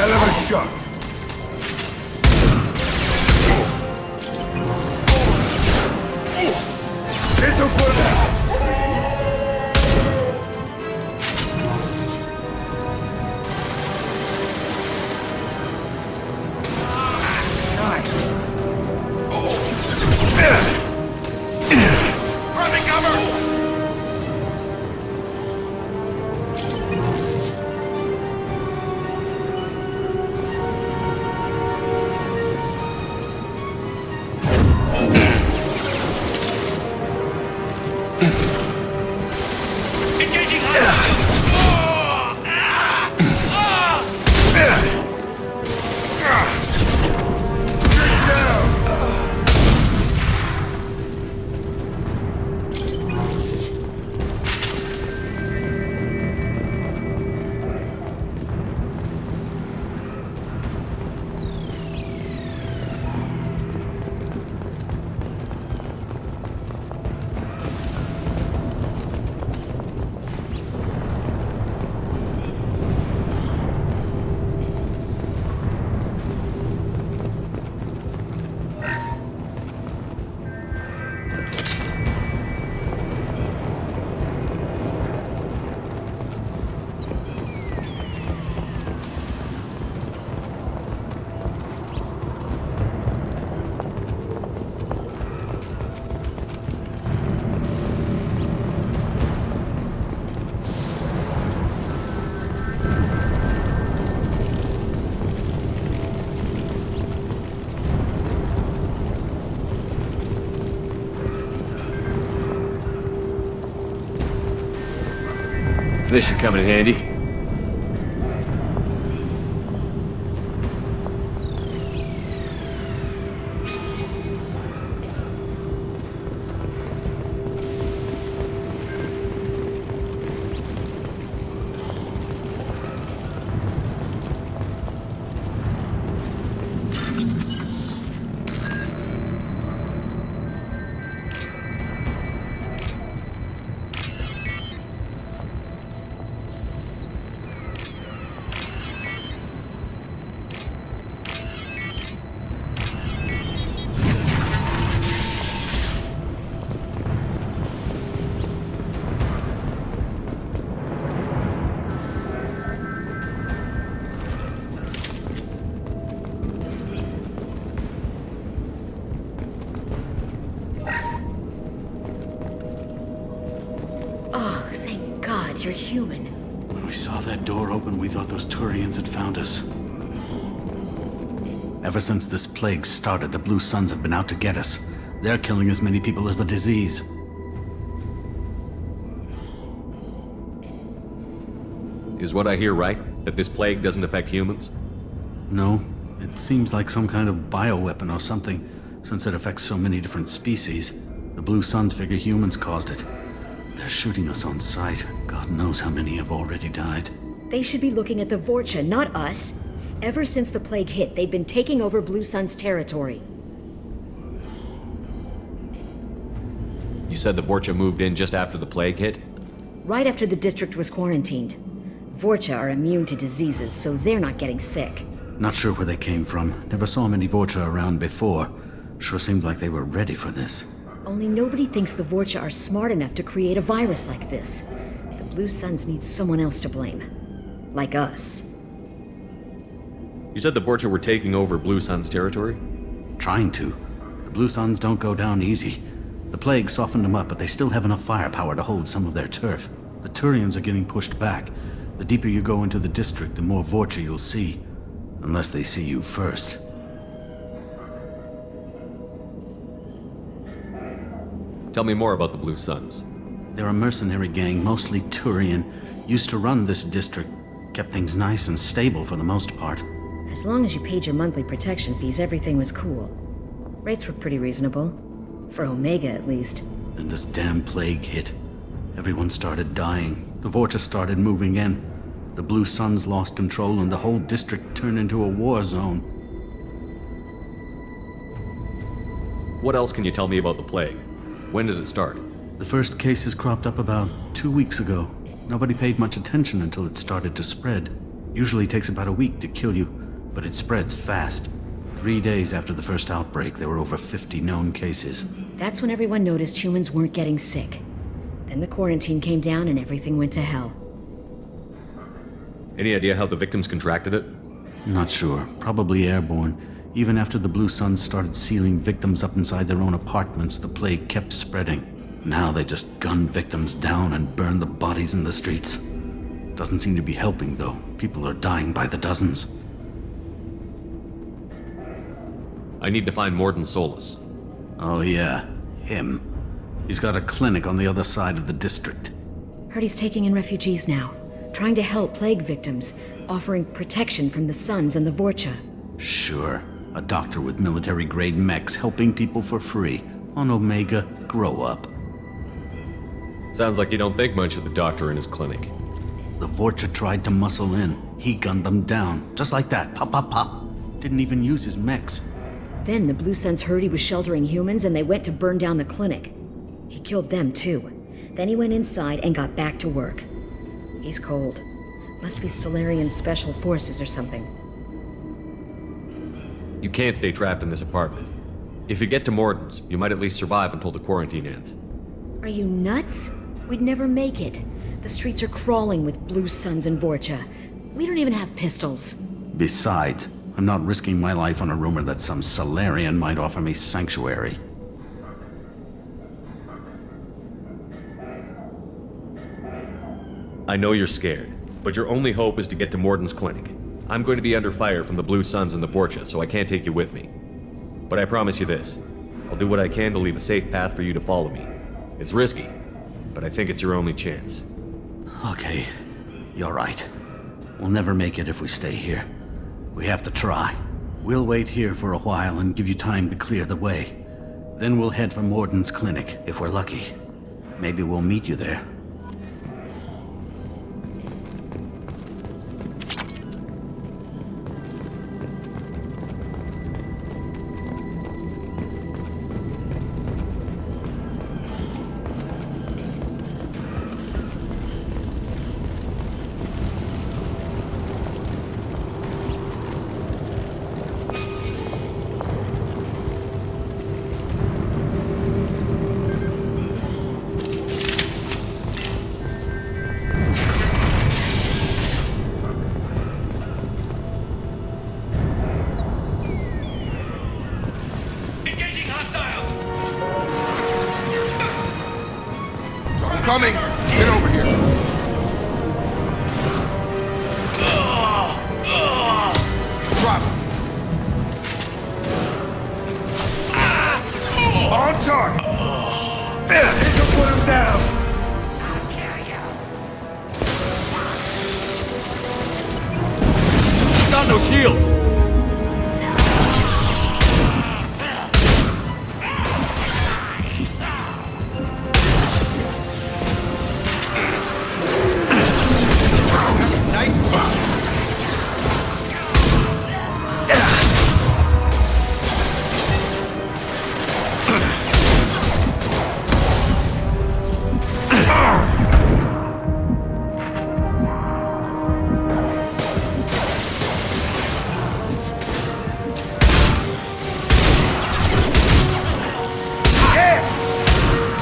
Hell of a shot. Engaging high! This should come in handy. Oh, thank God you're human. When we saw that door open, we thought those Turians had found us. Ever since this plague started, the Blue Suns have been out to get us. They're killing as many people as the disease. Is what I hear right? That this plague doesn't affect humans? No, it seems like some kind of bioweapon or something, since it affects so many different species. The Blue Suns figure humans caused it. They're shooting us on sight. God knows how many have already died. They should be looking at the Vorcha, not us. Ever since the plague hit, they've been taking over Blue Sun's territory. You said the Vorcha moved in just after the plague hit? Right after the district was quarantined. Vorcha are immune to diseases, so they're not getting sick. Not sure where they came from. Never saw many Vorcha around before. Sure seemed like they were ready for this. Only nobody thinks the Vorcha are smart enough to create a virus like this. The Blue Suns need someone else to blame. Like us. You said the Vorcha were taking over Blue Sun's territory? Trying to. The Blue Suns don't go down easy. The plague softened them up, but they still have enough firepower to hold some of their turf. The Turians are getting pushed back. The deeper you go into the district, the more Vorcha you'll see. Unless they see you first. Tell me more about the Blue Suns. They're a mercenary gang, mostly Turian. Used to run this district. Kept things nice and stable for the most part. As long as you paid your monthly protection fees, everything was cool. Rates were pretty reasonable. For Omega, at least. Then this damn plague hit. Everyone started dying. The Vorcha started moving in. The Blue Suns lost control and the whole district turned into a war zone. What else can you tell me about the plague? When did it start? The first cases cropped up about 2 weeks ago. Nobody paid much attention until it started to spread. Usually takes about a week to kill you, but it spreads fast. 3 days after the first outbreak, there were over 50 known cases. That's when everyone noticed humans weren't getting sick. Then the quarantine came down and everything went to hell. Any idea how the victims contracted it? Not sure. Probably airborne. Even after the Blue Suns started sealing victims up inside their own apartments, the plague kept spreading. Now they just gun victims down and burn the bodies in the streets. Doesn't seem to be helping, though. People are dying by the dozens. I need to find Mordin Solus. Oh yeah, him. He's got a clinic on the other side of the district. Heard he's taking in refugees now, trying to help plague victims, offering protection from the Suns and the Vorcha. Sure. A doctor with military-grade mechs helping people for free. On Omega, grow up. Sounds like you don't think much of the doctor in his clinic. The Vorcha tried to muscle in. He gunned them down, just like that. Pop, pop, pop. Didn't even use his mechs. Then the Blue Suns heard he was sheltering humans and they went to burn down the clinic. He killed them too. Then he went inside and got back to work. He's cold. Must be Solarian Special Forces or something. You can't stay trapped in this apartment. If you get to Morton's, you might at least survive until the quarantine ends. Are you nuts? We'd never make it. The streets are crawling with Blue Suns and Vorcha. We don't even have pistols. Besides, I'm not risking my life on a rumor that some Solarian might offer me sanctuary. I know you're scared, but your only hope is to get to Morton's clinic. I'm going to be under fire from the Blue Suns and the Vorcha, so I can't take you with me. But I promise you this. I'll do what I can to leave a safe path for you to follow me. It's risky, but I think it's your only chance. Okay, you're right. We'll never make it if we stay here. We have to try. We'll wait here for a while and give you time to clear the way. Then we'll head for Morton's clinic, if we're lucky. Maybe we'll meet you there. Coming! Get over here! Drop! On target! This'll put him down! Got no shield!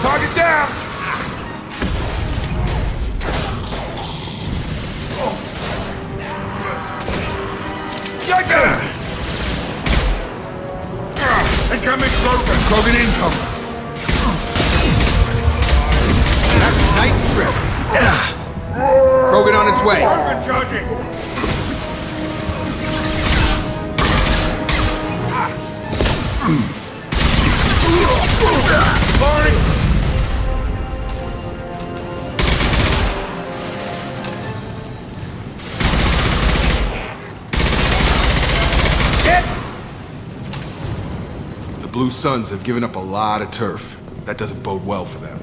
Target down! Get them! Incoming Krogan! Krogan incoming! That's a nice trip. Krogan on its way. Krogan charging! Firing! The Blue Suns have given up a lot of turf. That doesn't bode well for them.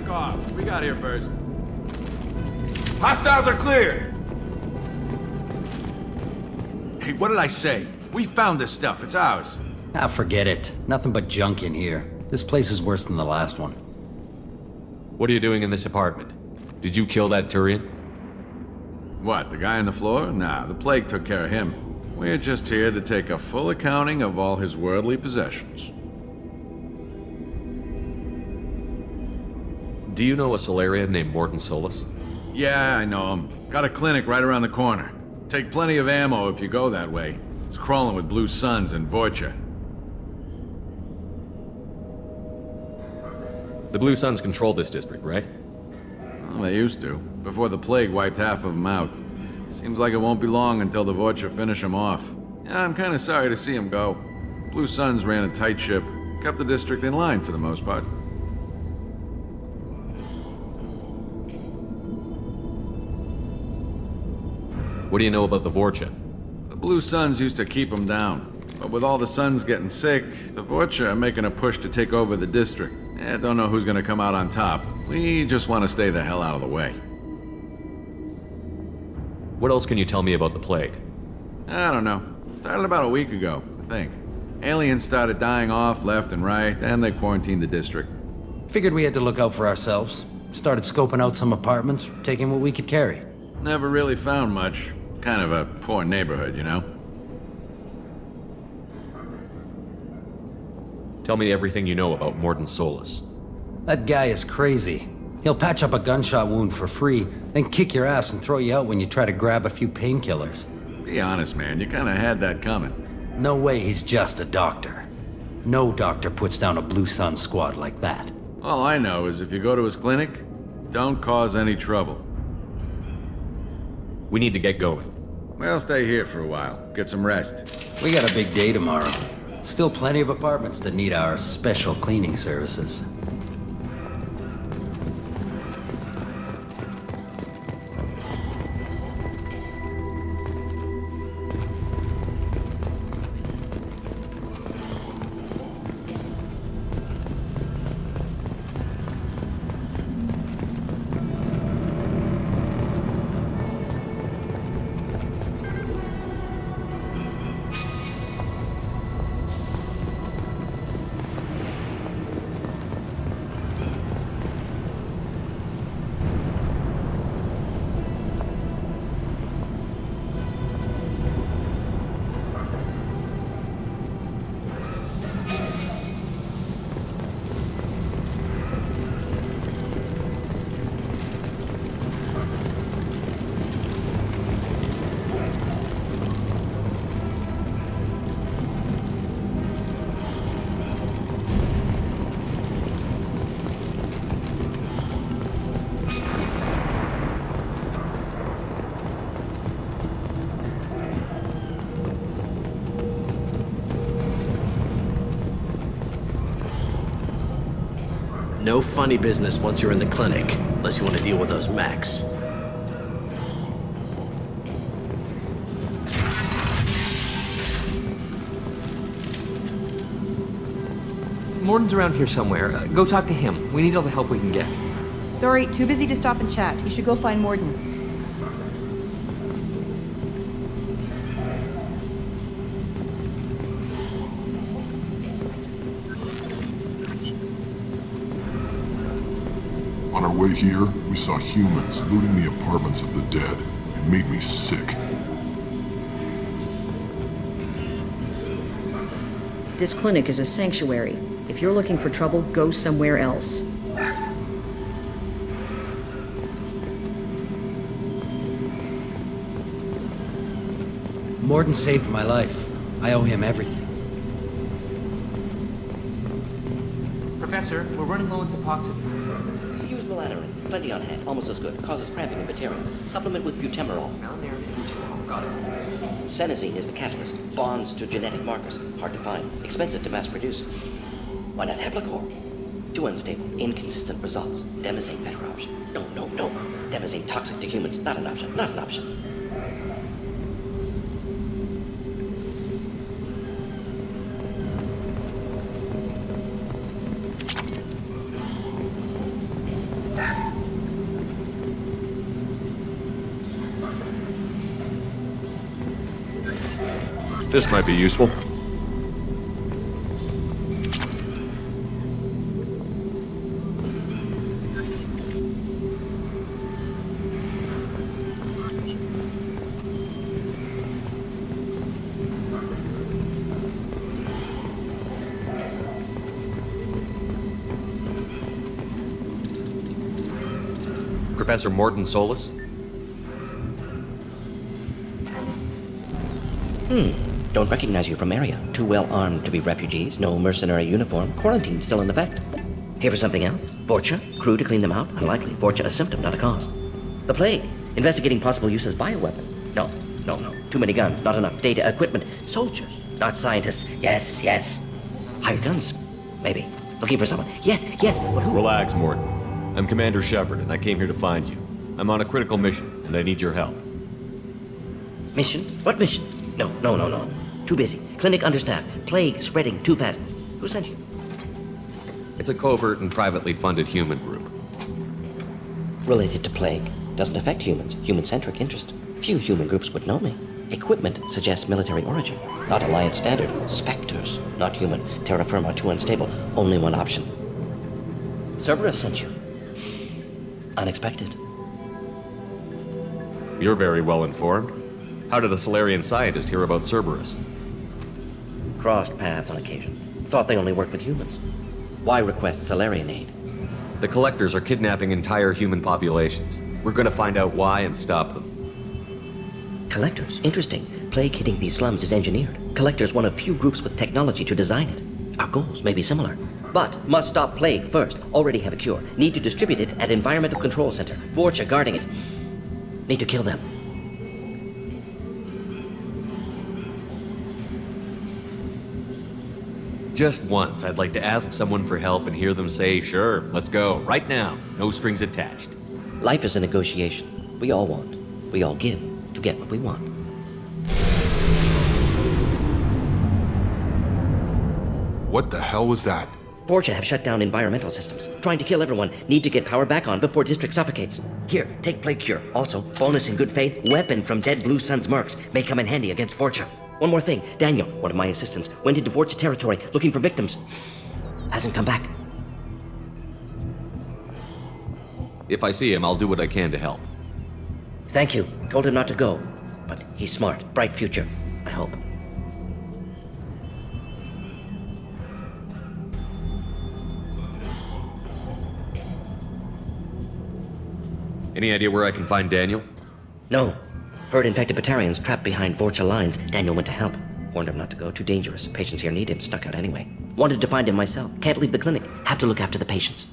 back off. We got here first. Hostiles are clear! Hey, what did I say? We found this stuff. It's ours. Ah, forget it. Nothing but junk in here. This place is worse than the last one. What are you doing in this apartment? Did you kill that Turian? What, the guy on the floor? Nah, the plague took care of him. We're just here to take a full accounting of all his worldly possessions. Do you know a Solarian named Morton Solus? Yeah, I know him. Got a clinic right around the corner. Take plenty of ammo if you go that way. It's crawling with Blue Suns and Vorcha. The Blue Suns control this district, right? Well, they used to, before the plague wiped half of them out. Seems like it won't be long until the Vorcha finish them off. Yeah, I'm kinda sorry to see them go. Blue Suns ran a tight ship, kept the district in line for the most part. What do you know about the Vorcha? The Blue Suns used to keep them down. But with all the Suns getting sick, the Vorcha are making a push to take over the district. Don't know who's gonna come out on top. We just want to stay the hell out of the way. What else can you tell me about the plague? I don't know. Started about a week ago, I think. Aliens started dying off left and right, and they quarantined the district. Figured we had to look out for ourselves. Started scoping out some apartments, taking what we could carry. Never really found much. Kind of a poor neighborhood, you know? Tell me everything you know about Morton Solus. That guy is crazy. He'll patch up a gunshot wound for free, then kick your ass and throw you out when you try to grab a few painkillers. Be honest, man. You kinda had that coming. No way he's just a doctor. No doctor puts down a Blue Sun squad like that. All I know is if you go to his clinic, don't cause any trouble. We need to get going. We'll stay here for a while. Get some rest. We got a big day tomorrow. Still plenty of apartments that need our special cleaning services. No funny business once you're in the clinic, unless you want to deal with those mechs. Morton's around here somewhere. Go talk to him. We need all the help we can get. Sorry, too busy to stop and chat. You should go find Morden. On our way here, we saw humans looting the apartments of the dead. It made me sick. This clinic is a sanctuary. If you're looking for trouble, go somewhere else. Morden saved my life. I owe him everything. Professor, we're running low on Suboxone. Use Melanorin. Plenty on hand. Almost as good. Causes cramping in veterans. Supplement with butemerol. Got it. Senesine is the catalyst. Bonds to genetic markers. Hard to find. Expensive to mass produce. Why not Heplicor? Too unstable. Inconsistent results. Demazane better option. No. Demazane toxic to humans. Not an option. Not an option. This might be useful. Professor Morton Solus? Don't recognize you from area. Too well armed to be refugees, no mercenary uniform, quarantine still in effect. Here for something else? Vorcha? Crew to clean them out? Unlikely. Vorcha a symptom, not a cause. The plague? Investigating possible use as bioweapon? No. Too many guns, not enough data, equipment. Soldiers, not scientists. Yes. Hired guns? Maybe. Looking for someone. Yes, but who? Relax, Morton. I'm Commander Shepard, and I came here to find you. I'm on a critical mission, and I need your help. Mission? What mission? No. Too busy. Clinic understaffed. Plague spreading too fast. Who sent you? It's a covert and privately funded human group. Related to plague. Doesn't affect humans. Human-centric interest. Few human groups would know me. Equipment suggests military origin. Not Alliance standard. Spectres. Not human. Terra firma too unstable. Only one option. Cerberus sent you. Unexpected. You're very well informed. How did a Solarian scientist hear about Cerberus? Crossed paths on occasion. Thought they only worked with humans. Why request Solarian aid? The Collectors are kidnapping entire human populations. We're gonna find out why and stop them. Collectors? Interesting. Plague hitting these slums is engineered. Collectors one of few groups with technology to design it. Our goals may be similar. But must stop plague first. Already have a cure. Need to distribute it at Environmental Control Center. Vorcha guarding it. Need to kill them. Just once, I'd like to ask someone for help and hear them say, sure, let's go, right now. No strings attached. Life is a negotiation. We all want. We all give to get what we want. What the hell was that? Vorcha have shut down environmental systems. Trying to kill everyone. Need to get power back on before district suffocates. Here, take plague cure. Also, bonus in good faith, weapon from dead Blue Sun's mercs. May come in handy against Vorcha. One more thing. Daniel, one of my assistants, went into Vorcha territory looking for victims. Hasn't come back. If I see him, I'll do what I can to help. Thank you. Told him not to go. But he's smart. Bright future. I hope. Any idea where I can find Daniel? No. Heard infected Batarians trapped behind Vorcha lines. Daniel went to help. Warned him not to go. Too dangerous. Patients here need him. Snuck out anyway. Wanted to find him myself. Can't leave the clinic. Have to look after the patients.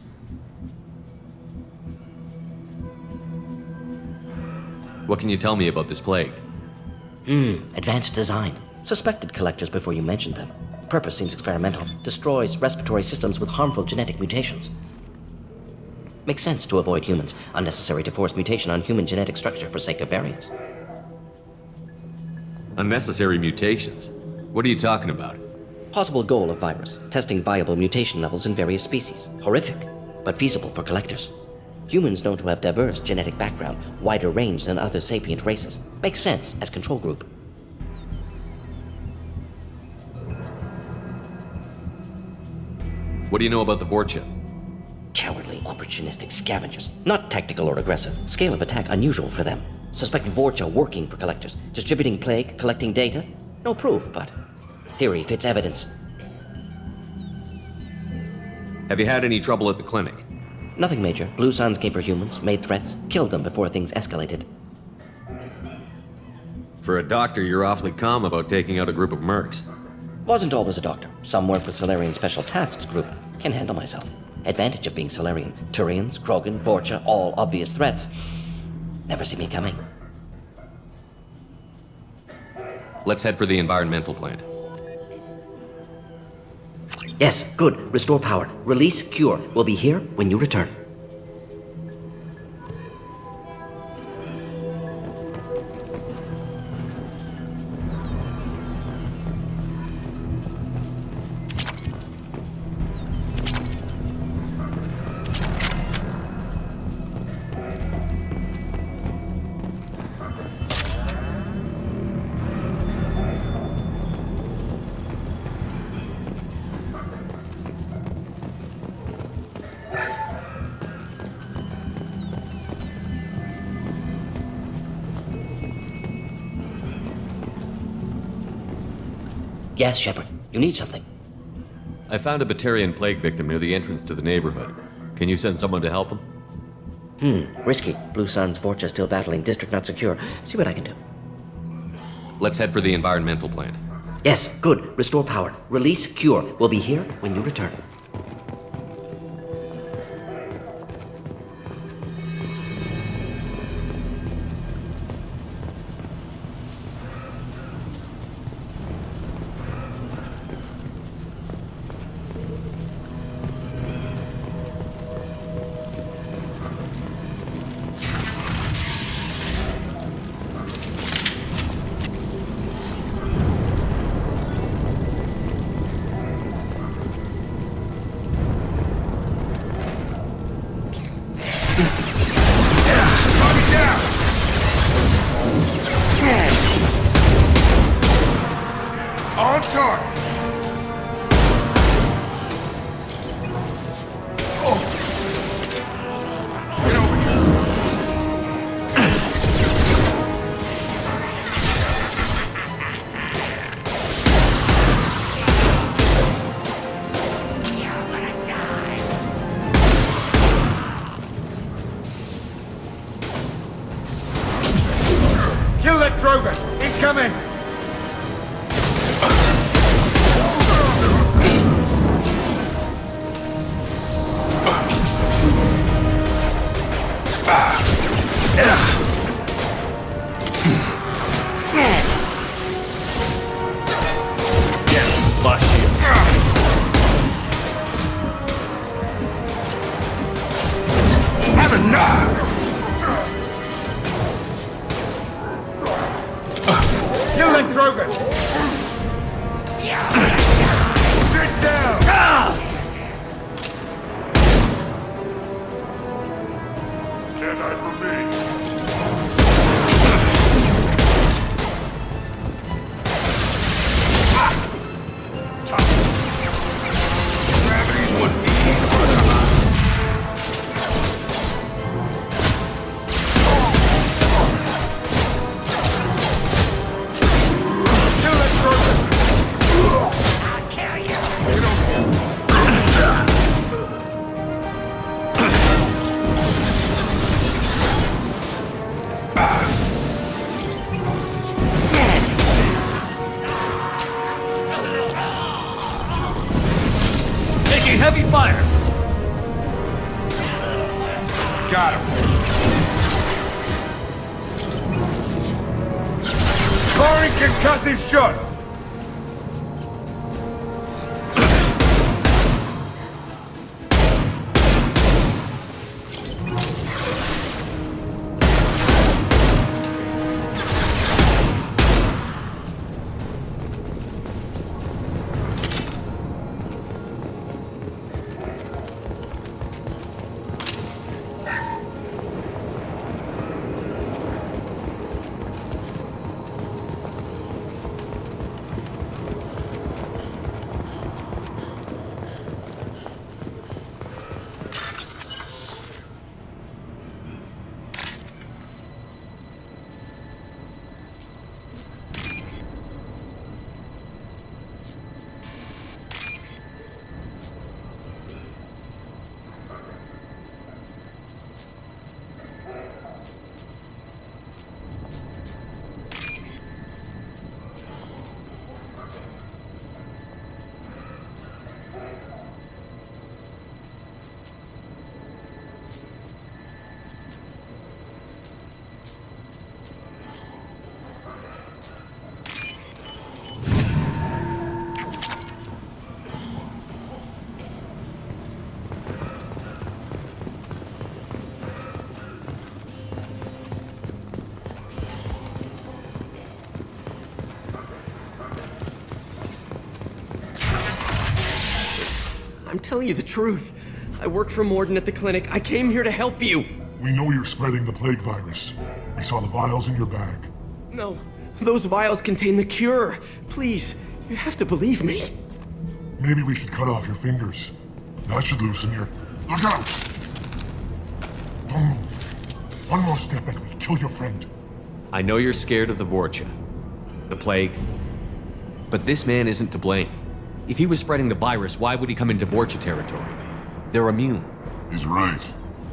What can you tell me about this plague? Advanced design. Suspected collectors before you mentioned them. Purpose seems experimental. Destroys respiratory systems with harmful genetic mutations. Makes sense to avoid humans. Unnecessary to force mutation on human genetic structure for sake of variance. Unnecessary mutations? What are you talking about? Possible goal of virus. Testing viable mutation levels in various species. Horrific, but feasible for collectors. Humans known to have diverse genetic background, wider range than other sapient races. Makes sense as control group. What do you know about the Vorcha? Cowardly, opportunistic scavengers. Not tactical or aggressive. Scale of attack unusual for them. Suspect Vorcha working for collectors. Distributing plague, collecting data. No proof, but theory fits evidence. Have you had any trouble at the clinic? Nothing major. Blue Suns came for humans, made threats, killed them before things escalated. For a doctor, you're awfully calm about taking out a group of mercs. Wasn't always a doctor. Some work with Solarian Special Tasks Group. Can handle myself. Advantage of being Solarian. Turians, Krogan, Vorcha, all obvious threats. Never see me coming. Let's head for the environmental plant. Yes, good. Restore power. Release cure. We'll be here when you return. Yes, Shepard. You need something. I found a Batarian plague victim near the entrance to the neighborhood. Can you send someone to help him? Risky. Blue Sun's Vorcha still battling. District not secure. See what I can do. Let's head for the environmental plant. Yes, good. Restore power. Release Cure. We'll be here when you return. On target! Get over here! Kill that Drogon! Incoming! Have enough! Kill that Drogon! Sit down! Jedi for me. Gravity's what needs, brother. Taking heavy fire! Got him. Scoring concussive shot! I'm telling you the truth. I work for Mordin at the clinic. I came here to help you. We know you're spreading the plague virus. We saw the vials in your bag. No, those vials contain the cure. Please, you have to believe me. Maybe we should cut off your fingers. That should loosen your... Look out! Don't move. One more step and we'll kill your friend. I know you're scared of the Vorcha. The plague. But this man isn't to blame. If he was spreading the virus, why would he come into Vorcha territory? They're immune. He's right.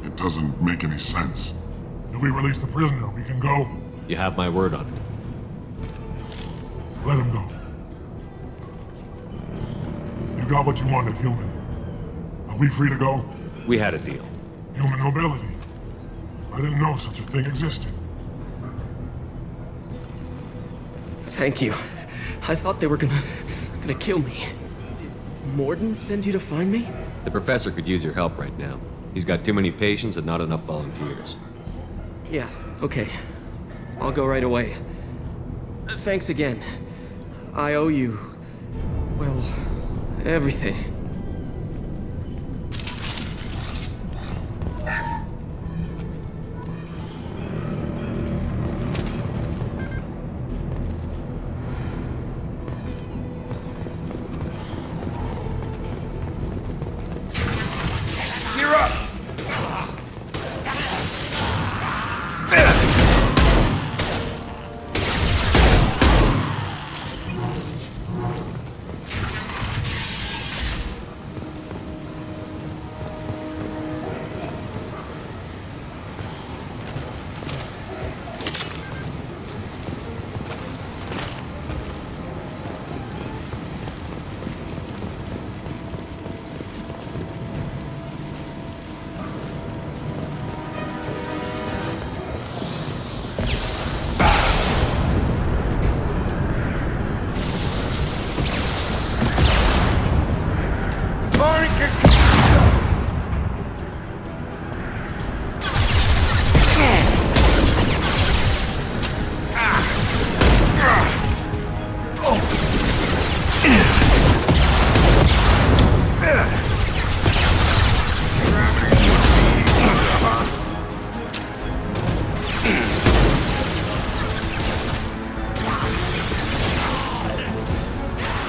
It doesn't make any sense. If we release the prisoner, we can go. You have my word on it. Let him go. You got what you wanted, human. Are we free to go? We had a deal. Human nobility. I didn't know such a thing existed. Thank you. I thought they were gonna kill me. Did Morden send you to find me? The professor could use your help right now. He's got too many patients and not enough volunteers. Yeah, okay. I'll go right away. Thanks again. I owe you, well, everything. You're up!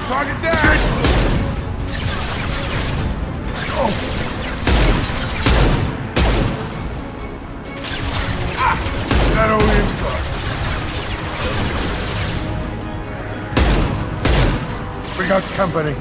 Target down! That Orion's gone. We got company.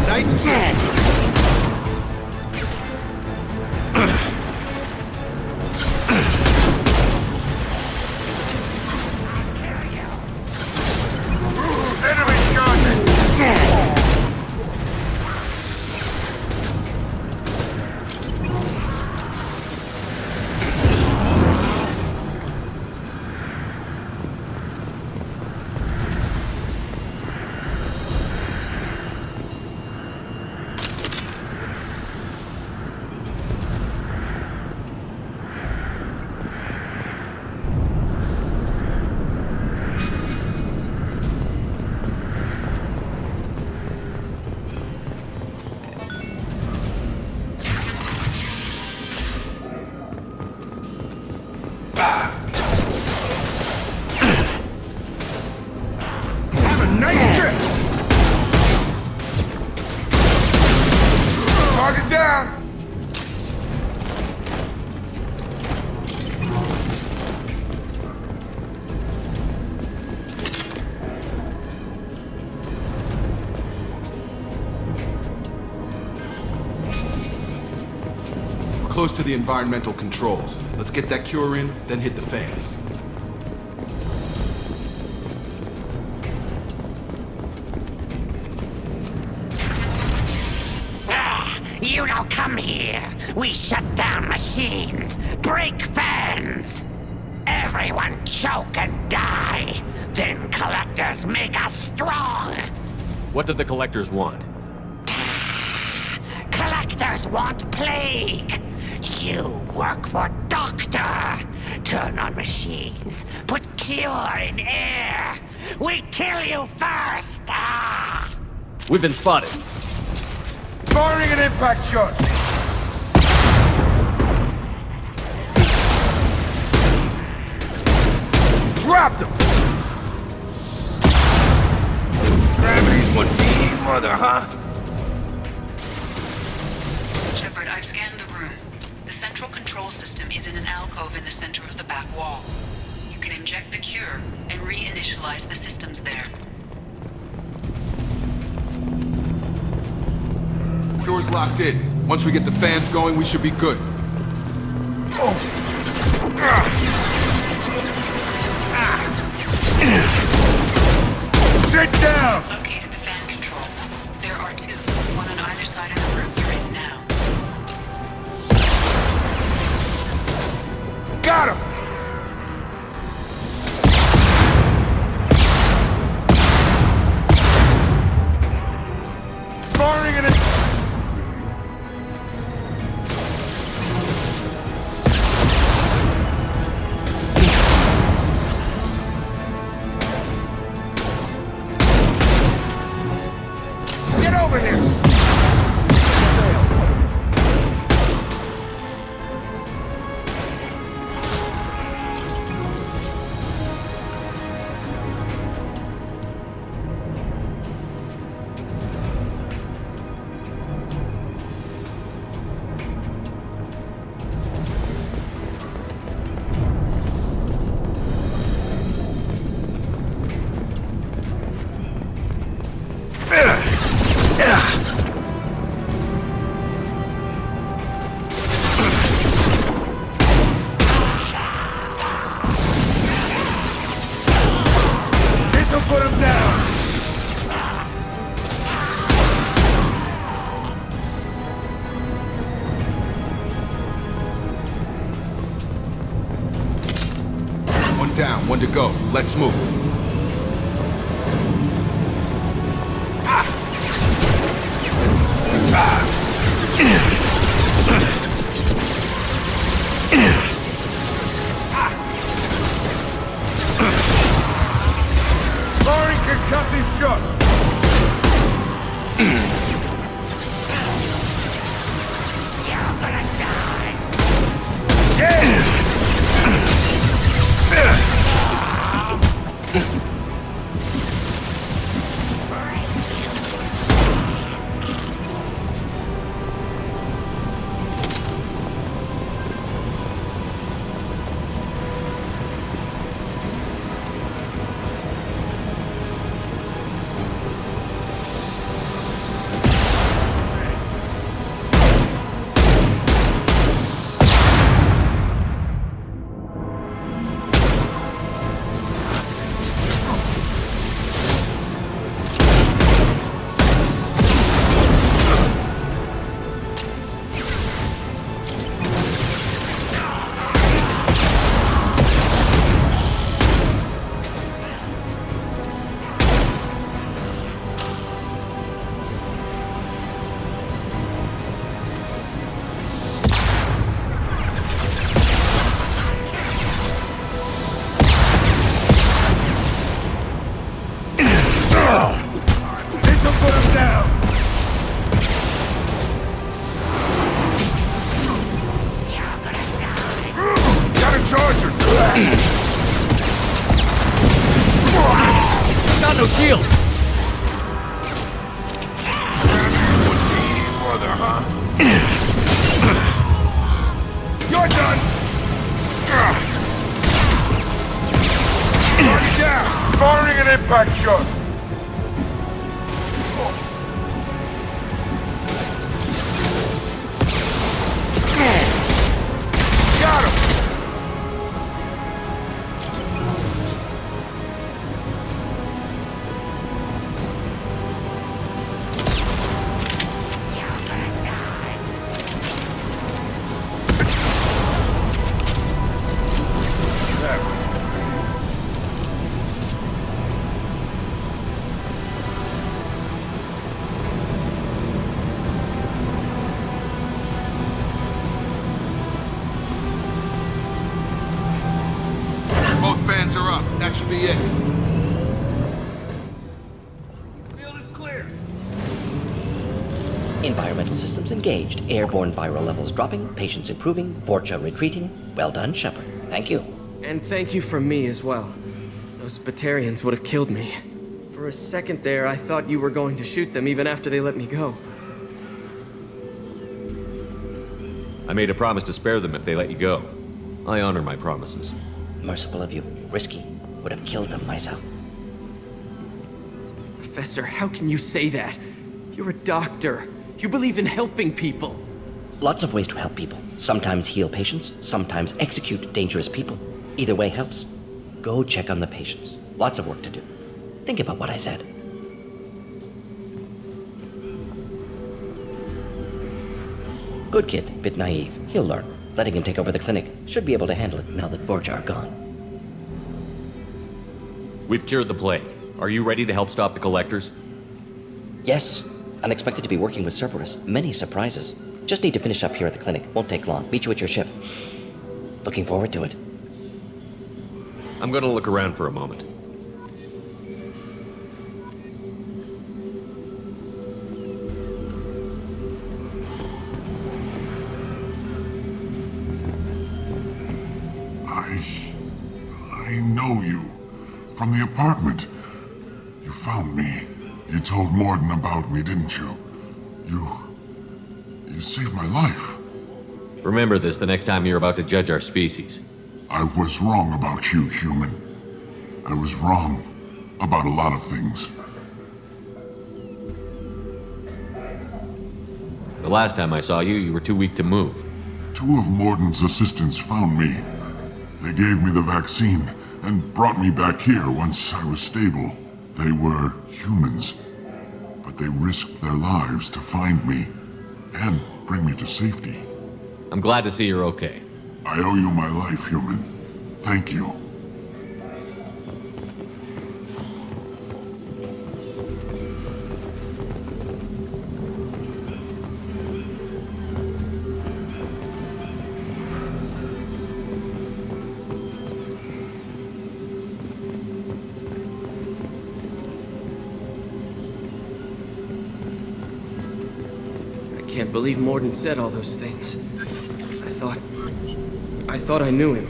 Nice shot. Enemy charging! Have a nice trip! Target down! We're close to the environmental controls. Let's get that cure in, then hit the fans. You don't come here. We shut down machines, break fans. Everyone choke and die. Then collectors make us strong. What do the collectors want? Collectors want plague. You work for Doctor. turn on machines. Put cure in air. We kill you first! Ah! We've been spotted. Firing an impact shot! Dropped him! Gravity's one mean mother, huh? Shepard, I've scanned the room. The central control system is in an alcove in the center of the back wall. You can inject the cure and reinitialize the systems there. Door's locked in. Once we get the fans going, we should be good. Sit down! Located the fan controls. There are two, one on either side of the room you're in now. Got him! Firing an Get over here! This'll put him down! One down, one to go. Let's move. Firing concussive shot! This'll put him down! Got a charger! Got no shield! One mean mother, huh? You're done! Target down! Firing an impact shot! Got him! fans are up. That should be it. Environmental systems engaged. Airborne viral levels dropping. Patients improving. Vorcha retreating. Well done, Shepard. Thank you. And thank you from me as well. Those Batarians would have killed me. For a second there, I thought you were going to shoot them even after they let me go. I made a promise to spare them if they let you go. I honor my promises. Merciful of you. Risky. Would have killed them myself. Professor, how can you say that? You're a doctor. You believe in helping people. Lots of ways to help people. Sometimes heal patients, sometimes execute dangerous people. Either way helps. Go check on the patients. Lots of work to do. Think about what I said. Good kid, bit naive. He'll learn. Letting him take over the clinic. Should be able to handle it now that Vorcha are gone. We've cured the plague. Are you ready to help stop the Collectors? Yes. Unexpected to be working with Cerberus. Many surprises. Just need to finish up here at the clinic. Won't take long. Meet you at your ship. Looking forward to it. I'm gonna look around for a moment. I know you. From the apartment. You found me. You told Morden about me, didn't you? You saved my life. Remember this the next time you're about to judge our species. I was wrong about you, human. I was wrong about a lot of things. The last time I saw you, you were too weak to move. 2 of Morden's assistants found me. They gave me the vaccine and brought me back here once I was stable. They were humans, but they risked their lives to find me and bring me to safety. I'm glad to see you're okay. I owe you my life, human. Thank you. I can't believe Morden said all those things. I thought I knew him.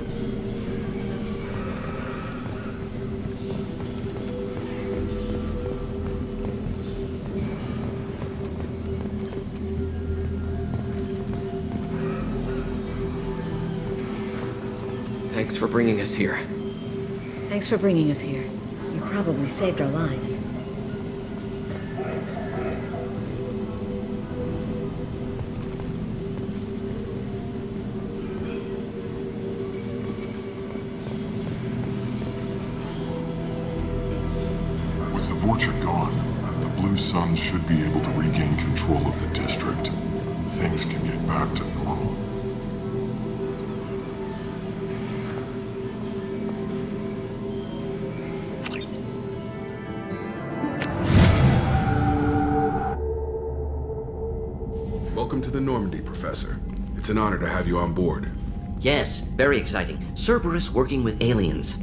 Thanks for bringing us here. Thanks for bringing us here. You probably saved our lives. With the Vorcha gone, the Blue Suns should be able to regain control of the district. Things can get back to normal. Welcome to the Normandy, Professor. It's an honor to have you on board. Yes, very exciting. Cerberus working with aliens.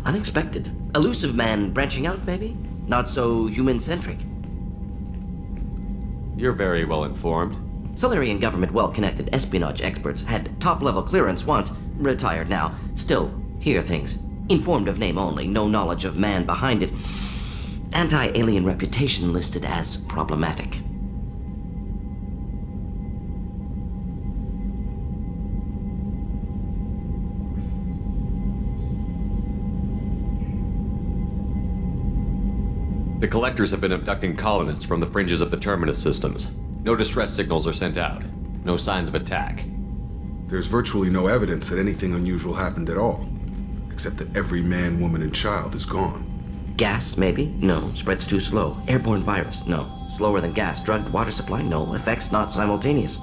Unexpected. Elusive man branching out, maybe? Not so human-centric. You're very well informed. Solarian government well-connected espionage experts had top-level clearance once, retired now. Still, hear things. Informed of name only, no knowledge of man behind it. Anti-alien reputation listed as problematic. The Collectors have been abducting colonists from the fringes of the Terminus systems. No distress signals are sent out. No signs of attack. There's virtually no evidence that anything unusual happened at all. Except that every man, woman, and child is gone. Gas, maybe? No. Spreads too slow. Airborne virus? No. Slower than gas. Drugged water supply? No. Effects not simultaneous.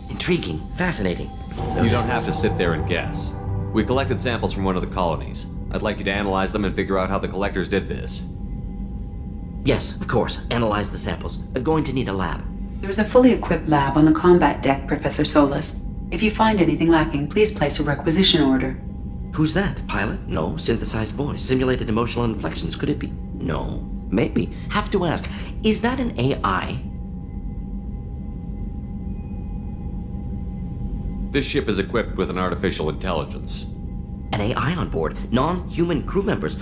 Intriguing. Fascinating. You don't have to sit there and guess. We collected samples from one of the colonies. I'd like you to analyze them and figure out how the Collectors did this. Yes, of course. Analyze the samples. Going to need a lab. There's a fully equipped lab on the combat deck, Professor Solis. If you find anything lacking, please place a requisition order. Who's that? Pilot? No. Synthesized voice. Simulated emotional inflections. Could it be? No. Maybe. Have to ask. Is that an AI? This ship is equipped with an artificial intelligence. An AI on board. Non-human crew members.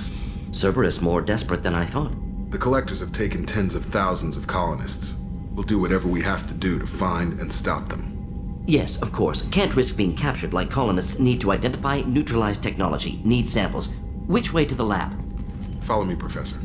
Cerberus more desperate than I thought. The Collectors have taken tens of thousands of colonists. We'll do whatever we have to do to find and stop them. Yes, of course. Can't risk being captured like colonists need to identify, neutralize technology, need samples. Which way to the lab? Follow me, Professor.